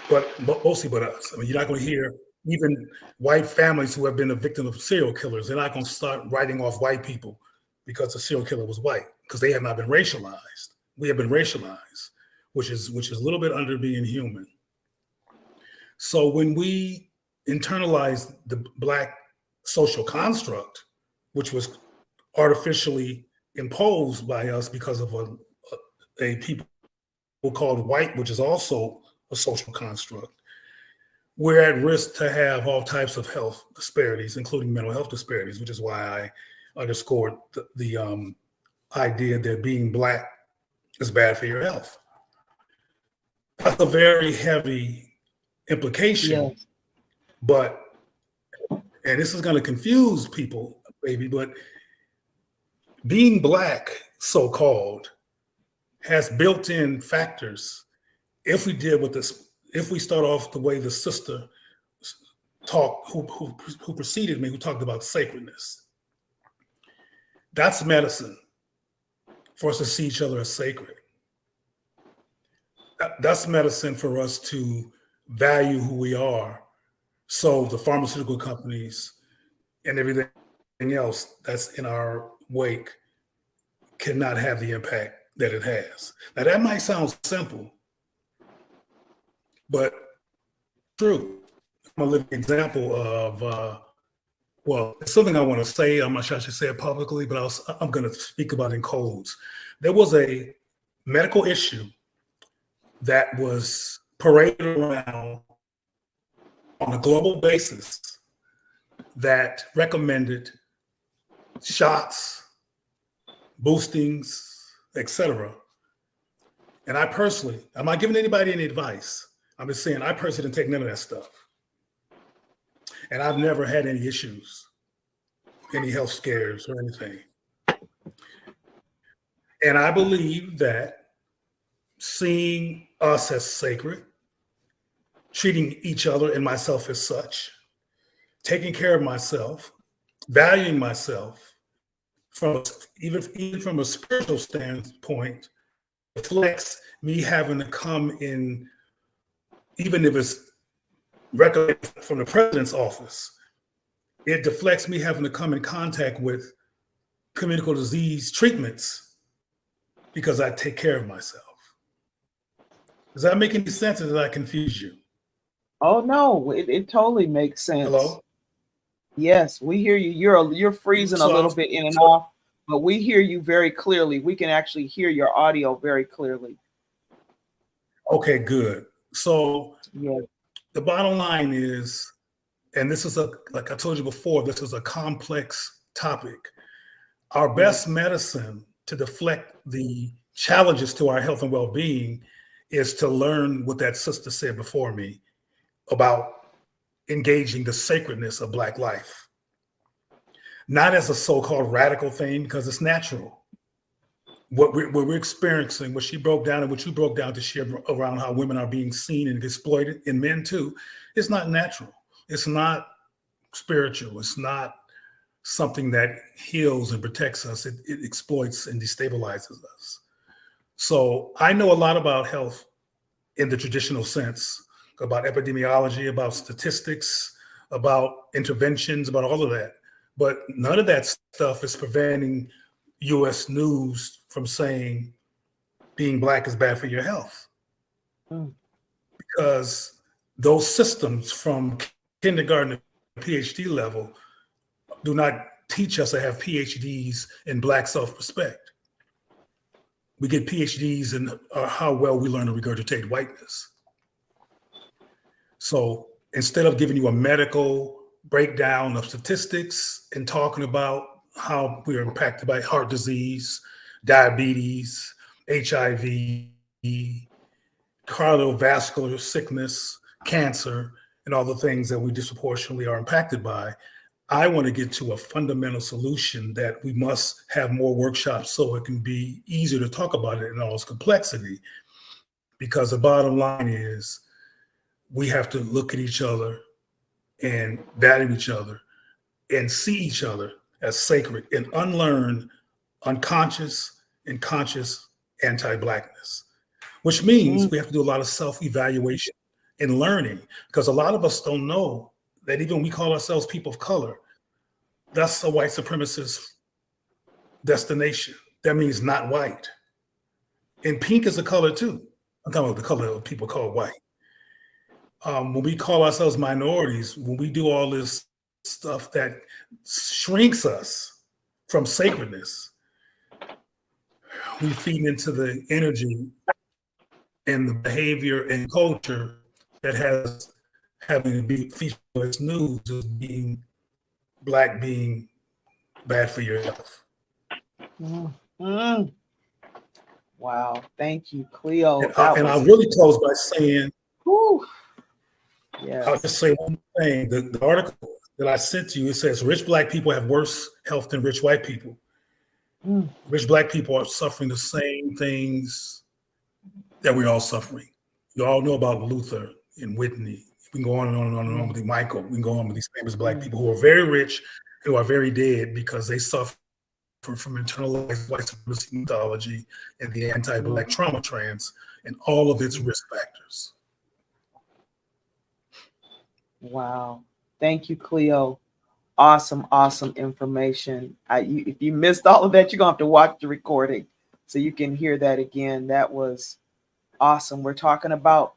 but mostly but us. I mean, you're not going to hear even white families who have been a victim of serial killers. They're not going to start writing off white people because the serial killer was white, because they have not been racialized. We have been racialized, which is a little bit under being human. So when we internalize the Black social construct, which was artificially imposed by us because of a people called white, which is also a social construct, we're at risk to have all types of health disparities, including mental health disparities, which is why I underscored the idea that being Black is bad for your health. That's a very heavy implication, but, and this is going to confuse people, maybe, but being Black, so-called, has built-in factors. If we did with this, if we start off the way the sister talked, who preceded me, who talked about sacredness, that's medicine for us to see each other as sacred. That's medicine for us to value who we are. So the pharmaceutical companies and everything else that's in our wake cannot have the impact that it has. Now that might sound simple, but true. I'm a living example of, well, it's something I want to say. I'm not sure I should say it publicly, but I'm going to speak about it in codes. There was a medical issue that was paraded around on a global basis that recommended shots, boostings, etc. And I personally, I'm not giving anybody any advice. I'm just saying I personally didn't take none of that stuff. And I've never had any issues, any health scares or anything. And I believe that seeing us as sacred, treating each other and myself as such, taking care of myself, valuing myself, even from a spiritual standpoint, reflects me having to come in, even if it's recommended from the president's office, it deflects me having to come in contact with communicable disease treatments because I take care of myself. Does that make any sense, or did I confuse you? Oh no, it totally makes sense. Hello? Yes, we hear you. You're freezing a little bit in and off, but we hear you very clearly. We can actually hear your audio very clearly. Okay, good. So the bottom line is, and this is like I told you before, this is a complex topic. Our best medicine to deflect the challenges to our health and well-being is to learn what that sister said before me about engaging the sacredness of Black life. not as a so-called radical thing, because it's natural. What we're experiencing, what she broke down and what you broke down to share around how women are being seen and exploited, and men too, it's not natural. It's not spiritual. It's not something that heals and protects us. It exploits and destabilizes us. So I know a lot about health in the traditional sense, about epidemiology, about statistics, about interventions, about all of that. But none of that stuff is preventing US News from saying being Black is bad for your health. Because those systems from kindergarten to PhD level do not teach us to have PhDs in Black self-respect. We get PhDs in how well we learn to regurgitate whiteness. So instead of giving you a medical breakdown of statistics and talking about how we are impacted by heart disease, diabetes, HIV, cardiovascular sickness, cancer, and all the things that we disproportionately are impacted by, I want to get to a fundamental solution that we must have more workshops so it can be easier to talk about it in all its complexity. Because the bottom line is we have to look at each other and value each other and see each other as sacred and unlearn unconscious and conscious anti-Blackness, which means we have to do a lot of self-evaluation and learning, because a lot of us don't know that even we call ourselves people of color, that's a white supremacist destination. That means not white. And pink is a color too. I'm talking about the color of people called white. When we call ourselves minorities, when we do all this stuff that shrinks us from sacredness, we feed into the energy and the behavior and culture that has having to be featured as news as being Black being bad for your health. Wow, thank you, Cleo. And I'll really close by saying, yes. I'll just say one thing. The article that I sent to you, it says rich Black people have worse health than rich white people. Rich Black people are suffering the same things that we're all suffering. You all know about Luther and Whitney. We can go on and on and on and on with Michael. We can go on with these famous Black people who are very rich, who are very dead because they suffer from internalized white supremacy mythology and the anti-Black trauma trends and all of its risk factors. Wow. Thank you, Cleo. Awesome, awesome information. If you missed all of that, you're going to have to watch the recording so you can hear that again. That was awesome. We're talking about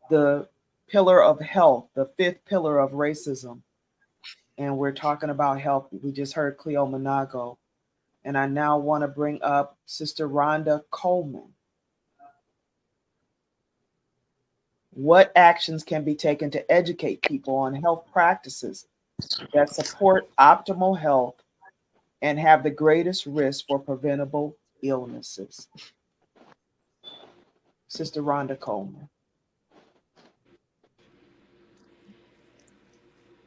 the pillar of health, the fifth pillar of racism. And we're talking about health. We just heard Cleo Monago. And I now want to bring up Sister Rhonda Coleman. What actions can be taken to educate people on health practices that support optimal health and have the greatest risk for preventable illnesses? Sister Rhonda Coleman.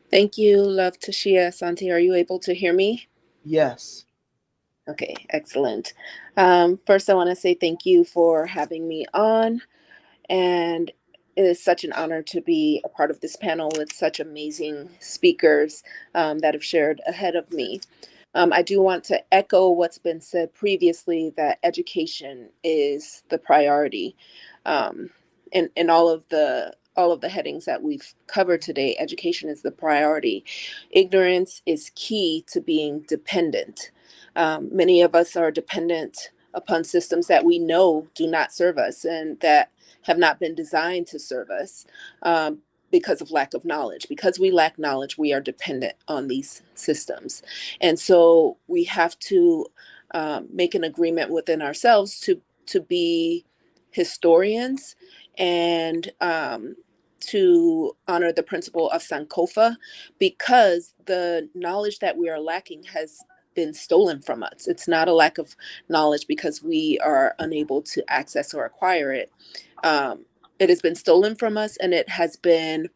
Thank you, Love Tashia. Santi, are you able to hear me? Yes. Okay, excellent. First, I want to say thank you for having me on. And it is such an honor to be a part of this panel with such amazing speakers that have shared ahead of me. I do want to echo what's been said previously, that education is the priority. In all of the headings that we've covered today, education is the priority. Ignorance is key to being dependent. Many of us are dependent upon systems that we know do not serve us and that have not been designed to serve us because of lack of knowledge. Because we lack knowledge, we are dependent on these systems. And so we have to make an agreement within ourselves to be historians and to honor the principle of Sankofa, because the knowledge that we are lacking has been stolen from us. It's not a lack of knowledge because we are unable to access or acquire it. It has been stolen from us, and it has been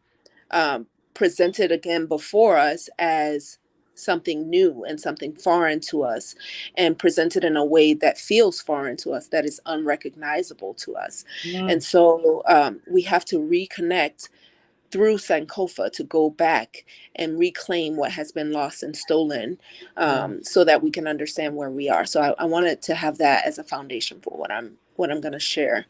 presented again before us as something new and something foreign to us and presented in a way that feels foreign to us, that is unrecognizable to us. And so we have to reconnect through Sankofa to go back and reclaim what has been lost and stolen, so that we can understand where we are. So I wanted to have that as a foundation for what I'm going to share.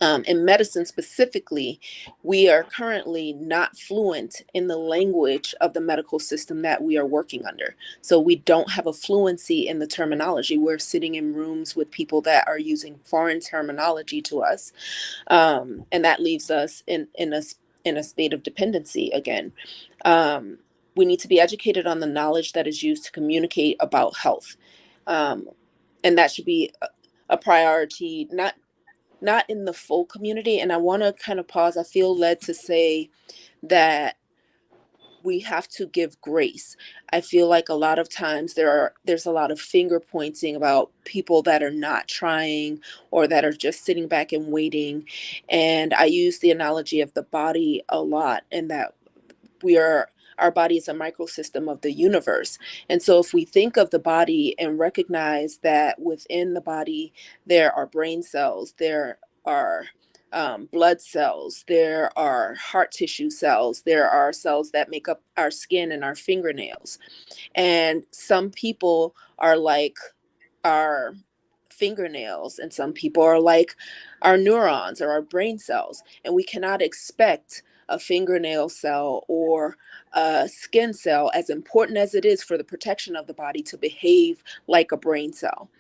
In medicine specifically, we are currently not fluent in the language of the medical system that we are working under. So we don't have a fluency in the terminology. We're sitting in rooms with people that are using foreign terminology to us. And that leaves us in a state of dependency again. We need to be educated on the knowledge that is used to communicate about health. And that should be a priority, not in the full community. And I want to kind of pause. I feel led to say that we have to give grace. I feel like a lot of times there's a lot of finger pointing about people that are not trying or that are just sitting back and waiting. And I use the analogy of the body a lot, and that our body is a microsystem of the universe. And so if we think of the body and recognize that within the body, there are brain cells, there are blood cells, there are heart tissue cells, there are cells that make up our skin and our fingernails. And some people are like our fingernails, and some people are like our neurons or our brain cells. And we cannot expect a fingernail cell or a skin cell, as important as it is for the protection of the body, to behave like a brain cell.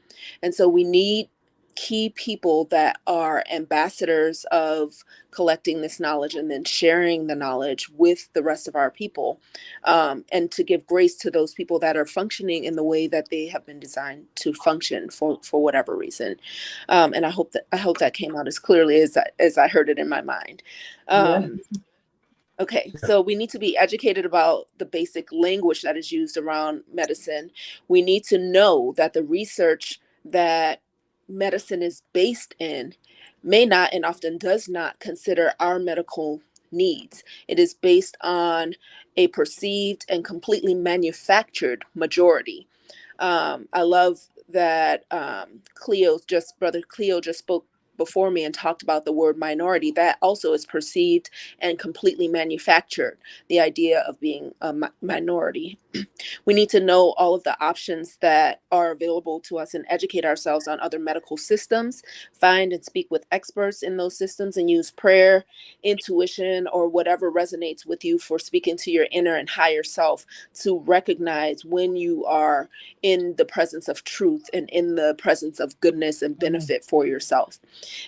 And so we need key people that are ambassadors of collecting this knowledge and then sharing the knowledge with the rest of our people, and to give grace to those people that are functioning in the way that they have been designed to function for whatever reason. And I hope that came out as clearly as I heard it in my mind. Okay, so we need to be educated about the basic language that is used around medicine. We need to know that the research that medicine is based in may not, and often does not, consider our medical needs. It is based on a perceived and completely manufactured majority. I love that Brother Cleo just spoke before me and talked about the word minority. That also is perceived and completely manufactured, the idea of being a minority. We need to know all of the options that are available to us and educate ourselves on other medical systems, find and speak with experts in those systems, and use prayer, intuition, or whatever resonates with you for speaking to your inner and higher self to recognize when you are in the presence of truth and in the presence of goodness and benefit for yourself.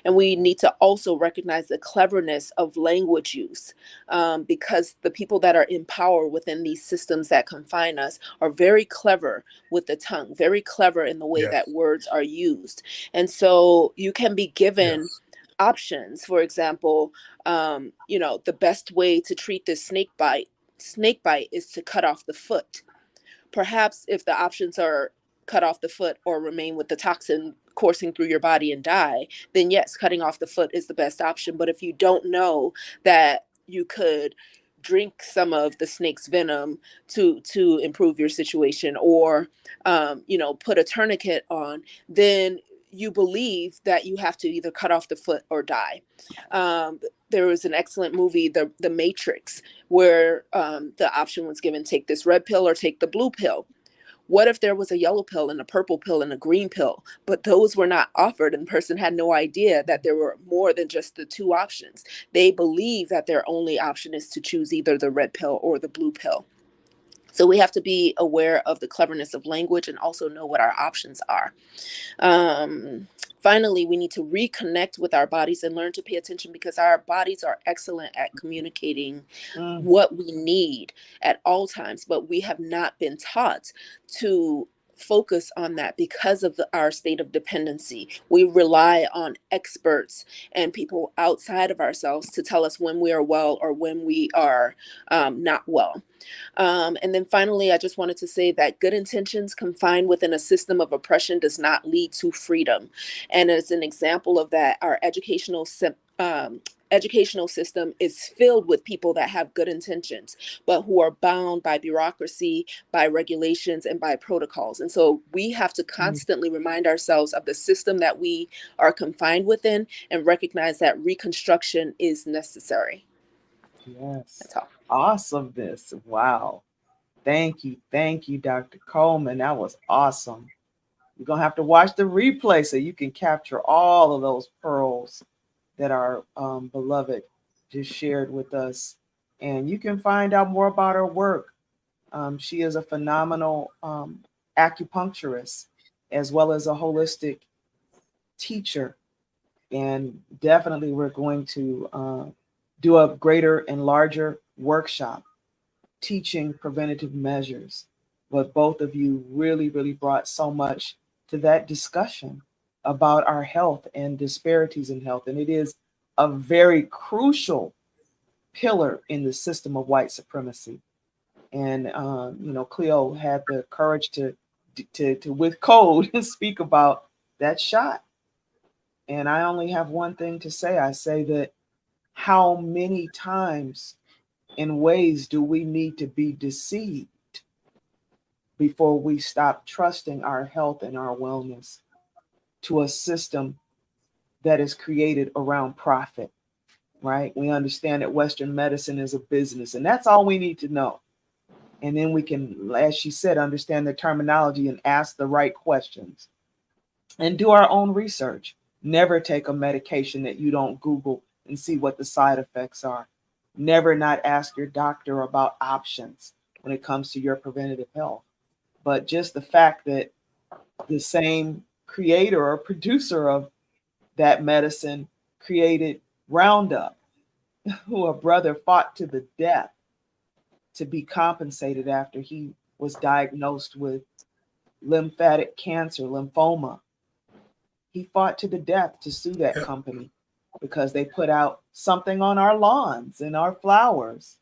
And we need to also recognize the cleverness of language use, because the people that are in power within these systems that confine us are very clever with the tongue, very clever in the way that words are used. And so you can be given options. For example, the best way to treat this snake bite is to cut off the foot. Perhaps if the options are cut off the foot or remain with the toxin coursing through your body and die, then yes, cutting off the foot is the best option. But if you don't know that you could drink some of the snake's venom to improve your situation, or put a tourniquet on, then you believe that you have to either cut off the foot or die. There was an excellent movie, The Matrix, where the option was given: take this red pill or take the blue pill. What if there was a yellow pill and a purple pill and a green pill, but those were not offered, and the person had no idea that there were more than just the two options? They believe that their only option is to choose either the red pill or the blue pill. So we have to be aware of the cleverness of language and also know what our options are. Finally, we need to reconnect with our bodies and learn to pay attention, because our bodies are excellent at communicating what we need at all times, but we have not been taught to focus on that because of our state of dependency. We rely on experts and people outside of ourselves to tell us when we are well or when we are not well. And then finally, I just wanted to say that good intentions confined within a system of oppression does not lead to freedom. And as an example of that, our educational educational system is filled with people that have good intentions, but who are bound by bureaucracy, by regulations, and by protocols. And so we have to constantly remind ourselves of the system that we are confined within and recognize that reconstruction is necessary. Yes. That's all. Awesomeness. Wow. Thank you. Thank you, Dr. Coleman. That was awesome. You're going to have to watch the replay so you can capture all of those pearls that our beloved just shared with us. And you can find out more about her work. She is a phenomenal acupuncturist as well as a holistic teacher. And definitely, we're going to do a greater and larger workshop teaching preventative measures. But both of you really, really brought so much to that discussion about our health and disparities in health. And it is a very crucial pillar in the system of white supremacy. And Cleo had the courage to with code and speak about that shot. And I only have one thing to say. I say that how many times in ways do we need to be deceived before we stop trusting our health and our wellness to a system that is created around profit, right? We understand that Western medicine is a business, and that's all we need to know. And then we can, as she said, understand the terminology and ask the right questions and do our own research. Never take a medication that you don't Google and see what the side effects are. Never not ask your doctor about options when it comes to your preventative health. But just the fact that the same creator or producer of that medicine created Roundup, who a brother fought to the death to be compensated after he was diagnosed with lymphatic cancer, lymphoma. He fought to the death to sue that company because they put out something on our lawns and our flowers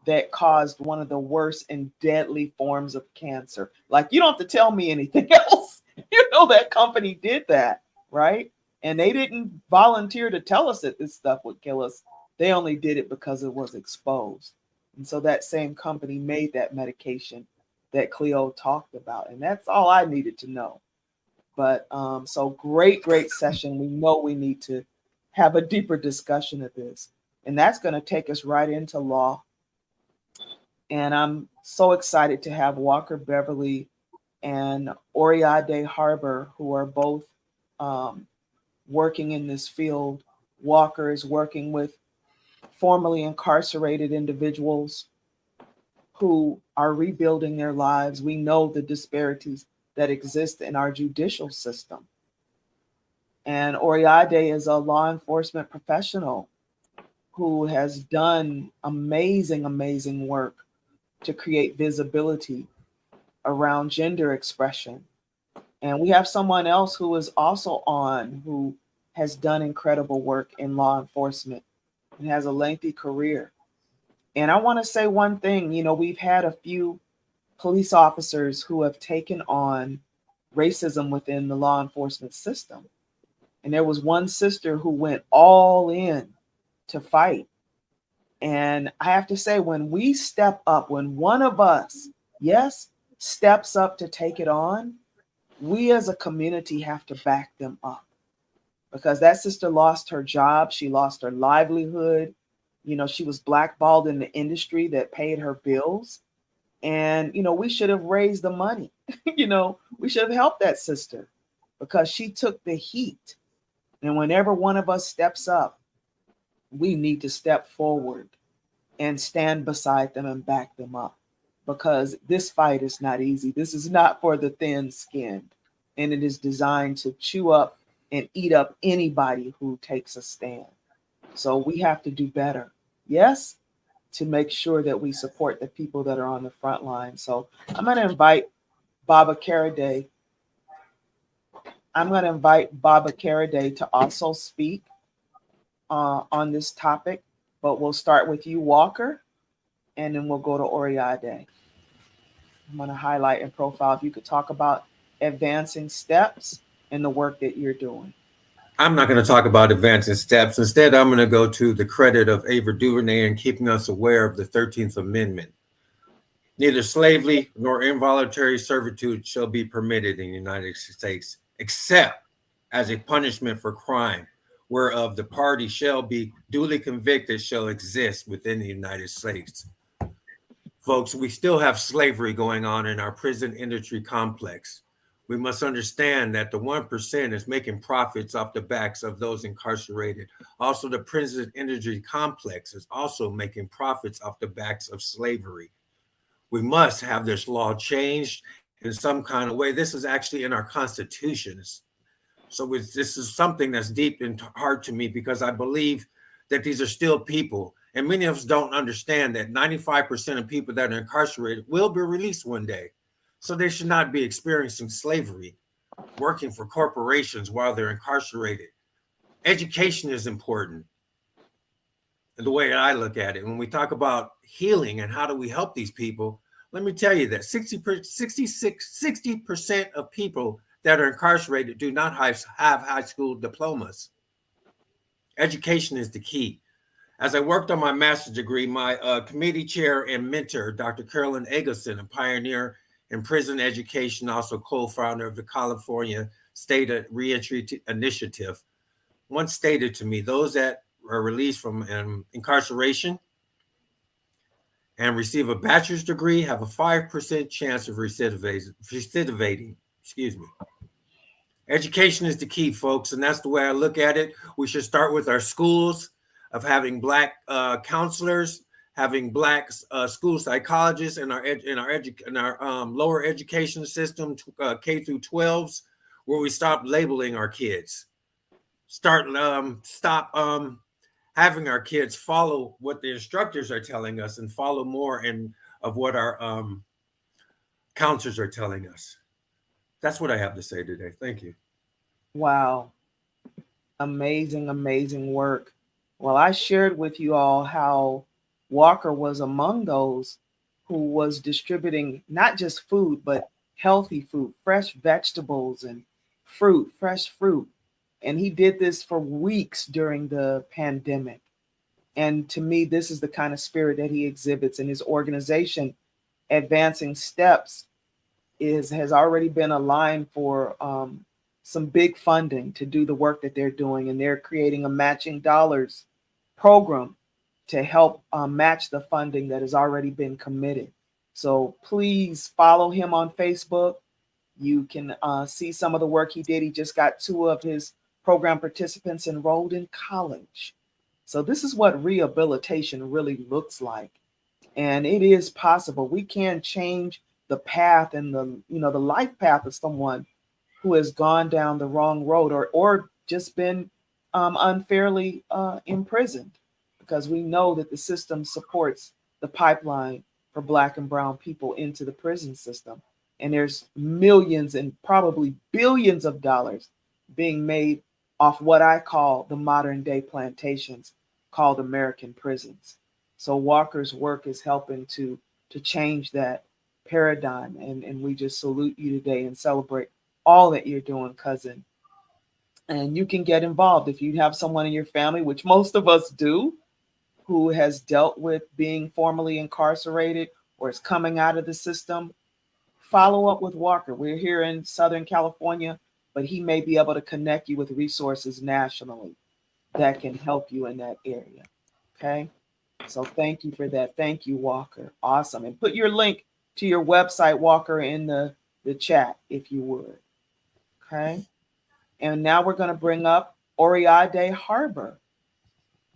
that caused one of the worst and deadly forms of cancer. Like, you don't have to tell me anything else. You know that company did that, right? And they didn't volunteer to tell us that this stuff would kill us. They only did it because it was exposed. And so that same company made that medication that Cleo talked about. And that's all I needed to know. But so great session. We know we need to have a deeper discussion of this. And that's going to take us right into law. And I'm so excited to have Walker Beverly and Oriade Harbor, who are both working in this field. Walker is working with formerly incarcerated individuals who are rebuilding their lives. We know the disparities that exist in our judicial system. And Oriade is a law enforcement professional who has done amazing work to create visibility around gender expression. And we have someone else who is also on, who has done incredible work in law enforcement and has a lengthy career. And I want to say one thing, we've had a few police officers who have taken on racism within the law enforcement system. And there was one sister who went all in to fight. And I have to say, when we step up, when one of us, yes, steps up to take it on, we as a community have to back them up, because that sister lost her job. She lost her livelihood. She was blackballed in the industry that paid her bills. And, we should have raised the money. We should have helped that sister because she took the heat. And whenever one of us steps up, we need to step forward and stand beside them and back them up, because this fight is not easy. This is not for the thin-skinned, and it is designed to chew up and eat up anybody who takes a stand. So we have to do better, yes, to make sure that we support the people that are on the front line. So I'm going to invite Baba Karaday. To also speak on this topic, but we'll start with you, Walker, and then we'll go to Oriade. I'm going to highlight and profile if you could talk about advancing steps in the work that you're doing. I'm not going to talk about advancing steps. Instead, I'm going to go to the credit of Ava DuVernay in keeping us aware of the 13th Amendment. Neither slavery nor involuntary servitude shall be permitted in the United States, except as a punishment for crime, whereof the party shall be duly convicted shall exist within the United States. Folks, we still have slavery going on in our prison industry complex. We must understand that the 1% is making profits off the backs of those incarcerated. Also, the prison industry complex is also making profits off the backs of slavery. We must have this law changed in some kind of way. This is actually in our constitutions. So this is something that's deep in heart to me, because I believe that these are still people. And many of us don't understand that 95% of people that are incarcerated will be released one day. So they should not be experiencing slavery, working for corporations while they're incarcerated. Education is important. The way I look at it, when we talk about healing and how do we help these people, let me tell you that 60% of people that are incarcerated do not have high school diplomas. Education is the key. As I worked on my master's degree, my committee chair and mentor, Dr. Carolyn Eggleston, a pioneer in prison education, also co-founder of the California State Reentry Initiative, once stated to me, those that are released from incarceration and receive a bachelor's degree have a 5% chance of recidivating. Excuse me. Education is the key, folks, and that's the way I look at it. We should start with our schools, of having Black counselors, having Black school psychologists in our lower education system, K through 12s, where we stop labeling our kids. Stop having our kids follow what the instructors are telling us and follow more of what our counselors are telling us. That's what I have to say today. Thank you. Wow. Amazing, amazing work. Well, I shared with you all how Walker was among those who was distributing not just food, but healthy food, fresh vegetables and fruit, fresh fruit. And he did this for weeks during the pandemic. And to me, this is the kind of spirit that he exhibits in his organization. Advancing Steps has already been aligned for some big funding to do the work that they're doing. And they're creating a matching dollars program to help match the funding that has already been committed. So please follow him on Facebook. You can see some of the work he did. He just got 2 of his program participants enrolled in college. So this is what rehabilitation really looks like. And it is possible. We can change the path and the life path of someone who has gone down the wrong road or just been unfairly imprisoned, because we know that the system supports the pipeline for Black and brown people into the prison system. And there's millions and probably billions of dollars being made off what I call the modern day plantations called American prisons. So Walker's work is helping to change that paradigm. And we just salute you today and celebrate all that you're doing, cousin. And you can get involved if you have someone in your family, which most of us do, who has dealt with being formerly incarcerated or is coming out of the system. Follow up with Walker. We're here in Southern California, but he may be able to connect you with resources nationally that can help you in that area. Okay. So thank you for that. Thank you, Walker. Awesome. And put your link to your website, Walker, in the chat, if you would. Okay. And now we're going to bring up Oriade Harbor,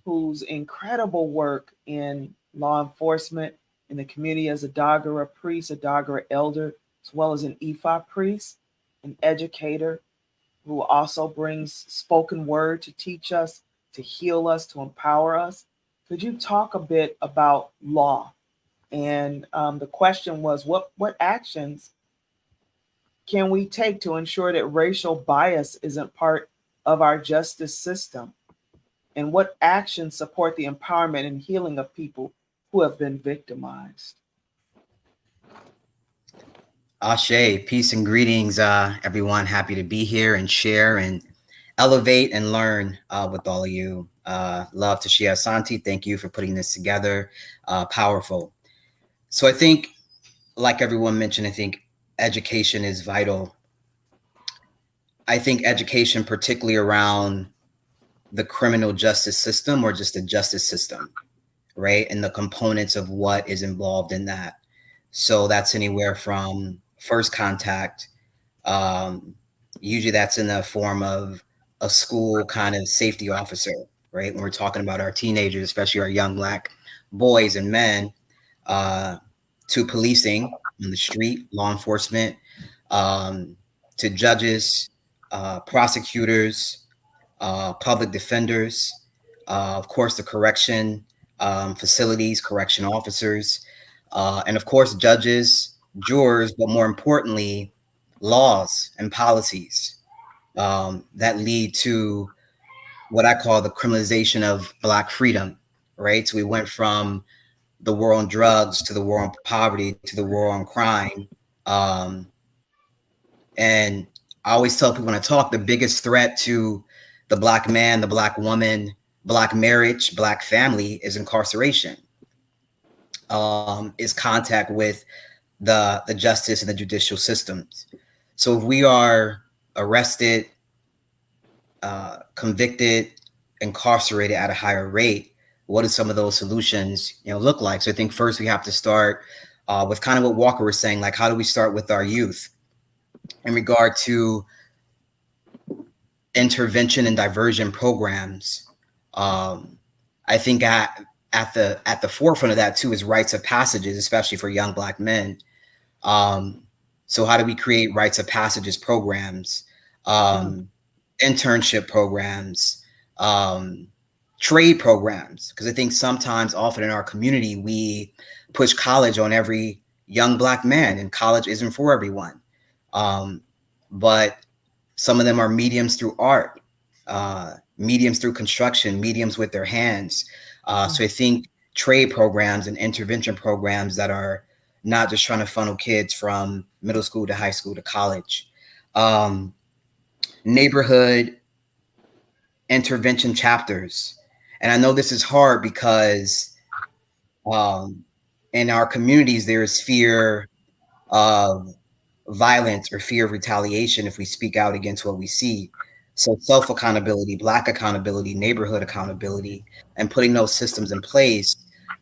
whose incredible work in law enforcement in the community as a Dagara priest, a Dagara elder, as well as an Ifa priest, an educator who also brings spoken word to teach us, to heal us, to empower us. Could you talk a bit about law? And the question was, what actions can we take to ensure that racial bias isn't part of our justice system? And what actions support the empowerment and healing of people who have been victimized? Ashe, peace and greetings, everyone. Happy to be here and share. And elevate and learn with all of you. Love to Shia Asante. Thank you for putting this together. Powerful. So I think, like everyone mentioned, I think education is vital. I think education, particularly around the criminal justice system or just the justice system, right? And the components of what is involved in that. So that's anywhere from first contact. Usually that's in the form of a school kind of safety officer, right? When we're talking about our teenagers, especially our young Black boys and men, uh, to policing on the street, law enforcement, um, to judges, prosecutors, public defenders, of course, the correction facilities, correction officers, and of course, judges, jurors, but more importantly, laws and policies that lead to what I call the criminalization of Black freedom, right? So we went from the war on drugs to the war on poverty to the war on crime. Um, and I always tell people when I talk, the biggest threat to the Black man, the Black woman, Black marriage, Black family is incarceration, is contact with the justice and the judicial systems. So if we are arrested, convicted, incarcerated at a higher rate, what do some of those solutions, look like? So I think first we have to start with kind of what Walker was saying, like how do we start with our youth in regard to intervention and diversion programs? I think at the forefront of that too is rites of passages, especially for young Black men. So how do we create rites of passages programs, internship programs, trade programs? Because I think sometimes, often in our community, we push college on every young Black man, and college isn't for everyone. But some of them are mediums through art, mediums through construction, mediums with their hands. So I think trade programs and intervention programs that are not just trying to funnel kids from middle school to high school to college. Neighborhood intervention chapters. And I know this is hard because in our communities, there is fear of violence or fear of retaliation if we speak out against what we see. So self-accountability, Black accountability, neighborhood accountability, and putting those systems in place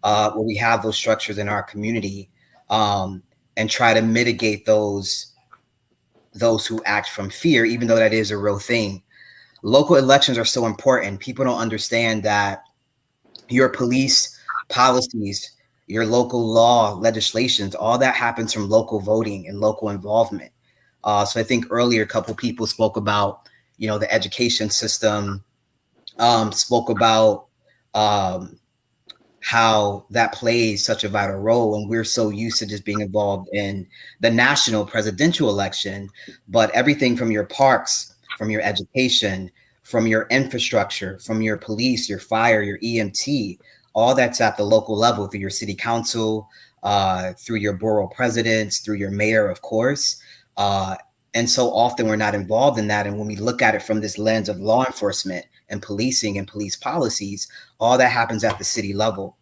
where we have those structures in our community, and try to mitigate those who act from fear, even though that is a real thing. Local elections are so important. People don't understand that your police policies, your local law legislations, all that happens from local voting and local involvement. So I think earlier a couple people spoke about, the education system, spoke about how that plays such a vital role. And we're so used to just being involved in the national presidential election, but everything from your parks, from your education, from your infrastructure, from your police, your fire, your EMT, all that's at the local level through your city council, through your borough presidents, through your mayor, of course. And so often we're not involved in that. And when we look at it from this lens of law enforcement and policing and police policies, all that happens at the city level.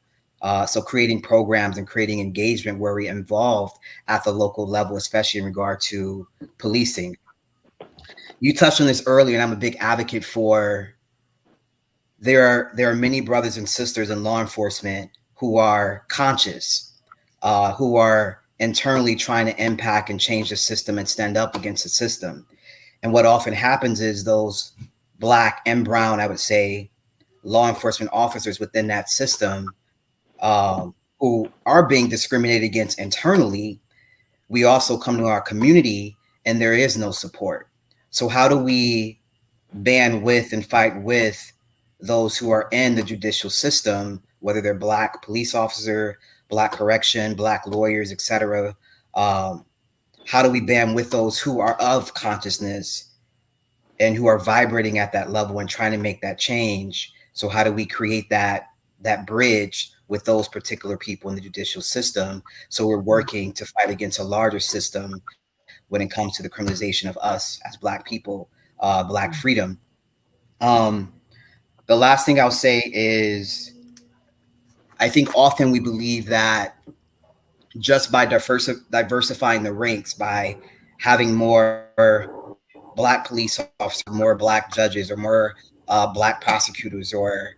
So creating programs and creating engagement where we're involved at the local level, especially in regard to policing. You touched on this earlier, and I'm a big advocate for there are many brothers and sisters in law enforcement who are conscious, who are internally trying to impact and change the system and stand up against the system. And what often happens is those Black and brown, I would say, law enforcement officers within that system who are being discriminated against internally, we also come to our community and there is no support. So how do we band with and fight with those who are in the judicial system, whether they're Black police officer, Black correction, Black lawyers, etc.? How do we band with those who are of consciousness and who are vibrating at that level and trying to make that change? So how do we create that bridge with those particular people in the judicial system? So we're working to fight against a larger system when it comes to the criminalization of us as Black people, Black freedom. The last thing I'll say is I think often we believe that just by diversifying the ranks, by having more Black police officers, more Black judges, or more Black prosecutors, or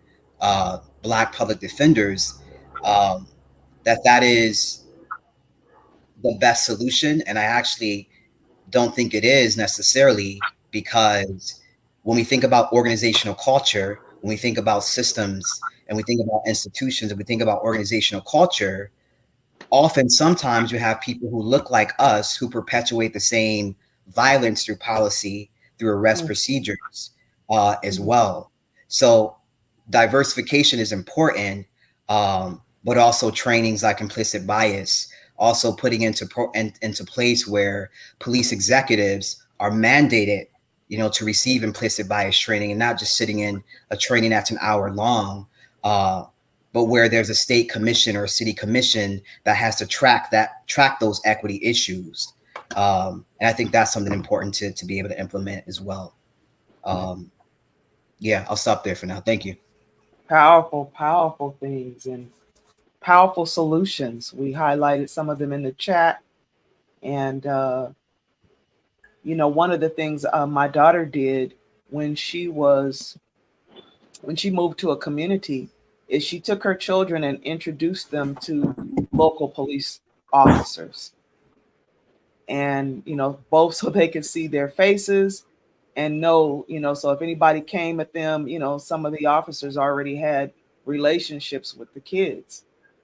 Black public defenders, that is the best solution. And I actually don't think it is necessarily, because when we think about organizational culture, when we think about systems, and we think about institutions, and we think about organizational culture, often sometimes you have people who look like us who perpetuate the same violence through policy, through arrest procedures as well. So diversification is important, but also trainings like implicit bias, also putting into place where police executives are mandated, to receive implicit bias training, and not just sitting in a training that's an hour long, but where there's a state commission or a city commission that has to track those equity issues. And I think that's something important to be able to implement as well. Yeah, I'll stop there for now. Thank you. Powerful, powerful things and powerful solutions. We highlighted some of them in the chat. And, one of the things my daughter did when she moved to a community is she took her children and introduced them to local police officers. And, both so they could see their faces and know, so if anybody came at them, some of the officers already had relationships with the kids.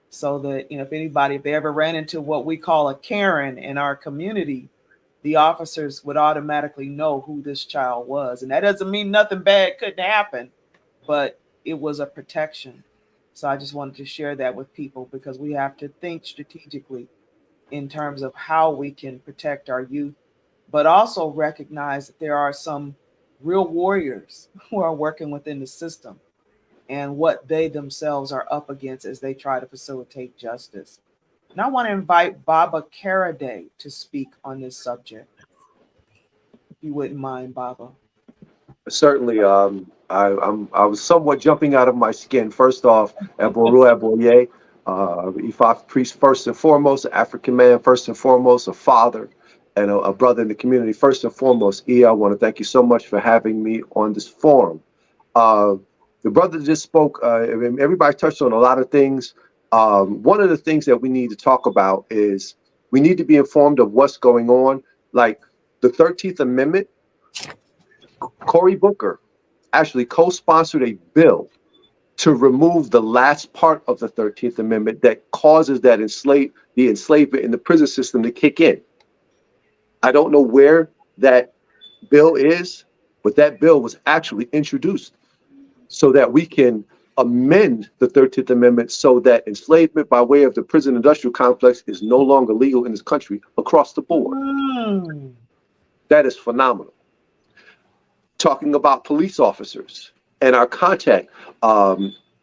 So that, if they ever ran into what we call a Karen in our community, the officers would automatically know who this child was. And that doesn't mean nothing bad couldn't happen, but it was a protection. So I just wanted to share that with people, because we have to think strategically in terms of how we can protect our youth, but also recognize that there are some real warriors who are working within the system and what they themselves are up against as they try to facilitate justice. And I want to invite Baba Karaday to speak on this subject. If you wouldn't mind, Baba. Certainly, I was somewhat jumping out of my skin. First off, Eboru Eboye, Ifa priest first and foremost, an African man first and foremost, a father, and a brother in the community first and foremost. I want to thank you so much for having me on this forum. The brother just spoke. Everybody touched on a lot of things. One of the things that we need to talk about is we need to be informed of what's going on. Like the 13th Amendment, Cory Booker actually co-sponsored a bill to remove the last part of the 13th Amendment that causes the enslavement in the prison system to kick in. I don't know where that bill is, but that bill was actually introduced so that we can amend the 13th Amendment so that enslavement by way of the prison industrial complex is no longer legal in this country across the board. That is phenomenal. Talking about police officers and our contact.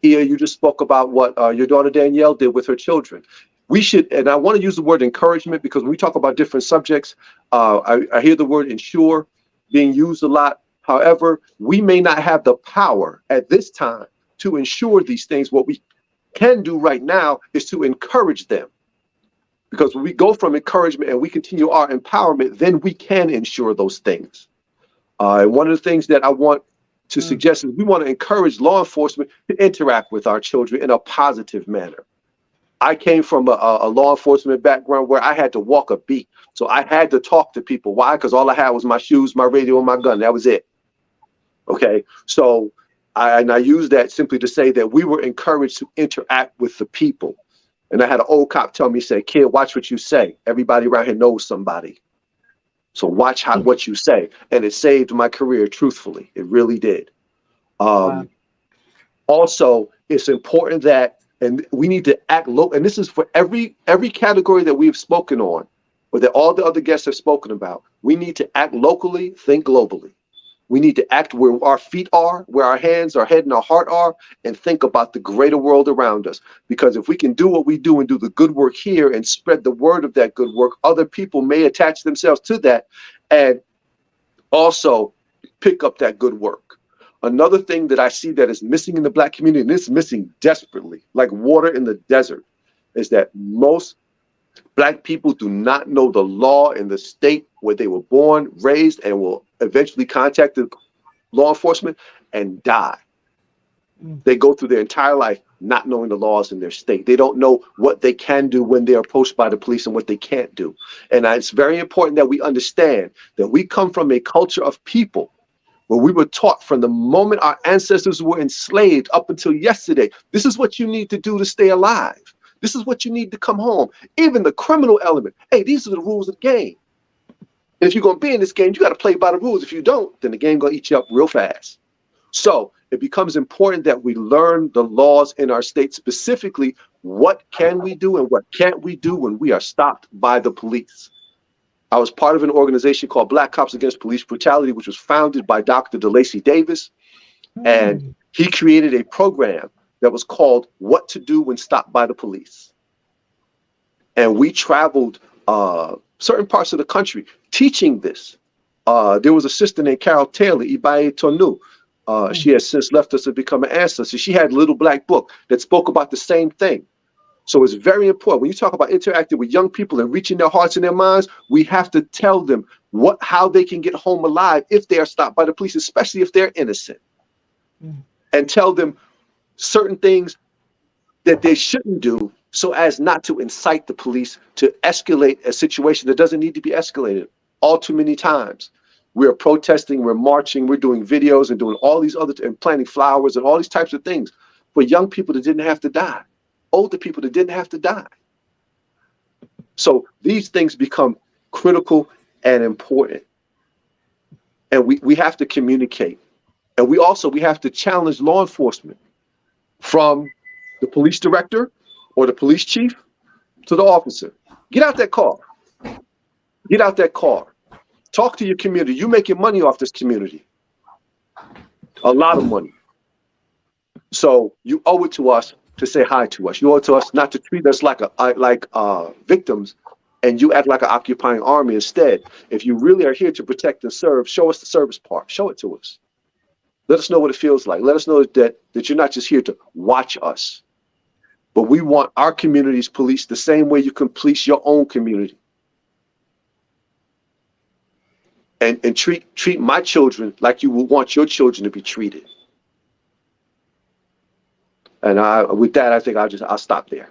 You just spoke about what your daughter Danielle did with her children. We should, and I want to use the word encouragement, because when we talk about different subjects, I hear the word ensure being used a lot. However, we may not have the power at this time to ensure these things. What we can do right now is to encourage them. Because when we go from encouragement and we continue our empowerment, then we can ensure those things. And one of the things that I want to suggest is we want to encourage law enforcement to interact with our children in a positive manner. I came from a law enforcement background where I had to walk a beat. So I had to talk to people. Why? Because all I had was my shoes, my radio, and my gun. That was it. Okay. So I use that simply to say that we were encouraged to interact with the people. And I had an old cop tell me, say, kid, watch what you say. Everybody around here knows somebody. So watch what you say. And it saved my career, truthfully. It really did. Wow. Also, it's important that, and we need to act local. And this is for every category that we've spoken on, or that all the other guests have spoken about. We need to act locally, think globally. We need to act where our feet are, where our hands, our head, and our heart are, and think about the greater world around us. Because if we can do what we do and do the good work here and spread the word of that good work, other people may attach themselves to that and also pick up that good work. Another thing that I see that is missing in the Black community, and it's missing desperately, like water in the desert, is that most Black people do not know the law in the state where they were born, raised, and will eventually contact the law enforcement and die. They go through their entire life not knowing the laws in their state. They don't know what they can do when they're approached by the police and what they can't do. And it's very important that we understand that we come from a culture of people where we were taught from the moment our ancestors were enslaved up until yesterday, this is what you need to do to stay alive. This is what you need to come home. Even the criminal element. Hey, these are the rules of the game. And if you're going to be in this game, you got to play by the rules. If you don't, then the game going to eat you up real fast. So it becomes important that we learn the laws in our state, specifically what can we do and what can't we do when we are stopped by the police. I was part of an organization called Black Cops Against Police Brutality, which was founded by Dr. DeLacy Davis. And he created a program that was called What to Do When Stopped by the Police. And we traveled certain parts of the country teaching this. There was a sister named Carol Taylor, Ibaye Tonu. She has since left us to become an ancestor. She had a little black book that spoke about the same thing. So it's very important. When you talk about interacting with young people and reaching their hearts and their minds, we have to tell them how they can get home alive if they are stopped by the police, especially if they're innocent. And tell them certain things that they shouldn't do so as not to incite the police to escalate a situation that doesn't need to be escalated. All too many times we're protesting, we're marching, we're doing videos and doing all these other and planting flowers and all these types of things for young people that didn't have to die, older people that didn't have to die. So these things become critical and important. And we have to communicate. And we have to challenge law enforcement, from the police director or the police chief to the officer. Get out that car. Get out that car. Talk to your community. You're making money off this community. A lot of money. So you owe it to us to say hi to us. You owe it to us not to treat us like victims, and you act like an occupying army instead. If you really are here to protect and serve, show us the service part. Show it to us. Let us know what it feels like. Let us know that you're not just here to watch us, but we want our communities policed the same way you can police your own community. And treat my children like you would want your children to be treated. And with that, I think I'll stop there.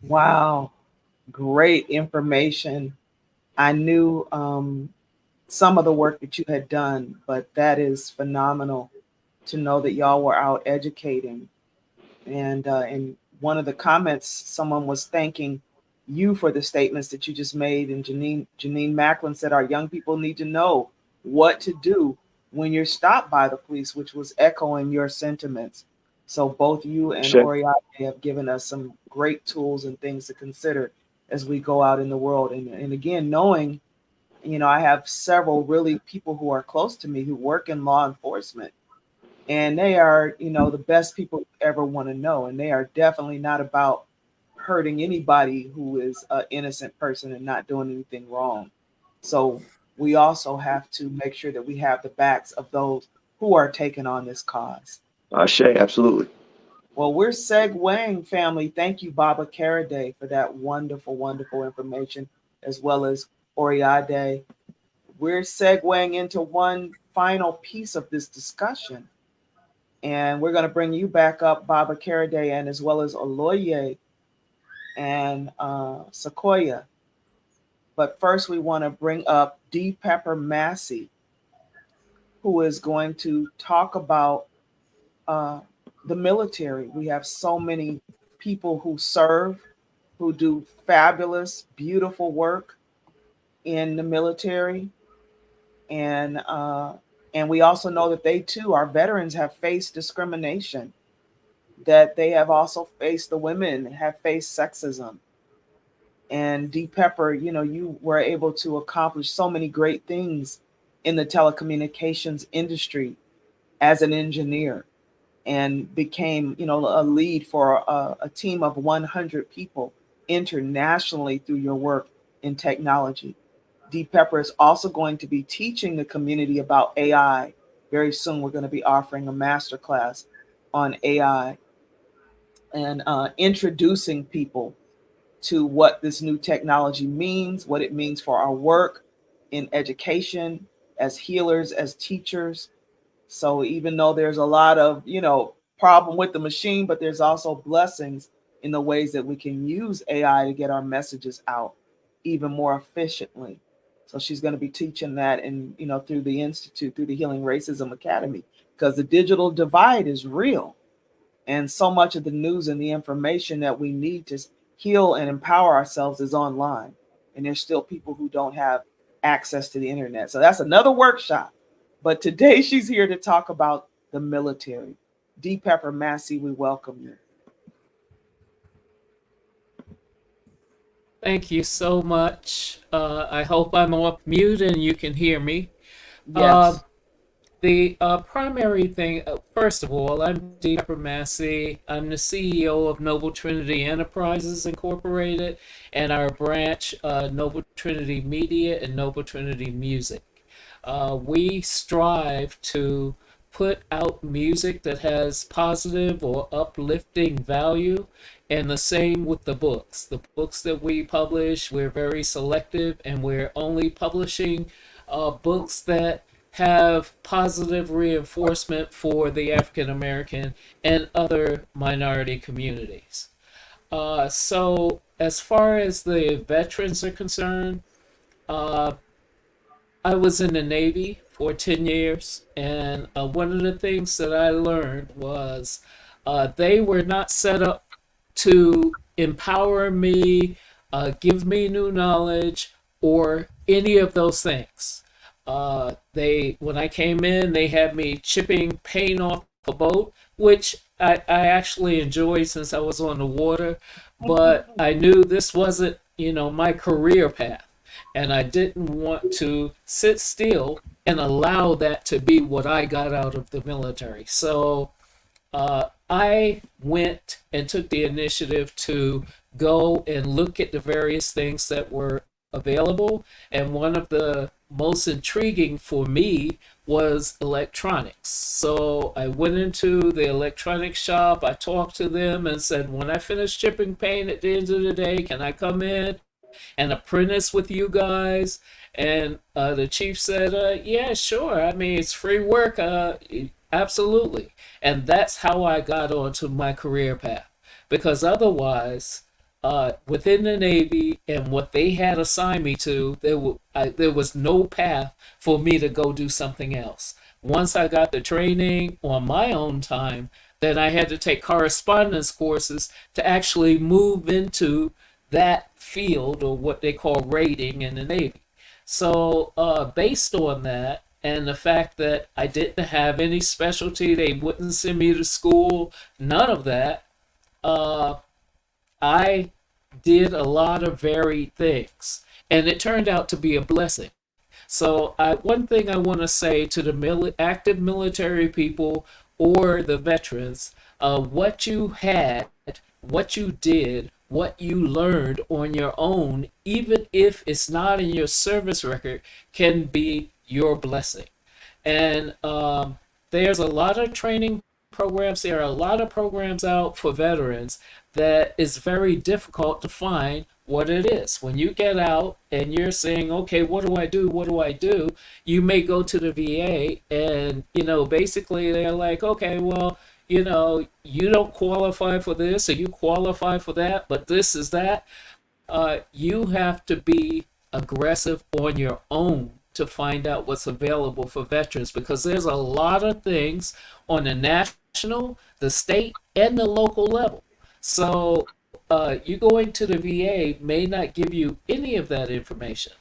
Wow, great information. I knew some of the work that you had done, but that is phenomenal to know that y'all were out educating. And in one of the comments, someone was thanking you for the statements that you just made. And Janine Macklin said, our young people need to know what to do when you're stopped by the police, which was echoing your sentiments. So both you and Oriate have given us some great tools and things to consider as we go out in the world. And again, knowing, I have several really people who are close to me who work in law enforcement, and they are, the best people you ever want to know. And they are definitely not about hurting anybody who is an innocent person and not doing anything wrong. So we also have to make sure that we have the backs of those who are taking on this cause. Shay, absolutely. Well, we're segueing, family. Thank you, Baba Karaday, for that wonderful, wonderful information, as well as Oriade. We're segueing into one final piece of this discussion. And we're going to bring you back up, Baba Karaday, and as well as Oloye and Sequoia. But first, we want to bring up D. Pepper Massey, who is going to talk about the military. We have so many people who serve, who do fabulous, beautiful work in the military. And we also know that they too, our veterans, have faced discrimination, that they have also faced, the women have faced sexism. And D. Pepper, you were able to accomplish so many great things in the telecommunications industry as an engineer, and became, a lead for a team of 100 people internationally through your work in technology. D. Pepper is also going to be teaching the community about AI very soon we're going to be offering a master class on AI and introducing people to what this new technology means, what it means for our work in education, as healers, as teachers. So even though there's a lot of, problem with the machine, but there's also blessings in the ways that we can use AI to get our messages out even more efficiently. So she's going to be teaching that and, through the Institute, through the Healing Racism Academy, because the digital divide is real. And so much of the news and the information that we need to heal and empower ourselves is online. And there's still people who don't have access to the internet. So that's another workshop. But today she's here to talk about the military. D. Pepper Massey, we welcome you. Thank you so much. I hope I'm off mute and you can hear me. Yes. The primary thing, first of all, I'm D. Pepper Massey. I'm the CEO of Noble Trinity Enterprises Incorporated and our branch, Noble Trinity Media and Noble Trinity Music. We strive to put out music that has positive or uplifting value, and the same with the books. The books that we publish, we're very selective, and we're only publishing books that have positive reinforcement for the African American and other minority communities. So as far as the veterans are concerned, I was in the Navy for 10 years, and one of the things that I learned was they were not set up to empower me, give me new knowledge, or any of those things. When I came in, they had me chipping paint off a boat, which I actually enjoyed since I was on the water, but I knew this wasn't, my career path. And I didn't want to sit still and allow that to be what I got out of the military. So I went and took the initiative to go and look at the various things that were available. And one of the most intriguing for me was electronics. So I went into the electronics shop, I talked to them and said, when I finish chipping paint at the end of the day, can I come in and apprentice with you guys? And the chief said, yeah, sure. I mean, it's free work. Absolutely. And that's how I got onto my career path. Because otherwise, within the Navy and what they had assigned me to, there was no path for me to go do something else. Once I got the training on my own time, then I had to take correspondence courses to actually move into that field, or what they call rating in the Navy. So based on that, and the fact that I didn't have any specialty, they wouldn't send me to school, none of that, I did a lot of varied things, and it turned out to be a blessing. So one thing I want to say to the active military people or the veterans, what you had, what you did, what you learned on your own, even if it's not in your service record, can be your blessing. And there's a lot of training programs. There are a lot of programs out for veterans that is very difficult to find what it is. When you get out and you're saying, okay, what do I do? What do I do? You may go to the VA and, basically they're like, okay, well, you don't qualify for this or you qualify for that, but this is that. You have to be aggressive on your own to find out what's available for veterans, because there's a lot of things on the national, the state, and the local level. So you going to the VA may not give you any of that information.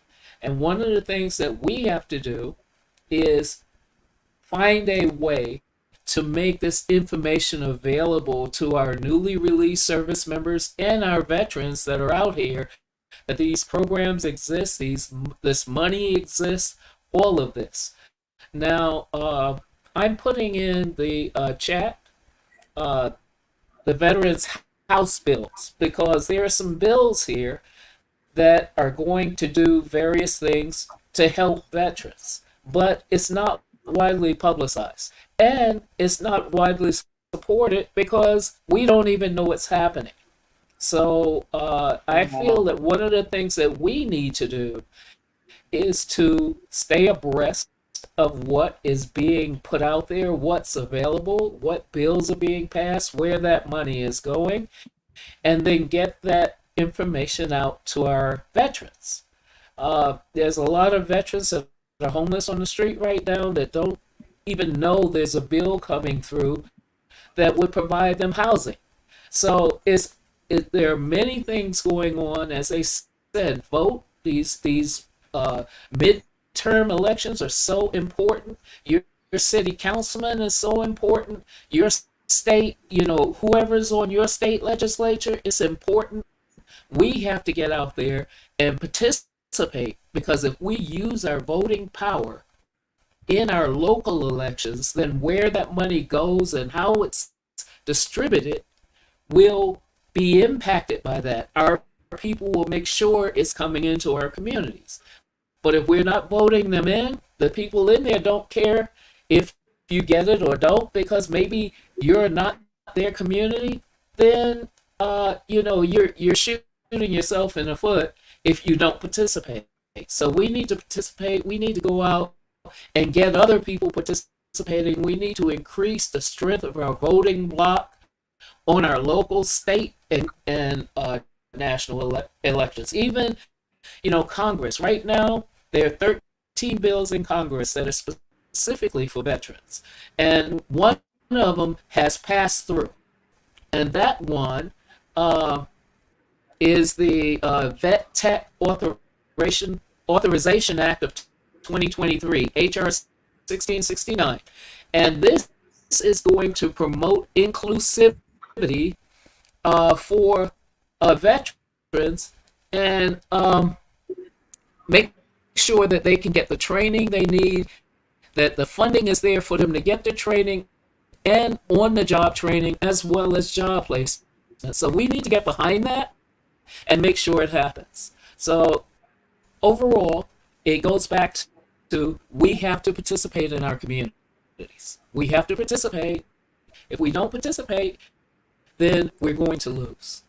And one of the things that we have to do is find a way to make this information available to our newly released service members and our veterans that are out here, that these programs exist, this money exists, all of this. Now, I'm putting in the chat the Veterans House bills, because there are some bills here that are going to do various things to help veterans. But it's not widely publicized, and it's not widely supported because we don't even know what's happening. So I feel that one of the things that we need to do is to stay abreast of what is being put out there, what's available, what bills are being passed, where that money is going, and then get that information out to our veterans. There's a lot of veterans that are homeless on the street right now that don't even know there's a bill coming through that would provide them housing. So there are many things going on. As they said, vote. These midterm elections are so important. Your city councilman is so important. Your state, whoever's on your state legislature is important. We have to get out there and participate, because if we use our voting power in our local elections, then where that money goes and how it's distributed will be impacted by that. Our people will make sure it's coming into our communities. But if we're not voting them in, the people in there don't care if you get it or don't, because maybe you're not their community, then you're shooting yourself in the foot if you don't participate. So we need to participate. We need to go out and get other people participating. We need to increase the strength of our voting block on our local, state, and national elections. Even, Congress. Right now, there are 13 bills in Congress that are specifically for veterans. And one of them has passed through. And that one is the Vet Tech Authorization Act of 2023, HR 1669. And this is going to promote inclusivity for veterans and make sure that they can get the training they need, that the funding is there for them to get the training and on-the-job training as well as job placement. So we need to get behind that and make sure it happens. So overall, it goes back to we have to participate in our communities. We have to participate. If we don't participate, then we're going to lose.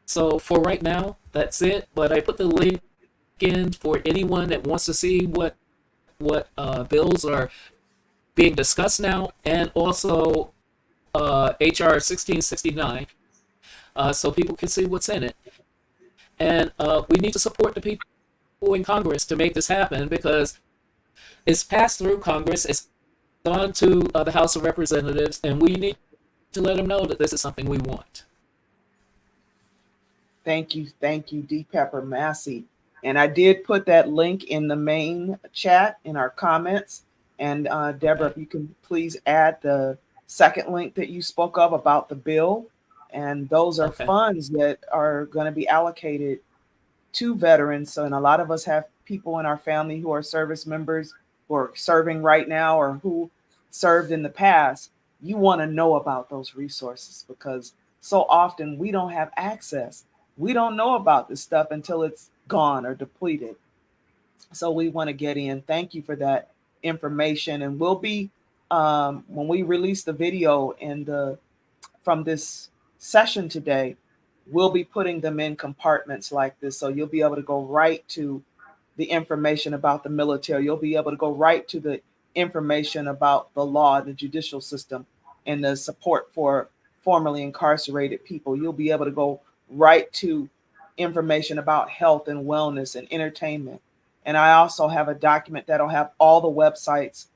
So for right now, that's it. But I put the link in for anyone that wants to see what bills are being discussed now, and also HR 1669, so people can see what's in it. And we need to support the people in Congress to make this happen, because it's passed through Congress, it's gone to the House of Representatives, and we need to let them know that this is something we want. Thank you, D. Pepper Massey. And I did put that link in the main chat in our comments. And Deborah, if you can please add the second link that you spoke of about the bill. And those are funds that are going to be allocated to veterans. So, and a lot of us have people in our family who are service members who are serving right now or who served in the past. You want to know about those resources, because so often we don't have access. We don't know about this stuff until it's gone or depleted. So we want to get in. Thank you for that information. And we'll be, when we release the video from this session today, we'll be putting them in compartments like this. So you'll be able to go right to the information about the military. You'll be able to go right to the information about the law, the judicial system, and the support for formerly incarcerated people. You'll be able to go right to information about health and wellness and entertainment. And I also have a document that'll have all the websites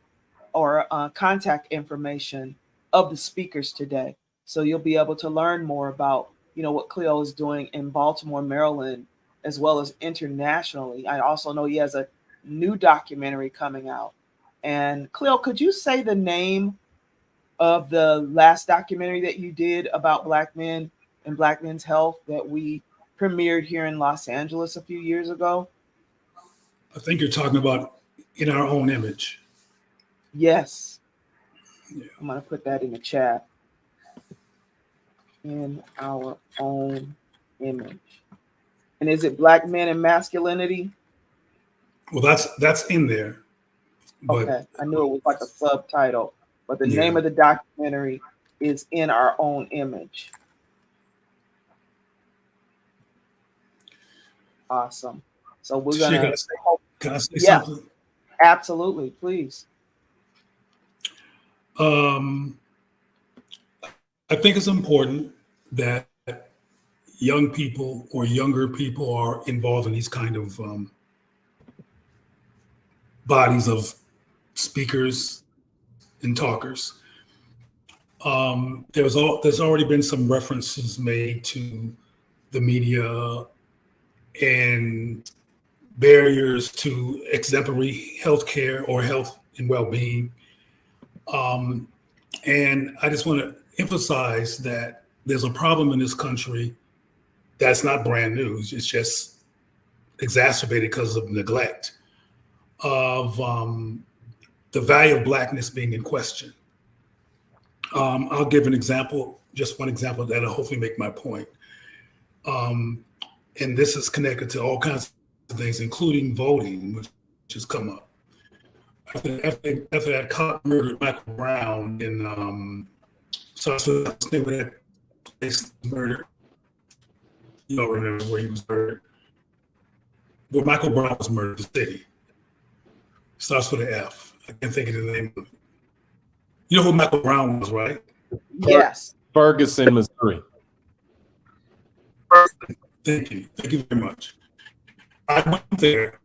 or contact information of the speakers today. So you'll be able to learn more about, what Cleo is doing in Baltimore, Maryland, as well as internationally. I also know he has a new documentary coming out. And Cleo, could you say the name of the last documentary that you did about Black men and Black men's health that we premiered here in Los Angeles a few years ago? I think you're talking about In Our Own Image. Yes. Yeah. I'm going to put that in the chat. In Our Own Image. And is it Black Men and Masculinity? Well, that's in there. But Okay, I knew it was like a subtitle, but the yeah, name of the documentary is In Our Own Image. Awesome. So we're Tashia, gonna, can I say yeah, something? absolutely, please. Um, I think it's important that young people or younger people are involved in these kind of bodies of speakers and talkers. There's already been some references made to the media and barriers to exemplary healthcare or health and well-being. And I just want to emphasize that there's a problem in this country that's not brand new. It's just exacerbated because of neglect of the value of Blackness being in question. I'll give an example, just one example that'll hopefully make my point. And this is connected to all kinds of things, including voting, which has come up. After that cop murdered Michael Brown in that place murdered. You don't remember where he was murdered. Where Michael Brown was murdered, the city. Starts with an F. I can't think of the name of it. You know who Michael Brown was, right? Yes. Ferguson, Missouri. Thank you. Thank you very much. I went there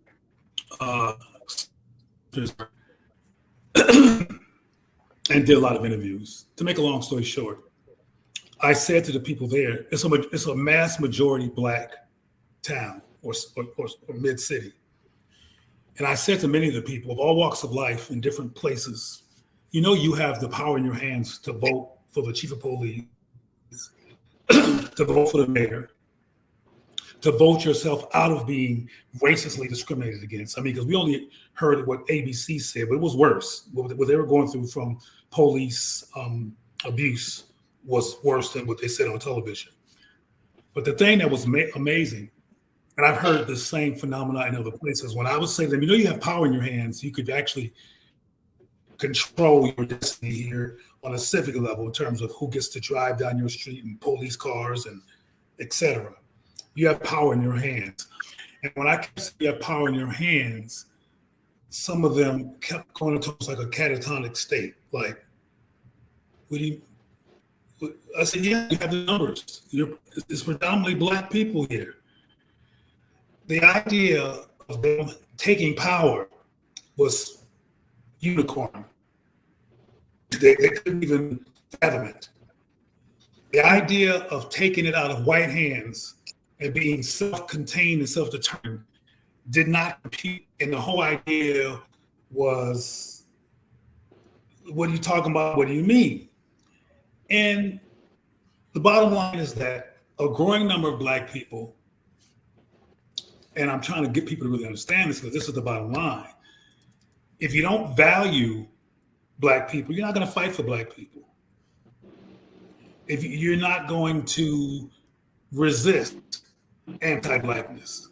and did a lot of interviews. To make a long story short, I said to the people there, it's a mass majority Black town or mid city. And I said to many of the people of all walks of life in different places, you know, you have the power in your hands to vote for the chief of police, to vote for the mayor, to vote yourself out of being racistly discriminated against. I mean, because we only heard what ABC said, but it was worse. What they were going through from police abuse was worse than what they said on television. But the thing that was amazing, and I've heard the same phenomena in other places, when I would say to them, you know, you have power in your hands, you could actually control your destiny here on a civic level in terms of who gets to drive down your street and police cars and et cetera. You have power in your hands. And when I kept saying you have power in your hands, some of them kept going into like a catatonic state. Like, what do you, I said, yeah, you have the numbers. It's predominantly Black people here. The idea of them taking power was unicorn. They couldn't even fathom it. The idea of taking it out of white hands and being self-contained and self-determined did not compute. And the whole idea was, what are you talking about? What do you mean? And the bottom line is that a growing number of Black people, and I'm trying to get people to really understand this because this is the bottom line. If you don't value Black people, you're not going to fight for Black people. If you're not going to resist anti-Blackness,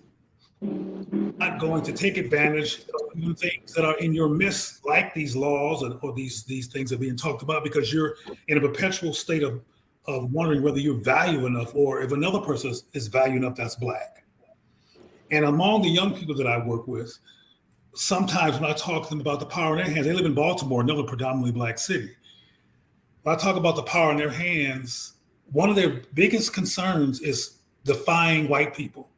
you're not going to take advantage of things that are in your midst, like these laws or these things are being talked about, because you're in a perpetual state of wondering whether you're value enough or if another person is value enough that's Black. And among the young people that I work with, sometimes when I talk to them about the power in their hands, they live in Baltimore, another predominantly Black city. When I talk about the power in their hands, one of their biggest concerns is defying white people,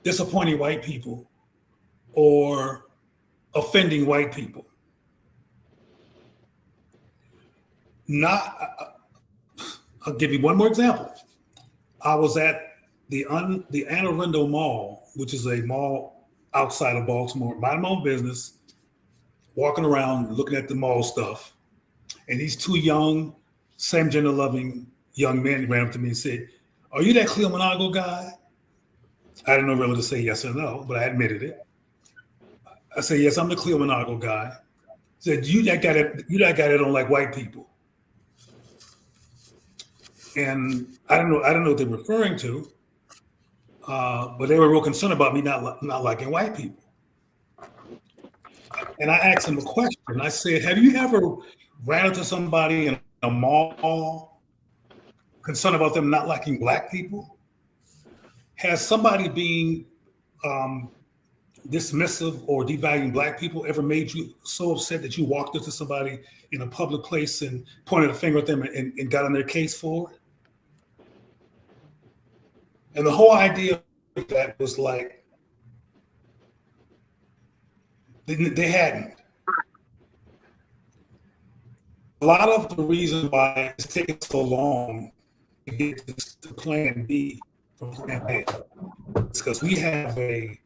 disappointing white people, or offending white people. I'll give you one more example. I was at the Anne Arundel Mall, which is a mall outside of Baltimore, minding my own business, walking around, looking at the mall stuff. And these two young, same gender loving young men ran up to me and said, "Are you that Cleo Monago guy?" I didn't know whether to say yes or no, but I admitted it. I said, "Yes, I'm the Cleo Monago guy." He said, you that guy that don't like white people. And I don't know what they're referring to, but they were real concerned about me not liking white people. And I asked him a question. I said, have you ever ran into somebody in a mall concerned about them not liking Black people? Has somebody being dismissive or devaluing Black people ever made you so upset that you walked up to somebody in a public place and pointed a finger at them and got on their case for it? And the whole idea of that was like, they hadn't. A lot of the reason why it's taken so long to get to plan B from plan A is because we have a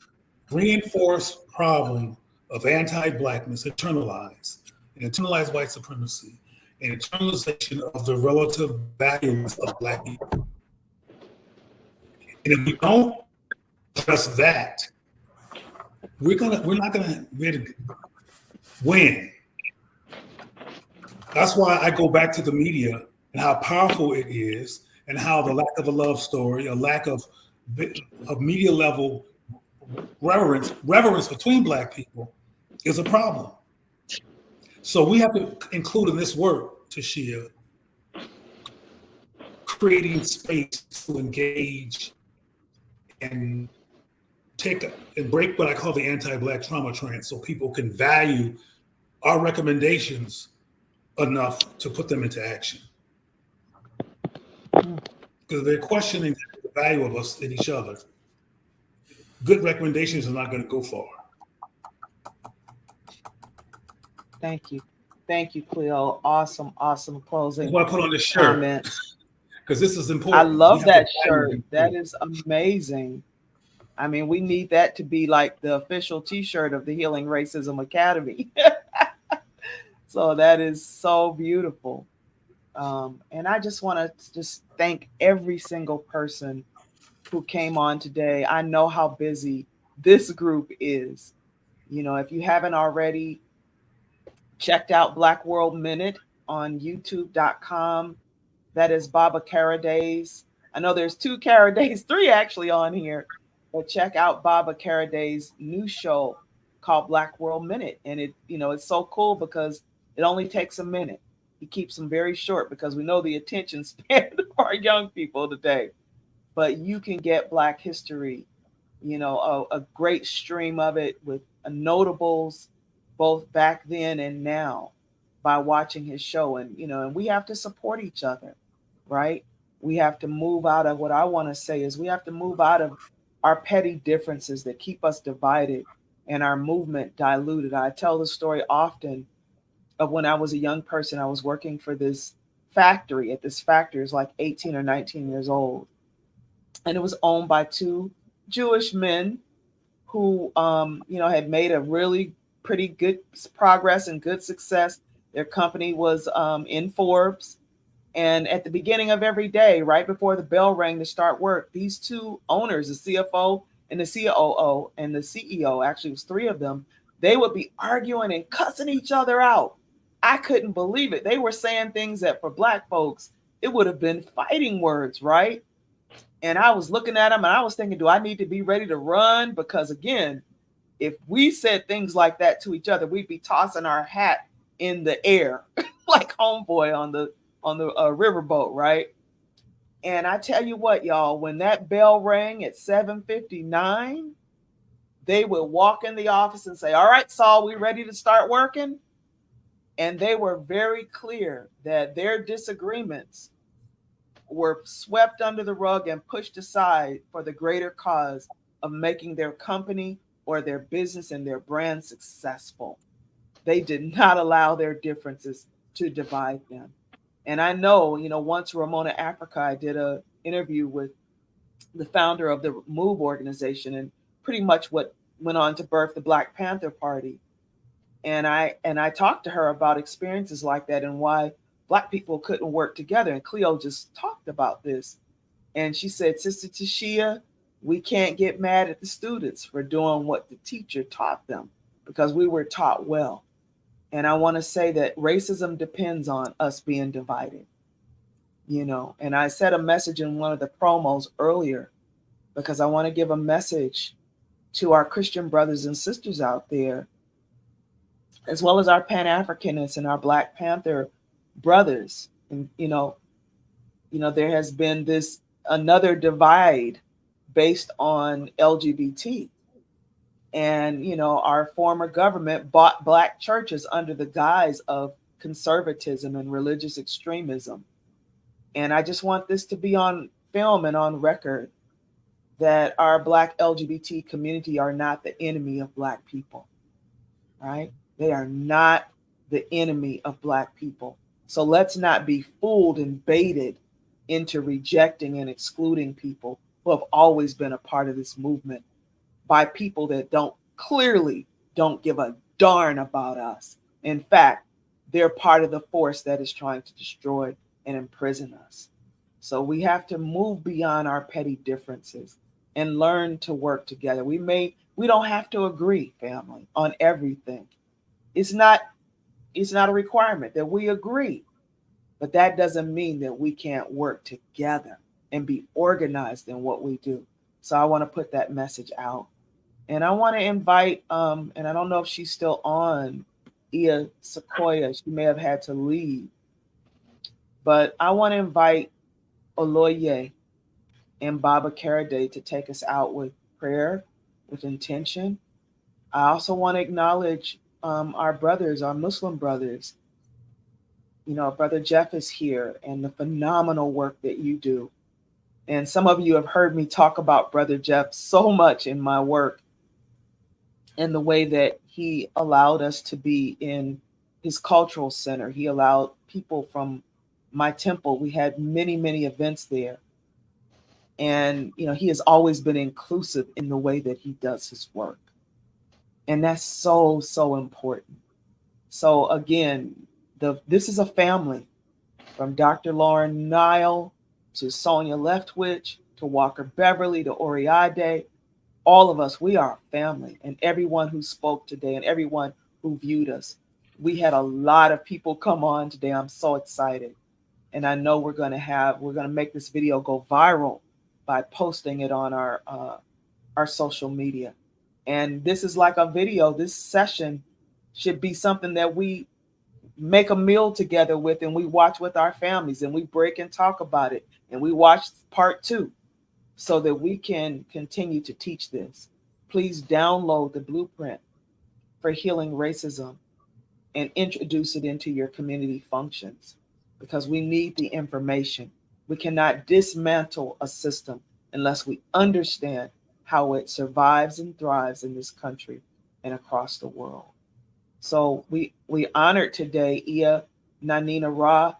reinforced problem of anti-Blackness internalized, and internalized white supremacy, and internalization of the relative values of Black people. And if we don't address that, we're not gonna really win. That's why I go back to the media and how powerful it is, and how the lack of a love story, a lack of media level reverence between Black people is a problem. So we have to include in this work, Tashia, creating space to engage and break what I call the anti-Black trauma trance, so people can value our recommendations enough to put them into action. Because they're questioning the value of us in each other. Good recommendations are not going to go far. Thank you. Thank you, Cleo. Awesome closing. That's why I put on the shirt. Because this is important. I love that shirt. That is amazing. I mean, we need that to be like the official t-shirt of the Healing Racism Academy. So that is so beautiful. And I just want to just thank every single person who came on today. I know how busy this group is. You know, if you haven't already checked out Black World Minute on youtube.com, that is Baba Karaday's. I know there's 2 Karadays, 3 actually on here, but check out Baba Karaday's new show called Black World Minute. And it, you know, it's so cool because it only takes a minute. He keeps them very short because we know the attention span of our young people today. But you can get Black history, you know, a great stream of it with notables, both back then and now, by watching his show. And, you know, and we have to support each other, right? We have to move out of, what I want to say is we have to move out of our petty differences that keep us divided and our movement diluted. I tell the story often of when I was a young person. I was working for this factory. At this factory, it was like 18 or 19 years old. And it was owned by 2 Jewish men who, you know, had made a really pretty good progress and good success. Their company was in Forbes. And at the beginning of every day, right before the bell rang to start work, these 2 owners, the CFO and the COO and the CEO, actually it was 3 of them, they would be arguing and cussing each other out. I couldn't believe it. They were saying things that for Black folks, it would have been fighting words, right? And I was looking at them and I was thinking, do I need to be ready to run? Because again, if we said things like that to each other, we'd be tossing our hat in the air like homeboy on the riverboat, right? And I tell you what, y'all, when that bell rang at 7:59, they would walk in the office and say, all right, Saul, we ready to start working? And they were very clear that their disagreements were swept under the rug and pushed aside for the greater cause of making their company or their business and their brand successful. They did not allow their differences to divide them. And I know, you know, once Ramona Africa, I did an interview with the founder of the MOVE organization and pretty much what went on to birth the Black Panther Party. And I talked to her about experiences like that and why Black people couldn't work together. And Cleo just talked about this. And she said, Sister Tashia, we can't get mad at the students for doing what the teacher taught them because we were taught well. And I want to say that racism depends on us being divided, you know. And I said a message in one of the promos earlier because I want to give a message to our Christian brothers and sisters out there. as well as our Pan-Africanists and our Black Panther brothers. And there has been this another divide based on LGBT. And our former government bought Black churches under the guise of conservatism and religious extremism. And I just want this to be on film and on record that our Black LGBT community are not the enemy of Black people, right? They are not the enemy of Black people. So let's not be fooled and baited into rejecting and excluding people who have always been a part of this movement by people that clearly don't give a darn about us. In fact, they're part of the force that is trying to destroy and imprison us. So we have to move beyond our petty differences and learn to work together. We don't have to agree, family, on everything. It's not a requirement that we agree, but that doesn't mean that we can't work together and be organized in what we do. So I want to put that message out. And I want to invite, and I don't know if she's still on, Ia Sequoia. She may have had to leave. But I want to invite Oloye and Baba Karaday to take us out with prayer, with intention. I also want to acknowledge our brothers, our Muslim brothers. Brother Jeff is here and the phenomenal work that you do. And some of you have heard me talk about Brother Jeff so much in my work and the way that he allowed us to be in his cultural center. He allowed people from my temple. We had many, many events there. And, he has always been inclusive in the way that he does his work. And that's so, so important. So again, this is a family, from Dr. Lauren Nile to Sonia Leftwich to Walker Beverly to Oriade. All of us, we are a family. And everyone who spoke today and everyone who viewed us. We had a lot of people come on today. I'm so excited. And I know we're going to make this video go viral by posting it on our social media. And this is like a video. This session should be something that we make a meal together with, and we watch with our families, and we break and talk about it, and we watch part 2 so that we can continue to teach this. Please download the blueprint for healing racism and introduce it into your community functions, because we need the information. We cannot dismantle a system unless we understand how it survives and thrives in this country and across the world. So we honored today Ia Nanina Ra,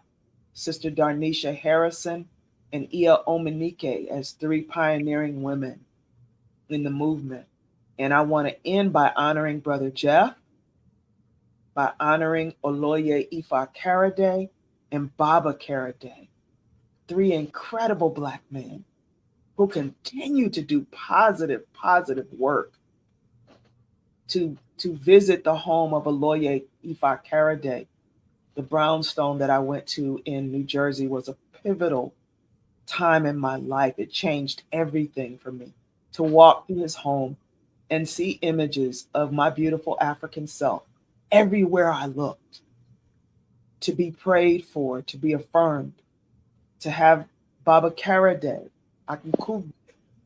Sister Darnisha Harrison, and Ia Omanike as 3 pioneering women in the movement. And I want to end by honoring Brother Jeff, by honoring Oloye Ifa Karaday and Baba Karaday, 3 incredible Black men who continue to do positive work. To visit the home of Oloye Ifa Karaday, the brownstone that I went to in New Jersey, was a pivotal time in my life. It changed everything for me. To walk through his home and see images of my beautiful African self everywhere I looked, to be prayed for, to be affirmed, to have Baba Karaday, Akuku,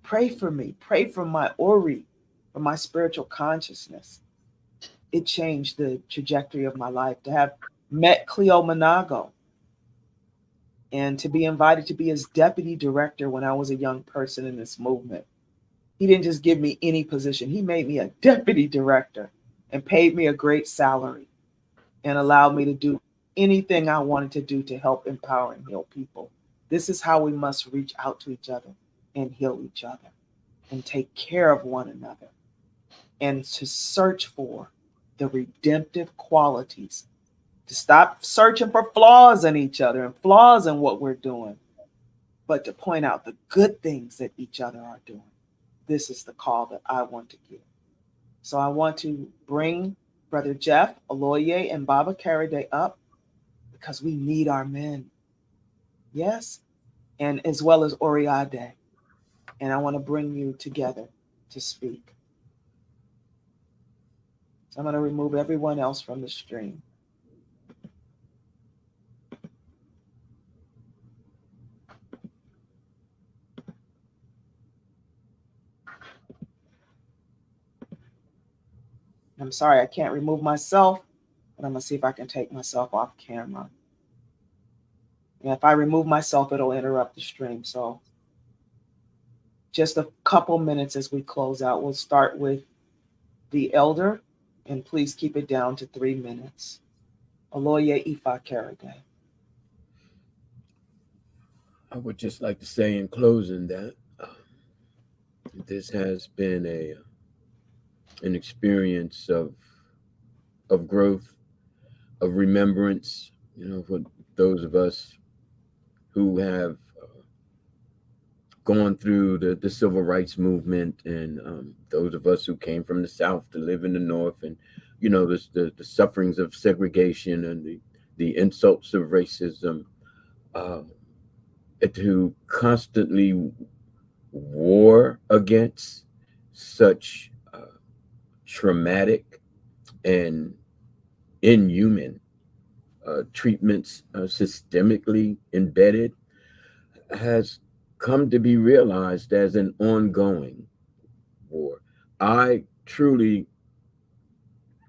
pray for me, pray for my Ori, for my spiritual consciousness. It changed the trajectory of my life. To have met Cleo Manago and to be invited to be his deputy director when I was a young person in this movement. He didn't just give me any position. He made me a deputy director and paid me a great salary and allowed me to do anything I wanted to do to help empower and heal people. This is how we must reach out to each other and heal each other and take care of one another, and to search for the redemptive qualities, to stop searching for flaws in each other and flaws in what we're doing, but to point out the good things that each other are doing. This is the call that I want to give. So I want to bring Brother Jeff, Oloye, and Baba Karaday up, because we need our men. Yes? And as well as Oriade. And I want to bring you together to speak. So I'm going to remove everyone else from the stream. I'm sorry, I can't remove myself, but I'm going to see if I can take myself off camera. And if I remove myself, it'll interrupt the stream. So just a couple minutes as we close out. We'll start with the elder, and please keep it down to 3 minutes. Oloye Ifa Karade. I would just like to say in closing that this has been an experience of growth, of remembrance, for those of us who have gone through the civil rights movement, and those of us who came from the South to live in the North, and the sufferings of segregation and the insults of racism, to constantly war against such traumatic and inhuman treatments, systemically embedded, has come to be realized as an ongoing war. I truly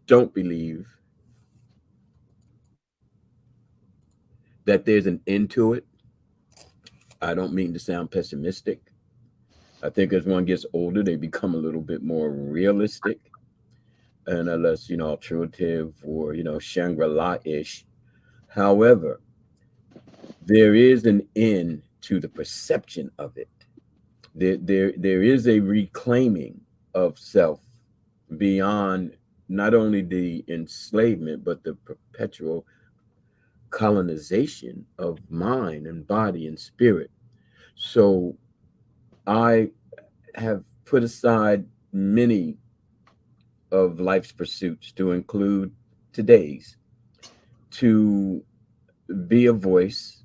don't believe that there's an end to it. I don't mean to sound pessimistic. I think as one gets older, they become a little bit more realistic and less, alternative or, Shangri-La-ish. However, there is an end to the perception of it. There is a reclaiming of self beyond not only the enslavement, but the perpetual colonization of mind and body and spirit. So I have put aside many of life's pursuits, to include today's, to be a voice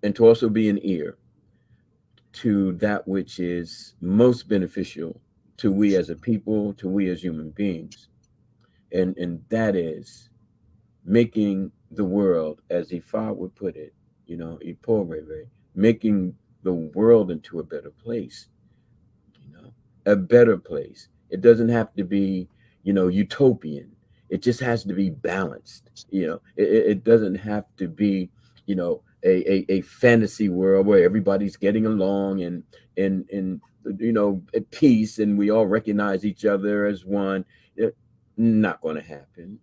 and to also be an ear to that which is most beneficial to we as a people, to we as human beings. And that is making the world, as Ifa would put it, Iporere, making the world into a better place, a better place. It doesn't have to be, utopian. It just has to be balanced. It doesn't have to be, a fantasy world where everybody's getting along and at peace and we all recognize each other as one. Not going to happen.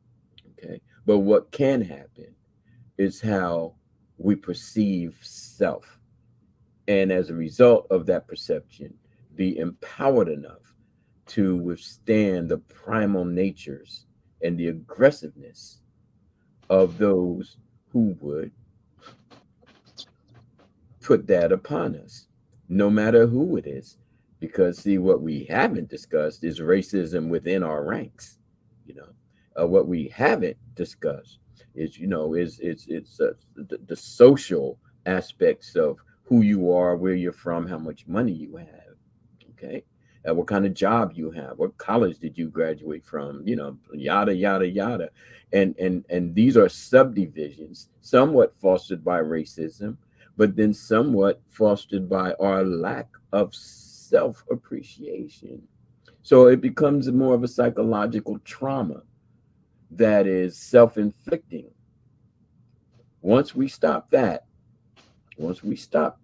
Okay. But what can happen is how we perceive self. And as a result of that perception, be empowered enough to withstand the primal natures and the aggressiveness of those who would put that upon us, no matter who it is. Because see, what we haven't discussed is racism within our ranks. What we haven't discussed is, the social aspects of who you are, where you're from, how much money you have. Okay. What kind of job you have, what college did you graduate from, yada, yada, yada. And these are subdivisions, somewhat fostered by racism, but then somewhat fostered by our lack of self-appreciation. So it becomes more of a psychological trauma that is self-inflicting. Once we stop that, once we stop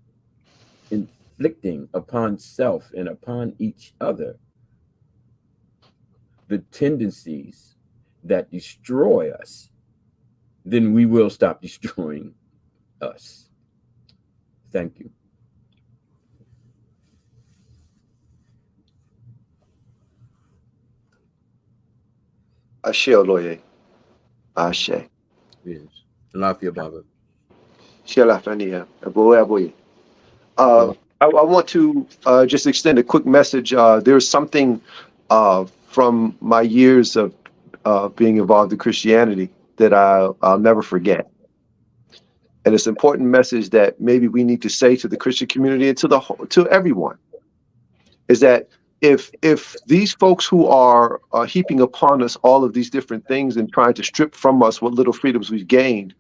inflicting upon self and upon each other the tendencies that destroy us, then we will stop destroying us. Thank you. Ashe Oloye. Ashe. Yes. Lafia Baba. Shelafania. Aboye. I want to just extend a quick message. There's something from my years of being involved in Christianity that I'll never forget. And it's an important message that maybe we need to say to the Christian community and to everyone, is that if these folks who are heaping upon us all of these different things and trying to strip from us what little freedoms we've gained,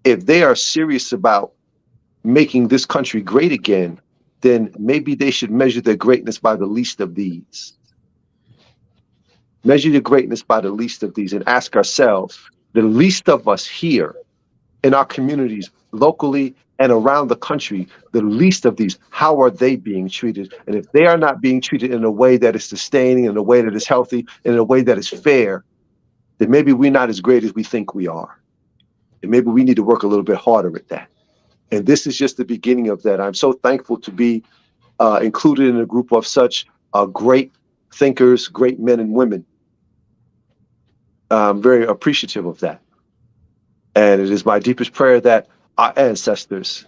if they are serious about making this country great again, then maybe they should measure their greatness by the least of these. Measure your greatness by the least of these and ask ourselves, the least of us here in our communities, locally and around the country, the least of these, how are they being treated? And if they are not being treated in a way that is sustaining, in a way that is healthy, in a way that is fair, then maybe we're not as great as we think we are. And maybe we need to work a little bit harder at that. And this is just the beginning of that. I'm so thankful to be included in a group of such great thinkers, great men and women. I'm very appreciative of that. And it is my deepest prayer that our ancestors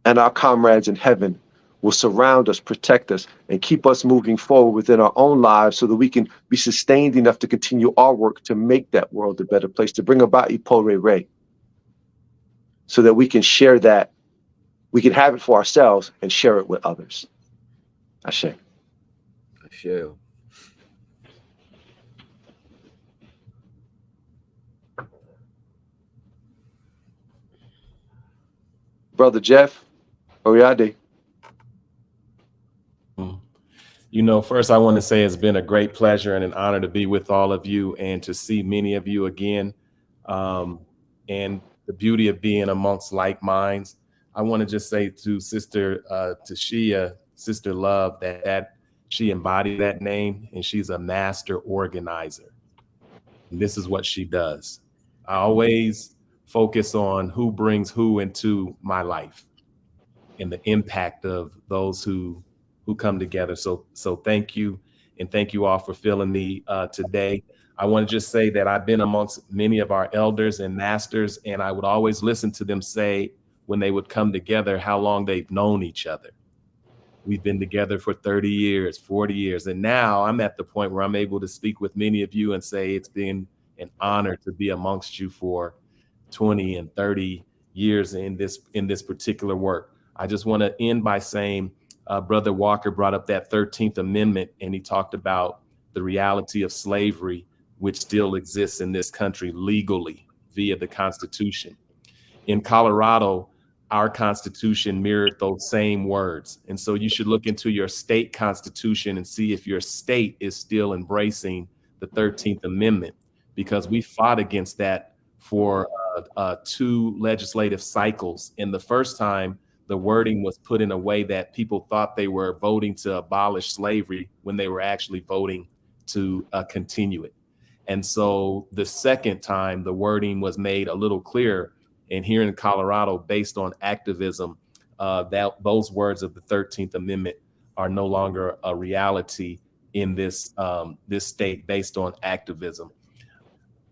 and our comrades in heaven will surround us, protect us, and keep us moving forward within our own lives so that we can be sustained enough to continue our work to make that world a better place, to bring about Ipore Re, so that we can share that, we can have it for ourselves and share it with others. Ashe. Ashe. Brother Jeff, Oyade. You know, first I want to say it's been a great pleasure and an honor to be with all of you and to see many of you again. And the beauty of being amongst like minds. I want to just say to Sister Tashia, Sister Love, that she embodied that name and she's a master organizer. And this is what she does. I always focus on who brings who into my life and the impact of those who come together. So thank you. And thank you all for filling me today. I want to just say that I've been amongst many of our elders and masters, and I would always listen to them say when they would come together, how long they've known each other. We've been together for 30 years, 40 years. And now I'm at the point where I'm able to speak with many of you and say it's been an honor to be amongst you for 20 and 30 years in this particular work. I just want to end by saying, Brother Walker brought up that 13th Amendment, and he talked about the reality of slavery, which still exists in this country legally via the Constitution. In Colorado, our Constitution mirrored those same words. And so you should look into your state constitution and see if your state is still embracing the 13th Amendment, because we fought against that for 2 legislative cycles. And the first time, the wording was put in a way that people thought they were voting to abolish slavery when they were actually voting to continue it. And so the second time, the wording was made a little clearer. And here in Colorado, based on activism, those words of the 13th Amendment are no longer a reality in this state based on activism.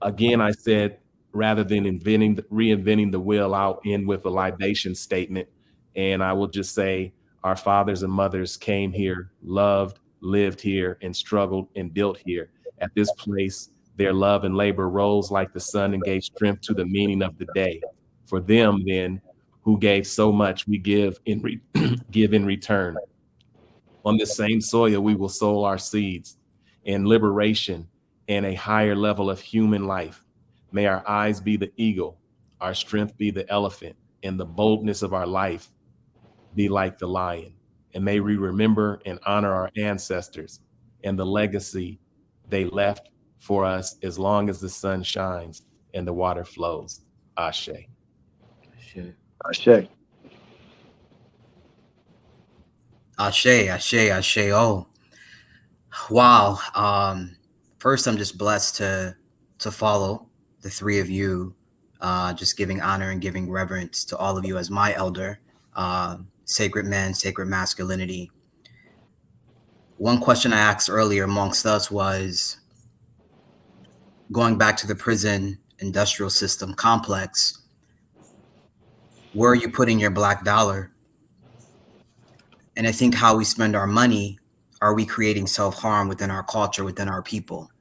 Again, I said, rather than reinventing the wheel, I'll end with a libation statement. And I will just say our fathers and mothers came here, loved, lived here, and struggled and built here. At this place, their love and labor rose like the sun and gave strength to the meaning of the day. For them, then, who gave so much, we give in return. On this same soil, we will sow our seeds in liberation and a higher level of human life. May our eyes be the eagle, our strength be the elephant, and the boldness of our life be like the lion. And may we remember and honor our ancestors and the legacy they left for us as long as the sun shines and the water flows. Ashe. Ashe. Ashe. Ashe, ashe, ashe. Oh, wow. First, I'm just blessed to follow the 3 of you, just giving honor and giving reverence to all of you as my elder. Sacred men, sacred masculinity. One question I asked earlier amongst us was, going back to the prison industrial system complex, where are you putting your black dollar? And I think how we spend our money, are we creating self-harm within our culture, within our people?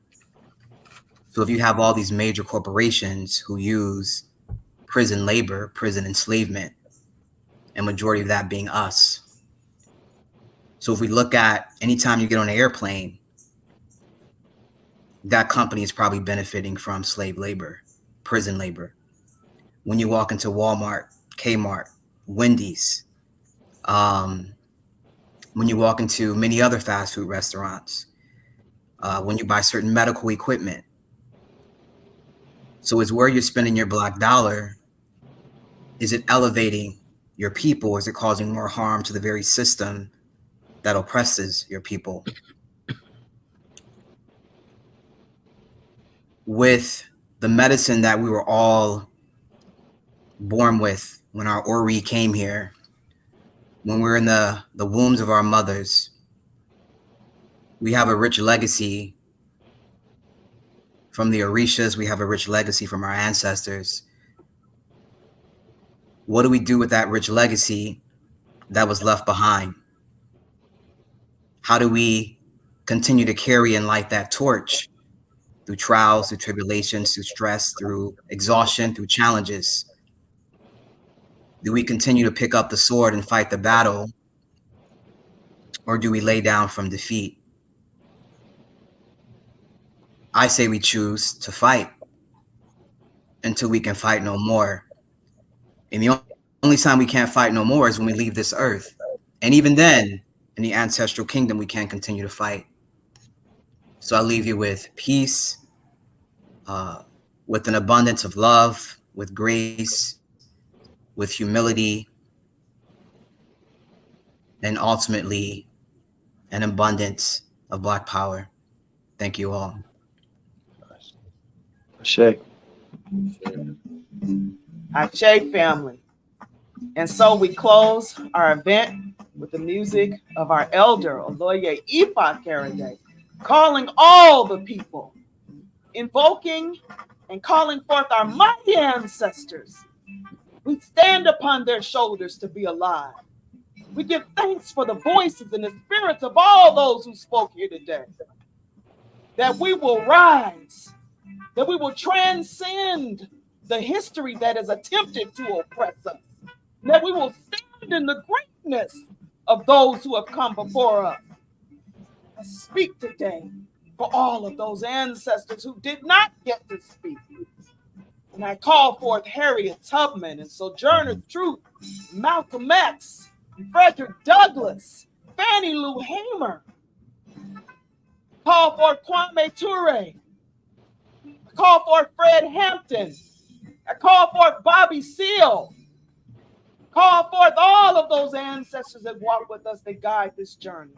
So if you have all these major corporations who use prison labor, prison enslavement, and majority of that being us. So if we look at anytime you get on an airplane, that company is probably benefiting from slave labor, prison labor. When you walk into Walmart, Kmart, Wendy's, when you walk into many other fast food restaurants, when you buy certain medical equipment. So it's where you're spending your black dollar. Is it elevating your people, or is it causing more harm to the very system that oppresses your people? With the medicine that we were all born with when our Ori came here, when we're in the wombs of our mothers, we have a rich legacy from the Orishas. We have a rich legacy from our ancestors. What do we do with that rich legacy that was left behind? How do we continue to carry and light that torch through trials, through tribulations, through stress, through exhaustion, through challenges? Do we continue to pick up the sword and fight the battle, or do we lay down from defeat? I say we choose to fight until we can fight no more. And the only time we can't fight no more is when we leave this earth. And even then, in the ancestral kingdom, we can't continue to fight. So I leave you with peace, with an abundance of love, with grace, with humility, and ultimately an abundance of Black power. Thank you all. Ashe. Ashe, family. And so we close our event with the music of our elder, Oloye Ifa Karade, calling all the people, invoking and calling forth our mighty ancestors. We stand upon their shoulders to be alive. We give thanks for the voices and the spirits of all those who spoke here today. That we will rise, that we will transcend the history that has attempted to oppress us, that we will stand in the greatness of those who have come before us. I speak today for all of those ancestors who did not get to speak. And I call forth Harriet Tubman and Sojourner Truth, Malcolm X, Frederick Douglass, Fannie Lou Hamer. Call forth Kwame Ture. I call forth Fred Hampton. I call forth Bobby Seale. Call forth all of those ancestors that walk with us, that guide this journey.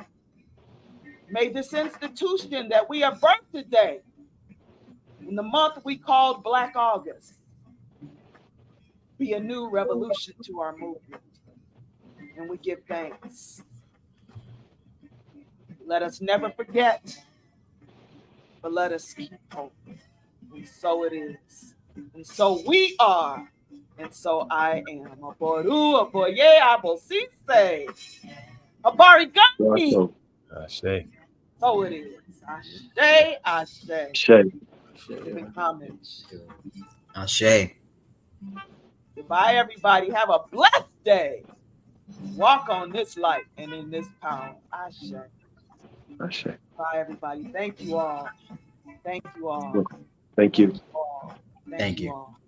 May this institution that we have birthed today, in the month we called Black August, be a new revolution to our movement. And we give thanks. Let us never forget, but let us keep hope. And so it is. And so we are. And so I am. Aboru, aboye, abosise. Abarigani. Ashe. So it is. Ashe, ashe. Ashe. Giving homage. Ashe. Goodbye, everybody. Have a blessed day. Walk on this light and in this power. Ashe. Ashe. Bye, everybody. Thank you all. Thank you all. Thank you. Thank you all. Thank you. All.